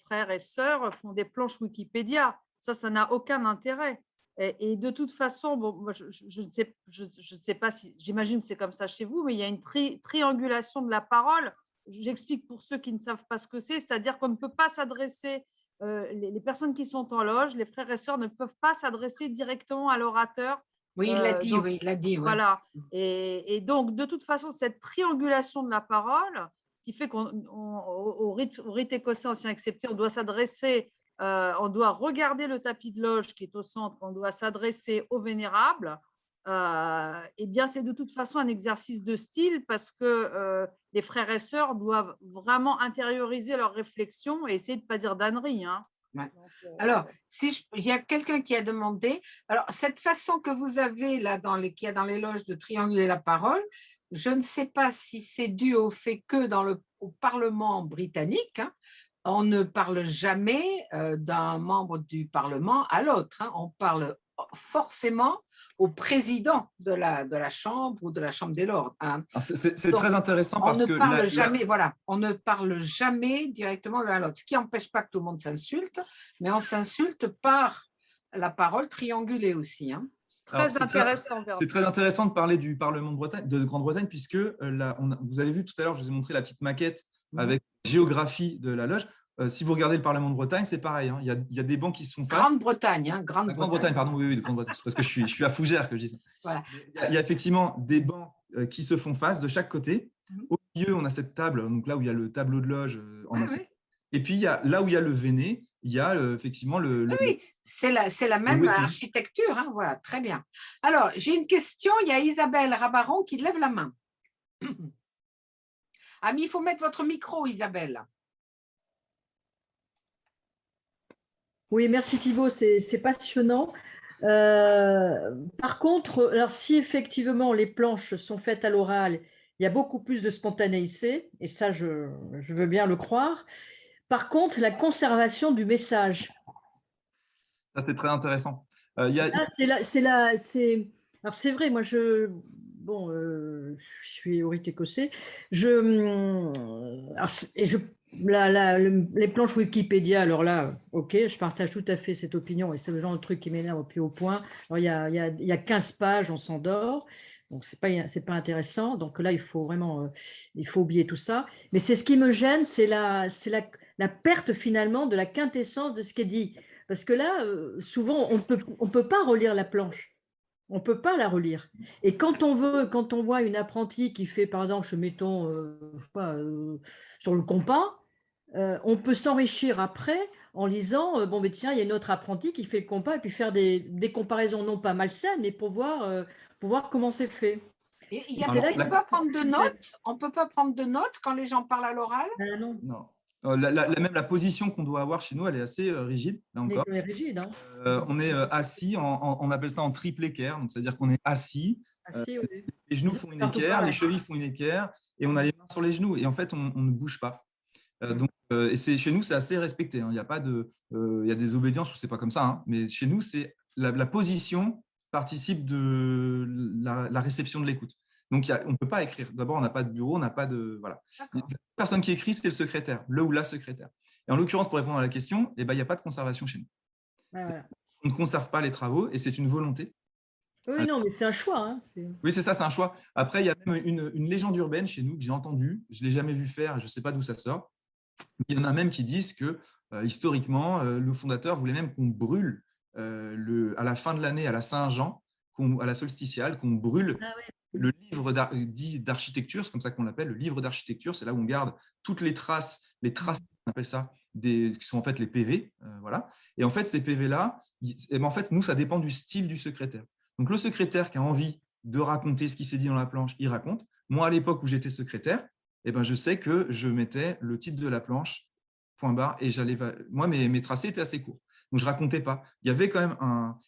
frères et sœurs font des planches Wikipédia. Ça n'a aucun intérêt. Et de toute façon, bon, moi, je ne sais pas si, j'imagine que c'est comme ça chez vous, mais il y a une triangulation de la parole. J'explique pour ceux qui ne savent pas ce que c'est-à-dire qu'on ne peut pas s'adresser, les personnes qui sont en loge, les frères et sœurs ne peuvent pas s'adresser directement à l'orateur. Oui, il l'a dit, donc, oui, il l'a dit. Voilà. Et donc, de toute façon, cette triangulation de la parole qui fait qu'au rite écossais ancien accepté, on doit s'adresser, on doit regarder le tapis de loge qui est au centre, on doit s'adresser au vénérable. eh bien, c'est de toute façon un exercice de style parce que les frères et sœurs doivent vraiment intérioriser leurs réflexions et essayer de ne pas dire d'âneries, hein. Ouais. Donc, Alors, il y a quelqu'un qui a demandé, alors cette façon que vous avez là, qu'il y a dans les loges de trianguler la parole, je ne sais pas si c'est dû au fait que au Parlement britannique, hein, on ne parle jamais d'un membre du Parlement à l'autre, hein. On parle forcément au président de la Chambre ou de la Chambre des Lords, hein. C'est Donc, très intéressant on parce ne que parle jamais, voilà, on ne parle jamais directement l'un à l'autre, ce qui n'empêche pas que tout le monde s'insulte, mais on s'insulte par la parole triangulée aussi, hein. alors, très intéressant, c'est très intéressant de parler du Parlement de Grande-Bretagne, puisque vous avez vu tout à l'heure, je vous ai montré la petite maquette avec la géographie de la loge. Si vous regardez le Parlement de Bretagne, c'est pareil, hein. Il y a des bancs qui se font face. Grande-Bretagne, hein, Grande-Bretagne, pardon, oui, de Grande-Bretagne. C'est parce que je suis à Fougères que je dis ça. Voilà. Il y a effectivement des bancs qui se font face de chaque côté. Au milieu, on a cette table, donc là où il y a le tableau de loge en acier. Et puis, là où il y a le Véné, il y a effectivement oui, c'est la même architecture, hein, voilà, très bien. Alors, j'ai une question, il y a Isabelle Rabaron qui lève la main. Ah, mais il faut mettre votre micro, Isabelle. Oui, merci Thibaut, c'est passionnant. Par contre, alors si effectivement les planches sont faites à l'oral, il y a beaucoup plus de spontanéité, et ça, je veux bien le croire. Par contre, la conservation du message. Ça, c'est très intéressant. Alors c'est vrai, moi je suis orite écossais. Les planches Wikipédia, alors là, ok, je partage tout à fait cette opinion et c'est le genre de truc qui m'énerve au plus haut point. Alors il y a 15 pages, on s'endort. Donc, c'est pas intéressant. Donc là, il faut vraiment il faut oublier tout ça. Mais c'est ce qui me gêne, c'est la perte finalement de la quintessence de ce qui est dit. Parce que là, souvent, on peut pas relire la planche. On ne peut pas la relire. Et quand on voit une apprentie qui fait, par exemple, mettons, je sais pas, sur le compas, on peut s'enrichir après en lisant, bon, mais tiens, il y a une autre apprentie qui fait le compas et puis faire des comparaisons non pas malsaines, mais pour voir comment c'est fait. Et on ne peut pas prendre de notes. On ne peut pas prendre de notes quand les gens parlent à l'oral. Non. Non. Même la position qu'on doit avoir chez nous, elle est assez rigide. Là encore. On est rigide. Hein. On est assis, on appelle ça en triple équerre. C'est-à-dire qu'on est assis, oui. les genoux font une équerre, les chevilles font une équerre, et on a les mains sur les genoux. Et en fait, on ne bouge pas. Et chez nous, c'est assez respecté. Hein. Il y a pas il y a des obédiences où c'est pas comme ça. Hein. Mais chez nous, c'est la position participe de la réception de l'écoute. Donc, on ne peut pas écrire. D'abord, on n'a pas de bureau, on n'a pas de… Voilà. La personne qui écrit, c'est le secrétaire, le ou la secrétaire. Et en l'occurrence, pour répondre à la question, il n'y a pas de conservation chez nous. Voilà. On ne conserve pas les travaux et c'est une volonté. Oui, non, mais c'est un choix. Hein. Oui, c'est ça, c'est un choix. Après, il y a même une légende urbaine chez nous que j'ai entendue. Je ne l'ai jamais vu faire et je ne sais pas d'où ça sort. Il y en a même qui disent que, historiquement, le fondateur voulait même qu'on brûle à la fin de l'année, à la Saint-Jean, à la solsticiale, qu'on brûle le livre dit d'architecture, c'est comme ça qu'on l'appelle, le livre d'architecture, c'est là où on garde toutes les traces, on appelle ça, qui sont en fait les PV. Voilà. Et en fait, ces PV-là, en fait, nous, ça dépend du style du secrétaire. Donc, le secrétaire qui a envie de raconter ce qui s'est dit dans la planche, il raconte. Moi, à l'époque où j'étais secrétaire, je sais que je mettais le titre de la planche, point barre, et moi, mes tracés étaient assez courts. Donc, je ne racontais pas. Il y avait quand même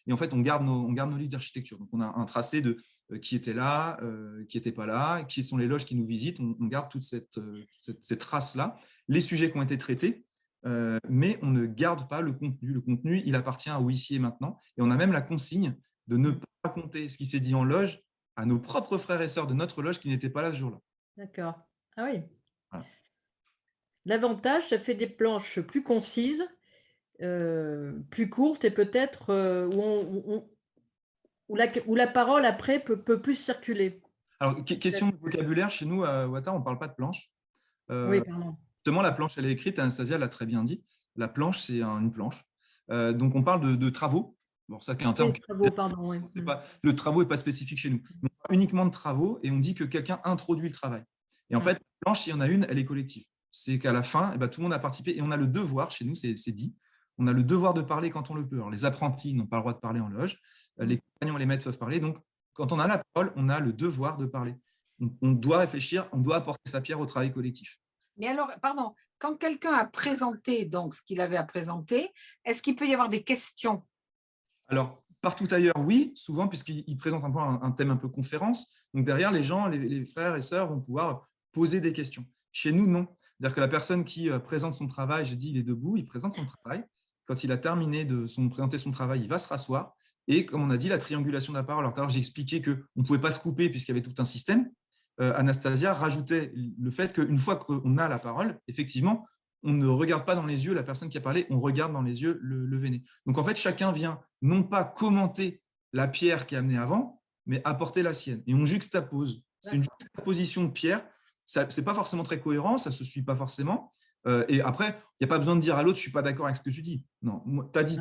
et en fait, on garde nos livres d'architecture. Donc, on a un tracé de qui était là, qui n'était pas là, qui sont les loges qui nous visitent. On garde toute ces traces-là, les sujets qui ont été traités, mais on ne garde pas le contenu. Le contenu, il appartient au ici et maintenant. Et on a même la consigne de ne pas raconter ce qui s'est dit en loge à nos propres frères et sœurs de notre loge qui n'étaient pas là ce jour-là. D'accord. Ah oui. Voilà. L'avantage, ça fait des planches plus concises, plus courtes et peut-être où la parole après peut plus circuler. Alors, question de vocabulaire, chez nous à Wata, on ne parle pas de planche. Oui, pardon. Justement, la planche, elle est écrite, Anastasia l'a très bien dit. La planche, c'est une planche. Donc, on parle de travaux. Bon, ça, c'est un terme. Travaux, pardon, oui. Le travaux n'est pas spécifique chez nous. On parle uniquement de travaux et on dit que quelqu'un introduit le travail. Et en fait, la planche, s'il y en a une, elle est collective. C'est qu'à la fin, tout le monde a participé et on a le devoir, chez nous, c'est dit, on a le devoir de parler quand on le peut. Alors, les apprentis n'ont pas le droit de parler en loge, les compagnons et les maîtres peuvent parler. Donc, quand on a la parole, on a le devoir de parler. On doit réfléchir, on doit apporter sa pierre au travail collectif. Mais alors, pardon, quand quelqu'un a présenté donc ce qu'il avait à présenter, est-ce qu'il peut y avoir des questions? Alors, partout ailleurs, oui, souvent, puisqu'ils présentent un peu un thème un peu conférence. Donc, derrière, les gens, les frères et sœurs vont pouvoir poser des questions. Chez nous, non. C'est-à-dire que la personne qui présente son travail, j'ai dit, il est debout, il présente son travail. Quand il a terminé de présenter son travail, il va se rasseoir. Et comme on a dit, la triangulation de la parole. Alors, tout à l'heure, j'ai expliqué qu'on ne pouvait pas se couper puisqu'il y avait tout un système. Anastasia rajoutait le fait qu'une fois qu'on a la parole, effectivement, on ne regarde pas dans les yeux la personne qui a parlé, on regarde dans les yeux le véné. Donc, en fait, chacun vient non pas commenter la pierre qui est amenée avant, mais apporter la sienne. Et on juxtapose. C'est une juxtaposition de pierre. Ce n'est pas forcément très cohérent, ça ne se suit pas forcément. Et après, il n'y a pas besoin de dire à l'autre, je ne suis pas d'accord avec ce que tu dis. Non, tu as dit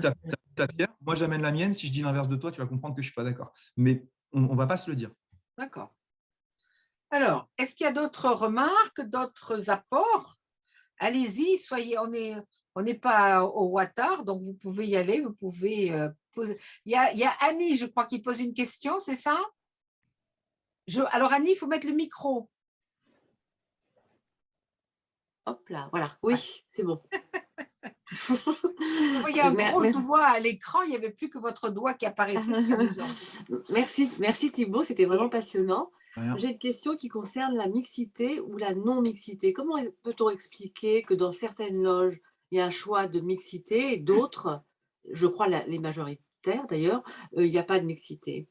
ta pierre, moi j'amène la mienne. Si je dis l'inverse de toi, tu vas comprendre que je ne suis pas d'accord. Mais on ne va pas se le dire. D'accord. Alors, est-ce qu'il y a d'autres remarques, d'autres apports? Allez-y, soyez, on n'est pas au Watar, donc vous pouvez y aller, vous pouvez poser. Il y a Annie, je crois, qui pose une question, c'est ça? Alors Annie, il faut mettre le micro. Hop là, voilà. Oui, c'est bon. Il y a un gros doigt à l'écran, il n'y avait plus que votre doigt qui apparaissait. Merci Thibaut, c'était vraiment passionnant. Rien. J'ai une question qui concerne la mixité ou la non-mixité. Comment peut-on expliquer que dans certaines loges, il y a un choix de mixité et d'autres, je crois les majoritaires d'ailleurs, il n'y a pas de mixité?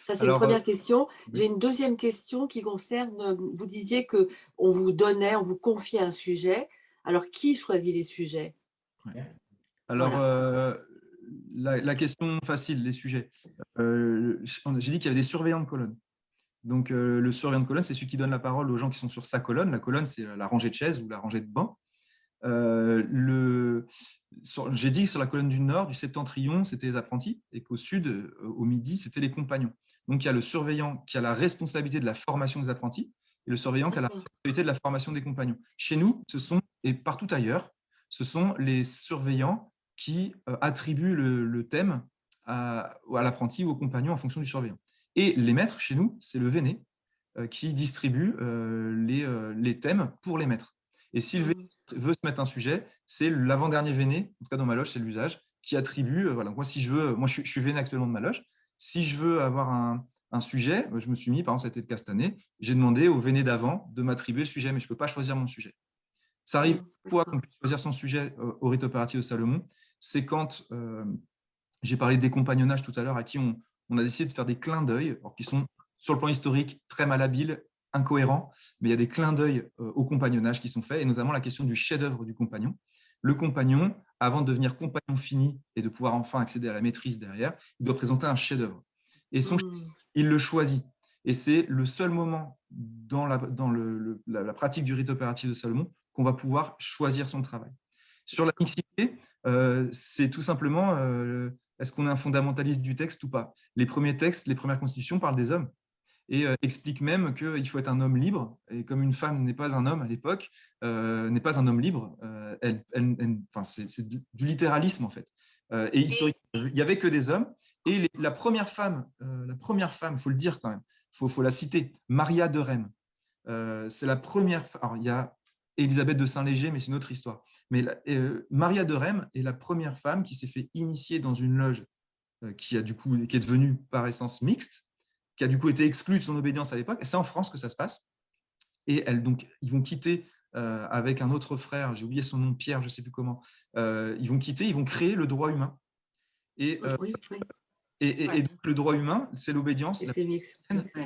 Ça, c'est une première question. J'ai une deuxième question qui concerne, vous disiez qu'on vous donnait, on vous confiait un sujet. Alors, qui choisit les sujets? Alors, la question facile, les sujets. J'ai dit qu'il y avait des surveillants de colonne. Donc, le surveillant de colonne, c'est celui qui donne la parole aux gens qui sont sur sa colonne. La colonne, c'est la rangée de chaises ou la rangée de bancs. J'ai dit que sur la colonne du nord, du septentrion, c'était les apprentis, et qu'au sud, au midi, c'était les compagnons. Donc, il y a le surveillant qui a la responsabilité de la formation des apprentis et le surveillant qui a la responsabilité de la formation des compagnons. Chez nous, et partout ailleurs, ce sont les surveillants qui attribuent le thème à l'apprenti ou au compagnon en fonction du surveillant. Et les maîtres, chez nous, c'est le véné qui distribue les thèmes pour les maîtres. Et s'il veut se mettre un sujet, c'est l'avant-dernier véné, en tout cas dans ma loge, c'est l'usage, qui attribue, voilà, moi je suis véné actuellement de ma loge, si je veux avoir un sujet, je me suis mis, par exemple, c'était le cas cette année, j'ai demandé au véné d'avant de m'attribuer le sujet, mais je ne peux pas choisir mon sujet. Ça arrive fois qu'on puisse choisir son sujet au rite opératif de Salomon, c'est quand, j'ai parlé des compagnonnages tout à l'heure, à qui on a décidé de faire des clins d'œil, qui sont sur le plan historique très malhabiles, incohérents, mais il y a des clins d'œil au compagnonnage qui sont faits, et notamment la question du chef-d'œuvre du compagnon. Le compagnon, avant de devenir compagnon fini et de pouvoir enfin accéder à la maîtrise derrière, il doit présenter un chef-d'œuvre. Et il le choisit. Et c'est le seul moment dans la pratique du rite opératif de Salomon qu'on va pouvoir choisir son travail. Sur la mixité, c'est tout simplement est-ce qu'on est un fondamentaliste du texte ou pas? Les premiers textes, les premières constitutions parlent des hommes et expliquent même qu'il faut être un homme libre. Et comme une femme n'est pas un homme à l'époque, n'est pas un homme libre, c'est du littéralisme en fait. Et historiquement, il n'y avait que des hommes. Et la première femme, il faut le dire quand même, il faut la citer, Maria de Rheims. C'est la première. Alors, il y a Élisabeth de Saint-Léger, mais c'est une autre histoire. Mais Maria de Rheims est la première femme qui s'est fait initier dans une loge qui est devenue par essence mixte, qui a du coup été exclue de son obédience à l'époque. Et c'est en France que ça se passe. Et ils vont quitter avec un autre frère, j'ai oublié son nom, Pierre, je ne sais plus comment. Ils vont créer le droit humain. Et donc le droit humain, c'est l'obédience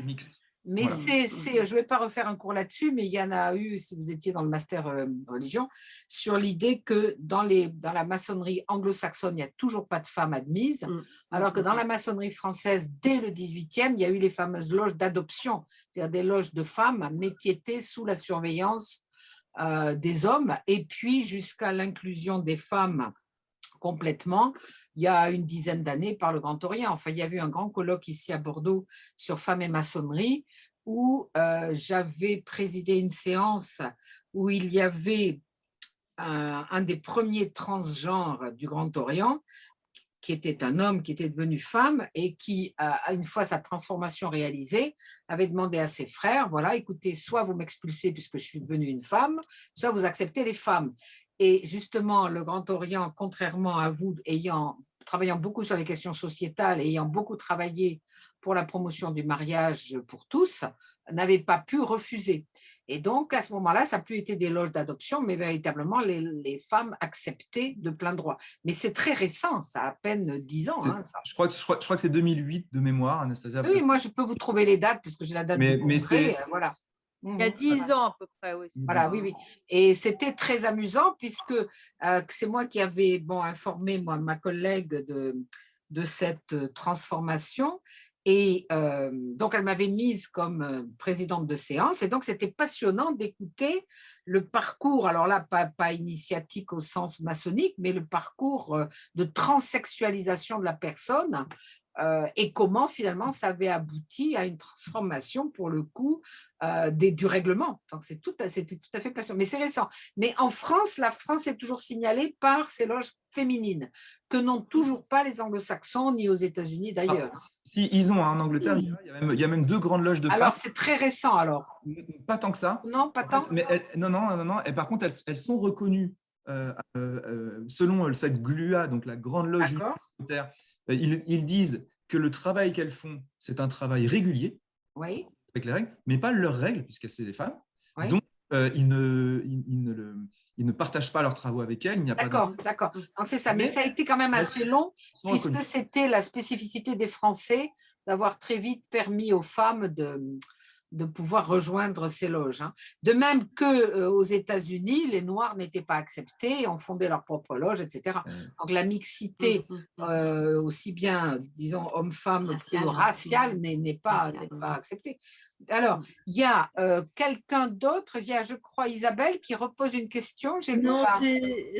mixte. Mais voilà. Je ne vais pas refaire un cours là-dessus, mais il y en a eu, si vous étiez dans le master religion, sur l'idée que dans la maçonnerie anglo-saxonne, il n'y a toujours pas de femmes admises, alors que dans la maçonnerie française, dès le 18e, il y a eu les fameuses loges d'adoption, c'est-à-dire des loges de femmes, mais qui étaient sous la surveillance des hommes, et puis jusqu'à l'inclusion des femmes complètement, il y a une dizaine d'années par le Grand Orient. Enfin, il y a eu un grand colloque ici à Bordeaux sur femmes et maçonnerie où j'avais présidé une séance où il y avait un des premiers transgenres du Grand Orient qui était un homme qui était devenu femme et qui, une fois sa transformation réalisée, avait demandé à ses frères, voilà, écoutez, soit vous m'expulsez puisque je suis devenue une femme, soit vous acceptez les femmes. Et justement, le Grand Orient, contrairement à vous, travaillant beaucoup sur les questions sociétales, ayant beaucoup travaillé pour la promotion du mariage pour tous, n'avait pas pu refuser. Et donc, à ce moment-là, ça n'a plus été des loges d'adoption, mais véritablement, les femmes acceptaient de plein droit. Mais c'est très récent, ça a à peine 10 ans. Hein, ça. Je crois que c'est 2008 de mémoire, Anastasia. Oui, moi, je peux vous trouver les dates, parce que j'ai la date du congrès, voilà. Il y a 10 ans à peu près, oui. Voilà, oui, oui. Et c'était très amusant, puisque c'est moi qui avais informé ma collègue de cette transformation. Et donc, elle m'avait mise comme présidente de séance. Et donc, c'était passionnant d'écouter le parcours, alors là, pas initiatique au sens maçonnique, mais le parcours de transsexualisation de la personne et comment finalement ça avait abouti à une transformation, pour le coup, du règlement. Donc, c'était tout à fait passionnant. Mais c'est récent. Mais en France, la France est toujours signalée par ses loges féminines, que n'ont toujours pas les anglo-saxons, ni aux États-Unis d'ailleurs. Si, ils ont en Angleterre, il y a même 2 grandes loges de femmes. Alors, c'est très récent alors. Pas tant que ça. Non, pas tant. Mais non. Et par contre, elles sont reconnues selon cette GLUA, donc la grande loge universitaire. Ils disent que le travail qu'elles font, c'est un travail régulier, oui, avec les règles, mais pas leurs règles, puisque c'est des femmes. Oui. Donc, ils ne partagent pas leurs travaux avec elles. D'accord. Donc, c'est ça. Mais ça a été quand même assez long, puisque c'était la spécificité des Français d'avoir très vite permis aux femmes de pouvoir rejoindre ces loges. Hein. De même qu'aux États-Unis, les Noirs n'étaient pas acceptés, ont fondé leur propre loge, etc. Donc la mixité, aussi bien, disons, homme-femme que raciale, n'est pas acceptée. Alors, il y a quelqu'un d'autre, il y a, je crois, Isabelle, qui repose une question. Non,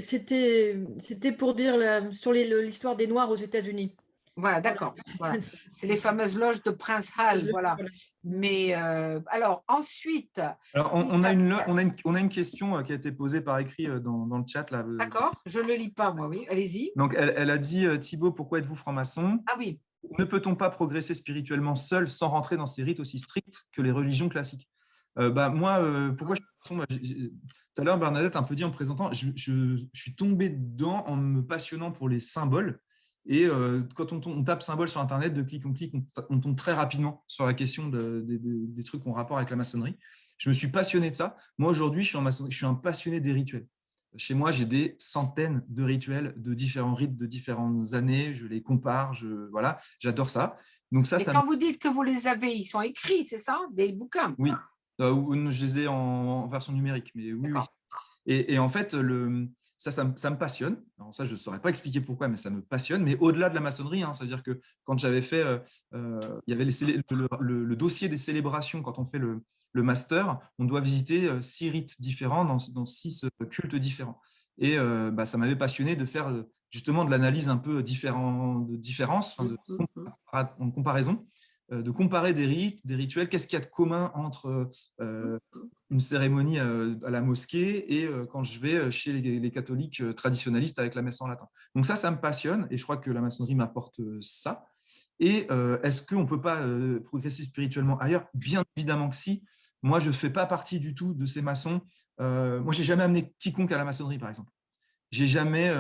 c'était pour dire sur l'histoire des Noirs aux États-Unis. Voilà, d'accord. Voilà. C'est les fameuses loges de Prince Hall, voilà. Mais alors ensuite. Alors on a une question qui a été posée par écrit dans le chat là. D'accord, je ne le lis pas moi, oui. Allez-y. Donc elle a dit Thibaut, pourquoi êtes-vous franc-maçon? Ah oui. Ne peut-on pas progresser spirituellement seul sans rentrer dans ces rites aussi stricts que les religions classiques? Moi, pourquoi je suis franc-maçon? Tout à l'heure, Bernadette a un peu dit en présentant, je suis tombé dedans en me passionnant pour les symboles. Et quand on tape symbole sur Internet, de clic en clic, on tombe très rapidement sur la question des trucs en rapport avec la maçonnerie. Je me suis passionné de ça. Moi, aujourd'hui, je suis un passionné des rituels. Chez moi, j'ai des centaines de rituels de différents rites de différentes années. Je les compare. Voilà, j'adore ça. Donc ça, quand vous dites que vous les avez, ils sont écrits, c'est ça? Des bouquins? Oui, je les ai en version numérique. Mais oui. Et en fait, ça me passionne. Alors ça, je ne saurais pas expliquer pourquoi, mais ça me passionne. Mais au-delà de la maçonnerie, hein, c'est-à-dire que quand j'avais fait, il y avait le dossier des célébrations, quand on fait le master, on doit visiter 6 rites différents dans 6 cultes différents. Et ça m'avait passionné de faire justement de l'analyse un peu de différence, en comparaison, de comparer des rites, des rituels. Qu'est-ce qu'il y a de commun entre une cérémonie à la mosquée et quand je vais chez les catholiques traditionnalistes avec la messe en latin. Donc ça me passionne et je crois que la maçonnerie m'apporte ça. Et est-ce qu'on ne peut pas progresser spirituellement ailleurs? Bien évidemment que si. Moi, je ne fais pas partie du tout de ces maçons. Moi, je n'ai jamais amené quiconque à la maçonnerie, par exemple. J'ai jamais,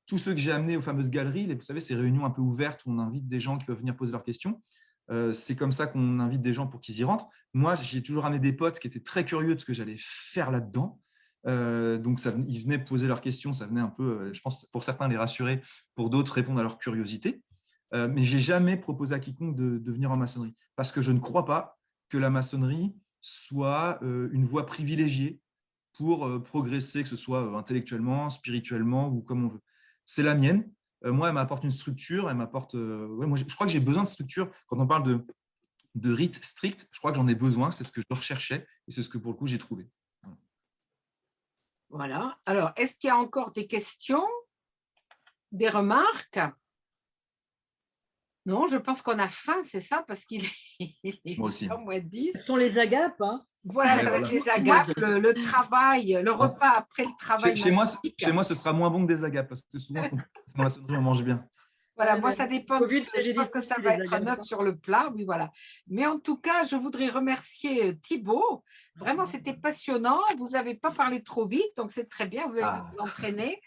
tous ceux que j'ai amenés aux fameuses galeries, vous savez, ces réunions un peu ouvertes où on invite des gens qui peuvent venir poser leurs questions. C'est comme ça qu'on invite des gens pour qu'ils y rentrent. Moi, j'ai toujours amené des potes qui étaient très curieux de ce que j'allais faire là-dedans. Donc, ils venaient poser leurs questions. Ça venait un peu, je pense, pour certains les rassurer, pour d'autres répondre à leur curiosité. Mais je n'ai jamais proposé à quiconque de venir en maçonnerie parce que je ne crois pas que la maçonnerie soit une voie privilégiée pour progresser, que ce soit intellectuellement, spirituellement ou comme on veut. C'est la mienne. Moi, elle m'apporte une structure, elle m'apporte. Moi, je crois que j'ai besoin de structure. Quand on parle de rites stricts, je crois que j'en ai besoin. C'est ce que je recherchais et c'est ce que pour le coup j'ai trouvé. Voilà. Alors, est-ce qu'il y a encore des questions, des remarques? Non, je pense qu'on a faim, c'est ça, parce qu'il est Moi aussi. moins 10. Ce sont les agapes, hein. Voilà, ça va être les agapes, le travail, le repas après le travail. Chez moi, ce sera moins bon que des agapes, parce que souvent, dans la maçonnerie, on mange bien. Voilà, Ouais, moi, ouais. ça dépend. Covid, c'est Je pense que ça va être un œuf sur le plat. Oui, voilà. Mais en tout cas, je voudrais remercier Thibaut. Vraiment, c'était passionnant. Vous n'avez pas parlé trop vite, donc c'est très bien. Vous avez Ah. vous entraîné.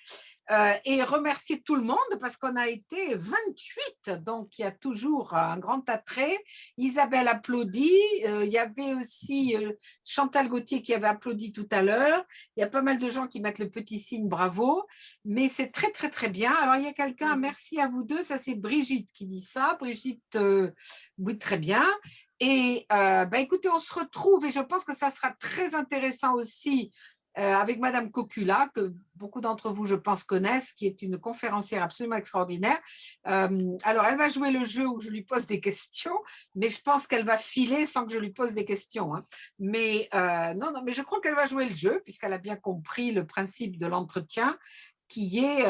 Et remercier tout le monde parce qu'on a été 28, donc il y a toujours un grand attrait. Isabelle applaudit, il y avait aussi Chantal Gauthier qui avait applaudi tout à l'heure. Il y a pas mal de gens qui mettent le petit signe bravo, mais c'est très très très bien. Alors il y a quelqu'un, merci à vous deux, ça c'est Brigitte qui dit ça. Brigitte, oui très bien. Et écoutez, on se retrouve et je pense que ça sera très intéressant aussi avec Madame Cocula, que beaucoup d'entre vous, je pense, connaissent, qui est une conférencière absolument extraordinaire. Alors, elle va jouer le jeu où je lui pose des questions, mais je pense qu'elle va filer sans que je lui pose des questions. Hein. Mais non, mais je crois qu'elle va jouer le jeu, puisqu'elle a bien compris le principe de l'entretien, qui est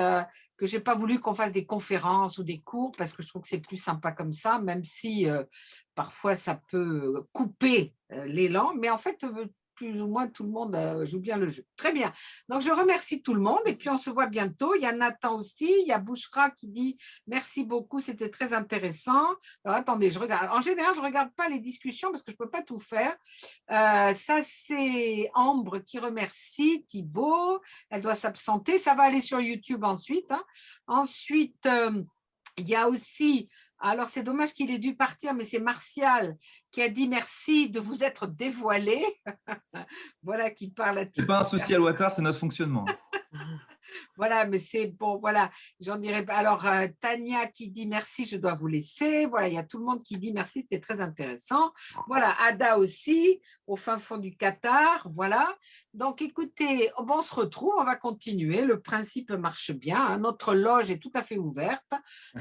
que je n'ai pas voulu qu'on fasse des conférences ou des cours, parce que je trouve que c'est plus sympa comme ça, même si parfois ça peut couper l'élan, mais en fait, plus ou moins tout le monde joue bien le jeu. Très bien. Donc, je remercie tout le monde et puis on se voit bientôt. Il y a Nathan aussi, il y a Bouchra qui dit merci beaucoup, c'était très intéressant. Alors, attendez, je regarde. En général, je ne regarde pas les discussions parce que je ne peux pas tout faire. Ça, c'est Ambre qui remercie Thibaut. Elle doit s'absenter. Ça va aller sur YouTube ensuite. Hein. Ensuite, il y a aussi... Alors, c'est dommage qu'il ait dû partir, mais c'est Martial qui a dit merci de vous être dévoilé. Voilà, qui parle à Thibaut. Ce n'est pas un souci à Ouattara, c'est notre fonctionnement. Voilà, mais c'est bon, voilà, j'en dirais pas. Alors, Tania qui dit merci, je dois vous laisser. Voilà, il y a tout le monde qui dit merci, c'était très intéressant. Voilà, Ada aussi, au fin fond du Qatar. Voilà. Donc, écoutez, on se retrouve, on va continuer. Le principe marche bien. Hein. Notre loge est tout à fait ouverte,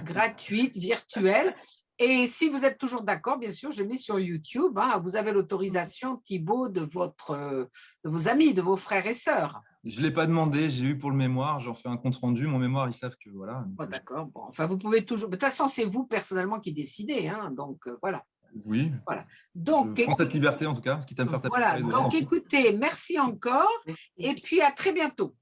gratuite, virtuelle. Et si vous êtes toujours d'accord, bien sûr, je mets sur YouTube. Hein, vous avez l'autorisation, Thibaut, de vos amis, de vos frères et sœurs. Je ne l'ai pas demandé, j'ai eu pour le mémoire, j'en fais un compte rendu. Mon mémoire, ils savent que voilà. Oh, d'accord. Bon, enfin, vous pouvez toujours. De toute façon, c'est vous personnellement qui décidez. Hein, donc, voilà. Oui. Voilà. Donc, je prends cette liberté en tout cas, quitte à me faire taper voilà. sur les doigts. Donc, écoutez, merci encore. Et puis, à très bientôt.